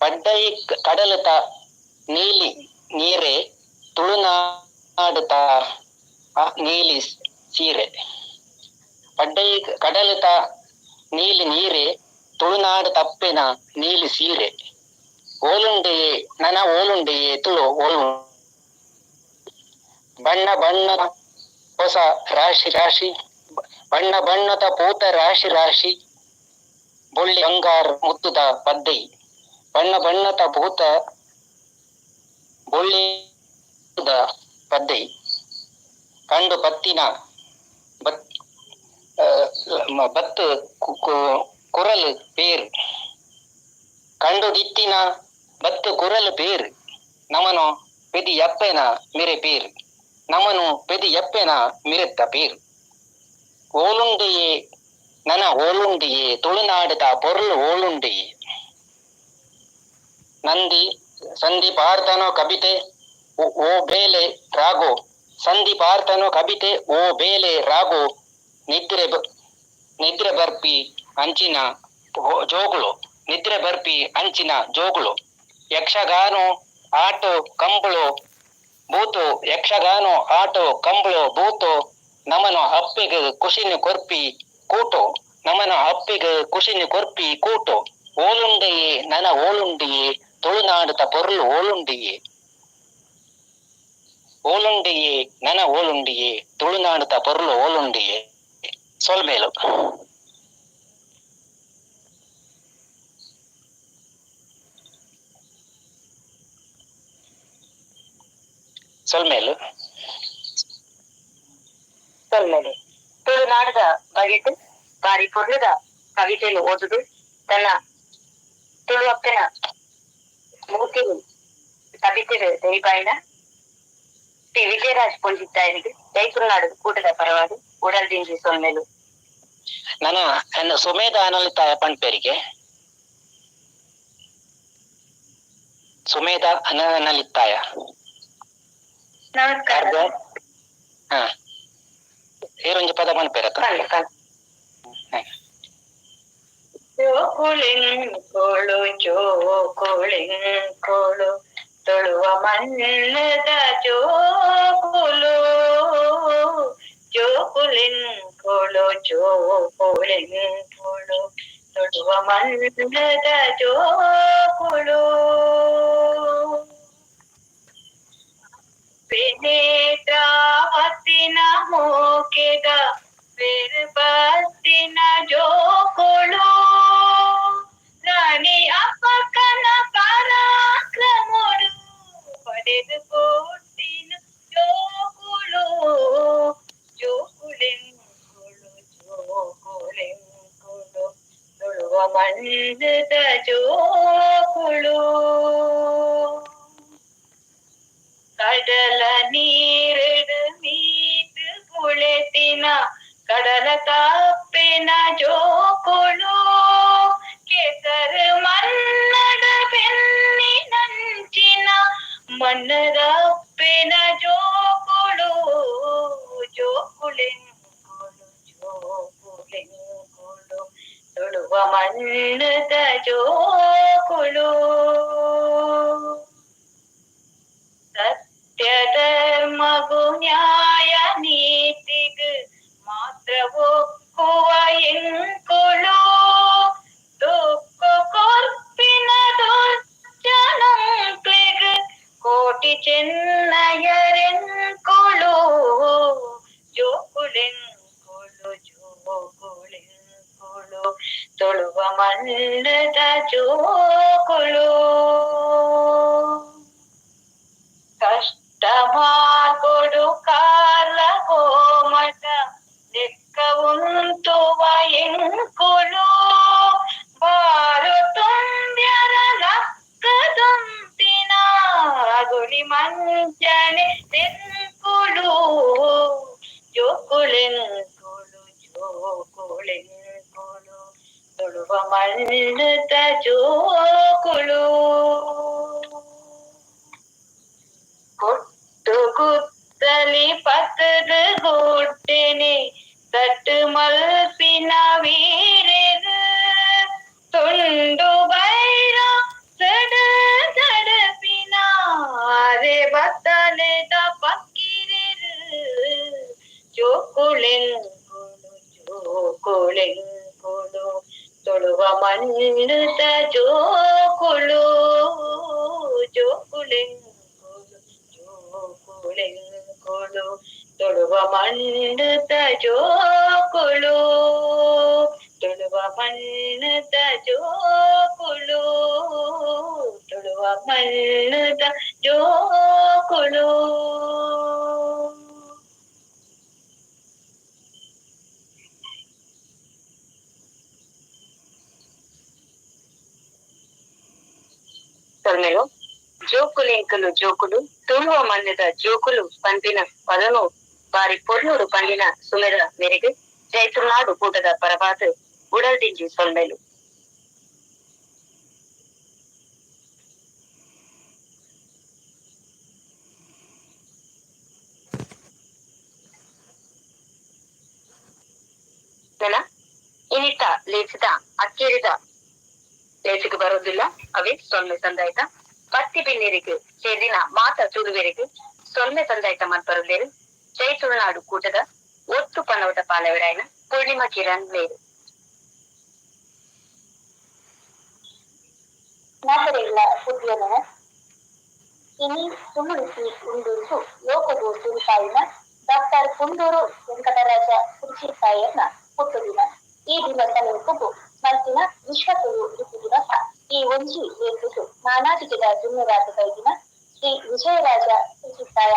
ಪಡ್ಡೈ ಕಡಲುತ ನೀಲಿ ನೀರೆ ತುಳುನಾಡುತ್ತ ನೀಲಿ ಸೀರೆ ಪಡ್ಡೈ ಕಡಲುತ ನೀಲಿ ನೀರೆ ತುಳುನಾಡು ತಪ್ಪಿನ ನೀಲಿ ಸೀರೆ ಓಲುಂಡಿಯೇ ನನ ಓಲುಂಡಿಯೇ ತುಳು ಓಲು ಬಣ್ಣ ಬಣ್ಣದ ಹೊಸ ರಾಶಿ ರಾಶಿ ಬಣ್ಣ ಬಣ್ಣದ ಪೂತ ರಾಶಿ ರಾಶಿ ಬೊಳ್ಳಿ ಬಂಗಾರ ಮುತ್ತುದ ಪದ್ದೈ ಬಣ್ಣ ಬಣ್ಣದ ಭೂತ ಬೊಳ್ಳಿ ಪದ್ದೈ ಕಂಡು ಬತ್ತಿನ ಬತ್ತು ಕುರಲು ಬೇರು ಕಂಡು ದಿತ್ತಿನ ಬತ್ತು ಕುರಲು ಬೇರು ನಮನು ಪೆದಿ ಎಪ್ಪೆನ ಮಿರೆ ಬೇರು ನಮನು ಪೆದಿ ಎಪ್ಪೆನ ಮಿರೆತ್ತ ಬೇರು ಓಲುಂಡಿಯೇ ನನ ಓಲುಂಡಿಯೇ ತುಳುನಾಡುದ ಪೊರ್ಲು ಓಲುಂಡಿಯೇ ನಂದಿ ಸಂಧಿ ಪಾರ್ಥನೋ ಕವಿತೆ ಓ ಬೇಲೆ ರಾಗೋ ಸಂಧಿ ಪಾರ್ಥನೋ ಕವಿತೆ ಓ ಬೇಲೆ ರಾಗೋ ನಿದ್ರೆ ಬರ್ಪಿ ಅಂಚಿನ ಜೋಗುಳು ನಿದ್ರೆ ಬರ್ಪಿ ಅಂಚಿನ ಜೋಗುಳು ಯಕ್ಷಗಾನೋ ಆಟೋ ಕಂಬಳು ಭೂತು ಯಕ್ಷಗಾನೋ ಆಟೋ ಕಂಬಳು ಭೂತು ನಮನು ಅಪ್ಪೆಗೆ ಖುಷಿನ ಕೊರ್ಪಿ ಕೂಟು ನಮನ ಅಪ್ಪಿಗೆ ಕುಶಿನಿ ಕೊರ್ಪಿ ಕೂಟು ಓಲುಂಡೆಯೇ ನನ ಓಲುಂಡಿಯೇ ತುಳುನಾಡುತ್ತ ಪೊರ್ಲು ಓಲುಂಡಿಯೇ ಓಲುಂಡಿಯೇ ನನ ಓಲುಂಡಿಯೇ ತುಳುನಾಡುತ್ತ ಪೊರ್ಲು ಓಲುಂಡಿಯೇ ಸೊಲ್ಮೇಲು ಸೊಲ್ಮೇಲು ಸೊಲ್ಮೇಲೆ ತುಳುನಾಡದ ಬಗೆಟ್ ಬಾರಿ ಪೊರ್ಲದ ಕವಿತೆಯನ್ನು ಓದುದು ತನ್ನ ತುಳುವಪ್ಪನ ಮೂರ್ತಿ ಕವಿತೆ ದೈಬಾಯಿನ ಶ್ರೀ ವಿಜಯರಾಜ್ ಪೊಂಜಿತ್ತಾಯನಿಗೆ ಜೈ ತುಳುನಾಡು ಕೂಟದ ಪರವಾಗಿ ಉಡಲ್ದಿಂಜಿ ಸೊಲ್ಮೇಲು ನನ್ನ ನನ್ನ ಸುಮೇಧ ಅನಲಿತಾಯ ಪಂಪೇರಿಗೆ ಸುಮೇಧ ಅನಲಿತಾಯ ನಮಸ್ಕಾರ. ಹ ಏರೊಂಜಿ ಪದ ಪಂಪೇರತ್ತ ಜೋಕುಳಿಂಕೋಳು ಜೋಕುಳಿಂಕೋಳು ತೊಳುವ ಮಣ್ಣದ ಜೋಕುಲು ಜೋಕುಳಿಂಕೋಳು ಜೋಕುಳಿಂಕೋಳು ತೊಳುವ ಮಣ್ಣದ ಜೋಕುಳು ಪೆನೇತ್ರಾವತ್ತಿನ ಮೂಕೆದ ಬೆರ್ಬತ್ತಿನ ಜೋಕುಳು ರಾಣಿ ಅಪ್ಪಕ್ಕನ ಪರಾಕ್ರಮುಡು ಪಡೆದು ಕೊಟ್ಟಿನ ಜೋಕುಳು ಜೋಕುಳೆಂಕುಳು ಜೋಕುಳೆಂಕುಳು ತೊಳುವ ಮಣ್ಣದ ಜೋಕುಳು ಕಡಲ ನೀರೆಡು ಮೀತು ಕುಳೆತಿನ ಕಡಲ ತಪ್ಪಿನ ಜೋಕುಳು ಕೆಸರು ಮನ್ನಡ ಬೆನ್ನಿನಂಚಿನ ಮಣ್ಣದಪ್ಪಿನ ಜೋಕುಳು ಜೋಕುಳೆಂಕುಳು ಜೋಕುಳೆಂಕುಳು ತೊಳುವ ಮಣ್ಣದ ಜೋಕುಳು ಸತ್ಯಧರ್ಮಗು ನ್ಯಾಯ ನೀತಿಗು ಮಾತ್ರ ಒಕ್ಕುವ ಎಂಕುಳು ದುಕ್ಕು ಕೊರ್ಪಿನ ದುರ್ಜನಂಕ್ಲೆಗು ಕೋಟಿ ಚೆನ್ನಯರೆಂಕುಳು ಜೋಕುಳೆಂಕುಳು ಜೋಕುಳೆಂಕುಳು ತೊಳುವ ಮಣ್ಣದ ಜೋಕುಳು ಕಷ್ಟ ಮಾಡ್ಕೊಡು ಕಾಲ ಕೋಮಟ ಲೆಕ್ಕ ಉಂಟುವ ಎಂಕುಳು ಬಾರು ತುಂಬ್ಯರ ಲಕ್ಕದುಂತಿನ ಗುಳಿ ಮಂಚನೆ ತೆಂಕುಳು ಜೋಕುಳೆಂಕುಳು ಜೋಕುಳೆಂಕುಳು ತೊಳುವ ಮಣ್ಣದ ಜೋಕುಳು ಕೊಟ್ಟು ಗುತ್ತಲಿ ಪತದ ಗೋಟೆನೆ ತಟ್ಟು ಮಲ್ಪಿನ ವೀರೆದು ತುಂಡು ಬೈರ ಸಡ ಸಡಪಿನ ಅರೆ ಬತ್ತಲೆದ ಪಕ್ಕಿರೆರು ಜೋಕುಳೆಂಕುಳು ಜೋಕುಳೆಂಕುಳು ತೊಳುವ ಮಣ್ಣದ ಜೋಕುಳು ಜೋಕುಳೆಂಕುಳು ಜೋಕುಳೆಂಕುಳು ತೊಳುವ ಮಣ್ಣದ ಜೋಕುಳು ತೊಳುವ ಮಣ್ಣದ ಜೋಕುಳು ತೊಳುವ ಮಣ್ಣದ ಜೋಕುಳು ಸೊಲ್ಮೆಲು ಜೋಕುಲೆಂಕಲು ಜೋಕುಲು ತುಳುವ ಮಣ್ಣದ ಜೋಕುಲು ಪಂಪಿನ ಪದನು ಬಾರಿ ಪೊರ್ಲೂರು ಪಂಡಿನ ಸುಮೆರ ಮೇರೆಗೆ ಜೈತುನಾಡು ಕೂಟದ ಪರವಾದ ಉಡಲ್ದಿಂಜಿ ಸೊಲ್ಮೆಲು ಇನ್ನಿಟ್ಟ ಲೇಚಿದ ಅಕ್ಕೇರಿದ ಲೇಚಿಗೆ ಬರೋದಿಲ್ಲ ಅವೇ ಸೊನ್ನೆ ತಂದಾಯ್ತ ಪತ್ತಿ ಬಿನ್ನೀರಿಗೆ ಸೇರಿನ ಮಾತ ತುಳುವೆರಿಗೆ ಸೊನ್ನೆ ತಂದಾಯ್ತ ಮನ್ಪರುದೇರು ಜೈ ತುಳುನಾಡು ಕೂಟದ ಒತ್ತು ಪನವದ ಪಾಲವರಾಯನ ಪೂರ್ಣಿಮಾ ಕಿರಣ್ ಮೇರು ನಾಗರಿಗಳ ಉದ್ಯಮನ ಇನಿ ತುಳುಸಿ ಉಂಡುಂಟು ಲೋಕಗು ತುಳುಸಾಯಿನ ಡಾಕ್ಟರ್ ಕುಂದೂರು ವೆಂಕಟರಾಜ ಕುರ್ಚಿಸಾಯರ್ನ ಹುಟ್ಟುದಿನ. ಈ ದಿವಸ ನೆನಪು ಮಲ್ತಿನ ವಿಶ್ವ ತುಳು ಲಿಪಿ ದಿವಸ. ಈ ಒಂಜಿ ಲೇಖಿಸು ಮಾನಾಟಿಕೆದ ದುನ್ಯರಾಜ ಕೈದಿನ ಶ್ರೀ ವಿಜಯರಾಜ ಕುರ್ಚಿಸಾಯ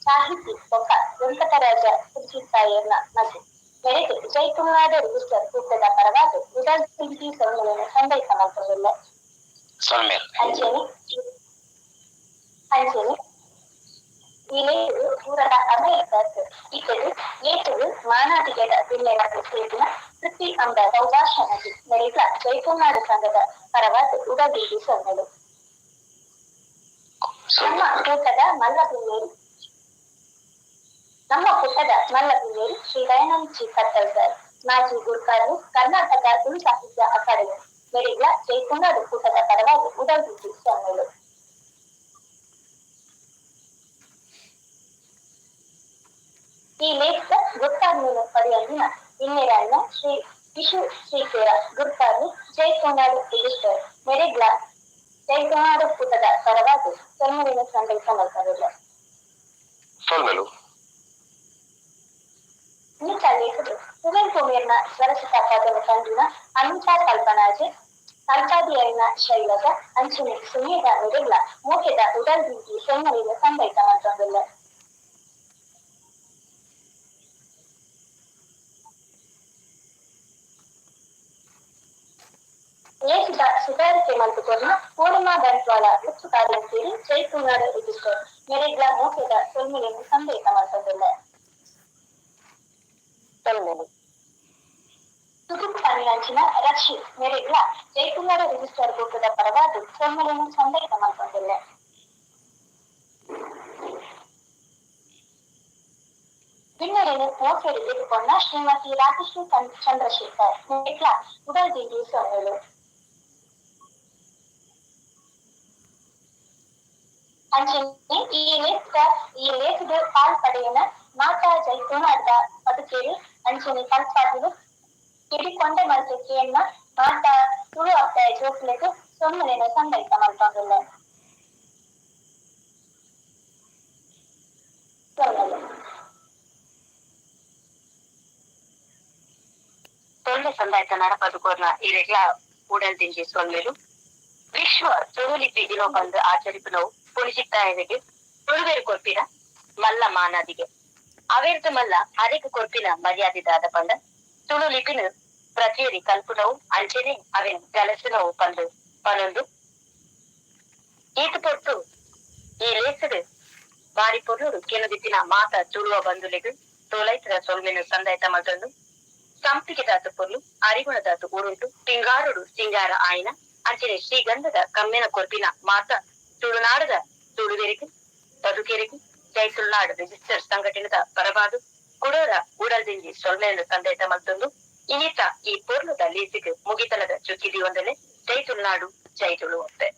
ಸಾಹಿತಿ ಬೊಕ್ಕ ವೆಂಕಟರಾಜ ಕುರ್ಚಿಸಾಯರ್ನ ಮಗು ಬೆಳಗ್ಗೆ ಜೈತುನಾಡ ರಿಜಿಸ್ಟರ್ ಕೂಟದ ಪರವಾದ ವಿಧಾನಸಭೆ ಸಮ್ಮೇಳನ ಸಂದೇಶ ಮಾಡ್ಕೊಂಡಿಲ್ಲ. ಅಂಚನೆ ಈ ಲೇಖರು ಪೂರದ ಅಮೆರಿಕ ಇತರು ಲೇಖರು ಮಾನಾಟಿಕೆದ ಜಿಲ್ಲೆಯ ಸೇರಿನ ಪ್ರತಿ ಅಂಬ ಸೌಭಾಷಣಿ ನಡೆದ ಜೈತುನಾಡ ಸಂಘದ ಪರವಾದ ಉಡಬೀದಿ ಸೊನ್ನೆಲು. ನಮ್ಮ ಪುಟ್ಟದ ಮಲ್ಲಪಿಳ್ಳೇರಿ ಶ್ರೀ ದಯಾನಂದ್ ಜಿ ಕತ್ತಲ್ ಸರ್ ಮಾಜಿ ಗುರುಕಾರರು ಕರ್ನಾಟಕ ತುಳು ಸಾಹಿತ್ಯ ಅಕಾಡೆಮಿ ನಡೆದ ಜೈತುನಾಡ ಕೂಟದ ಪರವಾದ ಉಡಬೀದಿ ಸೊನ್ನೆಲು. ಈ ಲೇಖಕ ಗುರ್ತಾರ್ಮೂಲ ಪಡೆಯಲ್ಲಿನ ಇನ್ನೆರನ್ನ ಶ್ರೀ ವಿಶು ಶ್ರೀಕೇರ ಗುರ್ತಾರ್ಲು ಜೈತುನಾಡ ರಿಜಿಸ್ಟರ್ ಮೆರೆಗ್ಲ ಜೈತುನಾಡ ಕೂಟದ ಪರವಾದ ಸೊನ್ನೆಲಿನ ಸಂದೇಶ ಮಾಡ್ಕೊಂಡಿಲ್ಲ. ಇಂಥ ಲೇಖಕರು ಕುವೆಂಪು ಮೇರ್ನ ಸ್ವರಚಿತ ಪದದ ತಂಡಿನ ಅನುಷ ಕಲ್ಪನಾಜೆ ಕಲ್ಪಾದಿಯರಿನ ಶೈಲಜ ಅಂಚನೆ ಸುಮೇಧ ಮೆರೆಗ್ಲ ಮೂಕೆದ ಉಡಲ್ಬೀದಿ ಸೊನ್ನೆಲಿನ ಸಂದೇಶ ಮಾಡ್ಕೊಂಡಿಲ್ಲ. ಲೇಖಿತ ಸುಧಾರಿಕೆ ಮಂಟುಕೊರ್ನ ಪೂರ್ಣಿಮಾ ಬಂಟ್ವಾಳ ಉಚ್ಚು ಕಾರ್ಯ ಸೇರಿ ಜೈತುನಾಡ ರಿಜಿಸ್ಟರ್ ಮೆರೆಗ್ಲ ಮೂಕೆದ ಸೊನ್ನೆಲಿನ ಸಂದೇಶ ಮಾಡ್ಕೊಂಡಿಲ್ಲ. ಸುದುಕು ಪನ್ನಿನಂಚಿನ ರಕ್ಷಿತ್ ಮೆರೆಗ್ಲ ಜೈತುನಾಡ ರಿಜಿಸ್ಟರ್ ಕೂಟದ ಪರವಾದ ಸೊನ್ನೆಲಿನ ಸಂದೇಶ ಮಾಡ್ಕೊಂಡಿಲ್ಲ. ಬಿನ್ನರೆನು ಮೋಸೆರಿ ಎದುಕೊಂಡ ಶ್ರೀಮತಿ ರಾಜಶ್ರೀ ಚಂದ್ರಶೇಖರ್ ಮೆರೆಗ್ಲ ಉಡಲ್ಬೀದಿ ಸೊನ್ನೆಲು. ಅಂಚನೆ ಈ ಲೇಖದ ಪಾಲ್ಪಡೆಯನ ಮಾತಾ ಜೈತುನಾಡ ಬದುಕೇರಿ ಅಂಚನೆ ಕಲ್ಪಾದಿಲು ಕಿಡಿಕೊಂಡ ಮಲ್ತೆಕೆಯನ್ನ ಮಾತಾ ತುಳು ಅಪ್ಪಾಯ ಜೋಕ್ಲೆದು ಸೊನ್ನೆಲಿನ ಸಂದೇಶ ಮಾಡ್ಕೊಂಡಿಲ್ಲ. ಸೊನ್ನೆ ಸಂದಾಯ್ತ ನಡಪದುಕೋರ್ನ ಇರೆಗ್ಲ ಉಡಲ್ದಿಂಜಿ ಸೊನ್ನೆಲು ವಿಶ್ವ ತುಳುಲಿಪಿ ದಿನೋಬಂದು ಆಚರಿಪುನವು ಪುಣಿಸಿತ್ತಾಯವೆಗೆ ತುಳುವೇರು ಕೊರ್ಪಿನ ಮಲ್ಲ ಮಾನದಿಗೆ ಅವೇರ್ದು ಮಲ್ಲ ಅರೆಕ ಕೊರ್ಪಿನ ಮರ್ಯಾದಿದಾದ ಪಂಡ ತುಳು ಲಿಪಿನ ಪ್ರತಿಯರಿ ಕಲ್ಪುನವು ಅಂಚನೆ ಅವೆನ್ ಗಲಸಿನವು ಪಂದು ಪನೊಂದು ಈತ ಪೊಟ್ಟು ಈ ಲೇಸಡು ಬಾರಿ ಪೊರ್ಲುಡು ಕೆನದಿತ್ತಿನ ಮಾತ ತುಳುವ ಬಂಧುಲೆಗು ತೋಲೈತದ ಸೊಲ್ಮೆನು ಸಂದಾಯ್ತ ಮತ್ತೊಂದು ಸಂಪಿಗೆದಾತ ಪೊರ್ಲು ಅರಿಗುಣದಾತು ಊರುಂಟು ಪಿಂಗಾರುಡು ಸಿಂಗಾರ ಆಯ್ನ ಅಂಚನೆ ಶ್ರೀಗಂಧದ ಕಮ್ಮೆನ ಕೊರ್ಪಿನ ಮಾತ ತುಳುನಾಡದ ತುಳುವೆರಿಗು ಬದುಕೆರಿಗು ಜೈತುಳ್ನಾಡು ರಿಜಿಸ್ಟರ್ ಸಂಘಟನೆದ ಪರವಾದು ಕುಡೋರ ಉಡಲ್ದಿಂಜಿ ಸೊಲ್ಮೆಯನ್ನು ಸಂದೇಶ ಮತ್ತೊಂದು ಇನ್ನಿತ ಈ ಪೊರ್ಲುದ ಲೀಸಿಗೆ ಮುಗಿತಲದ ಚುಕ್ಕಿದಿ ಒಂದಲೆ ಜೈತುಳ್ನಾಡು ಜೈ ತುಳು ಅಂತೆ.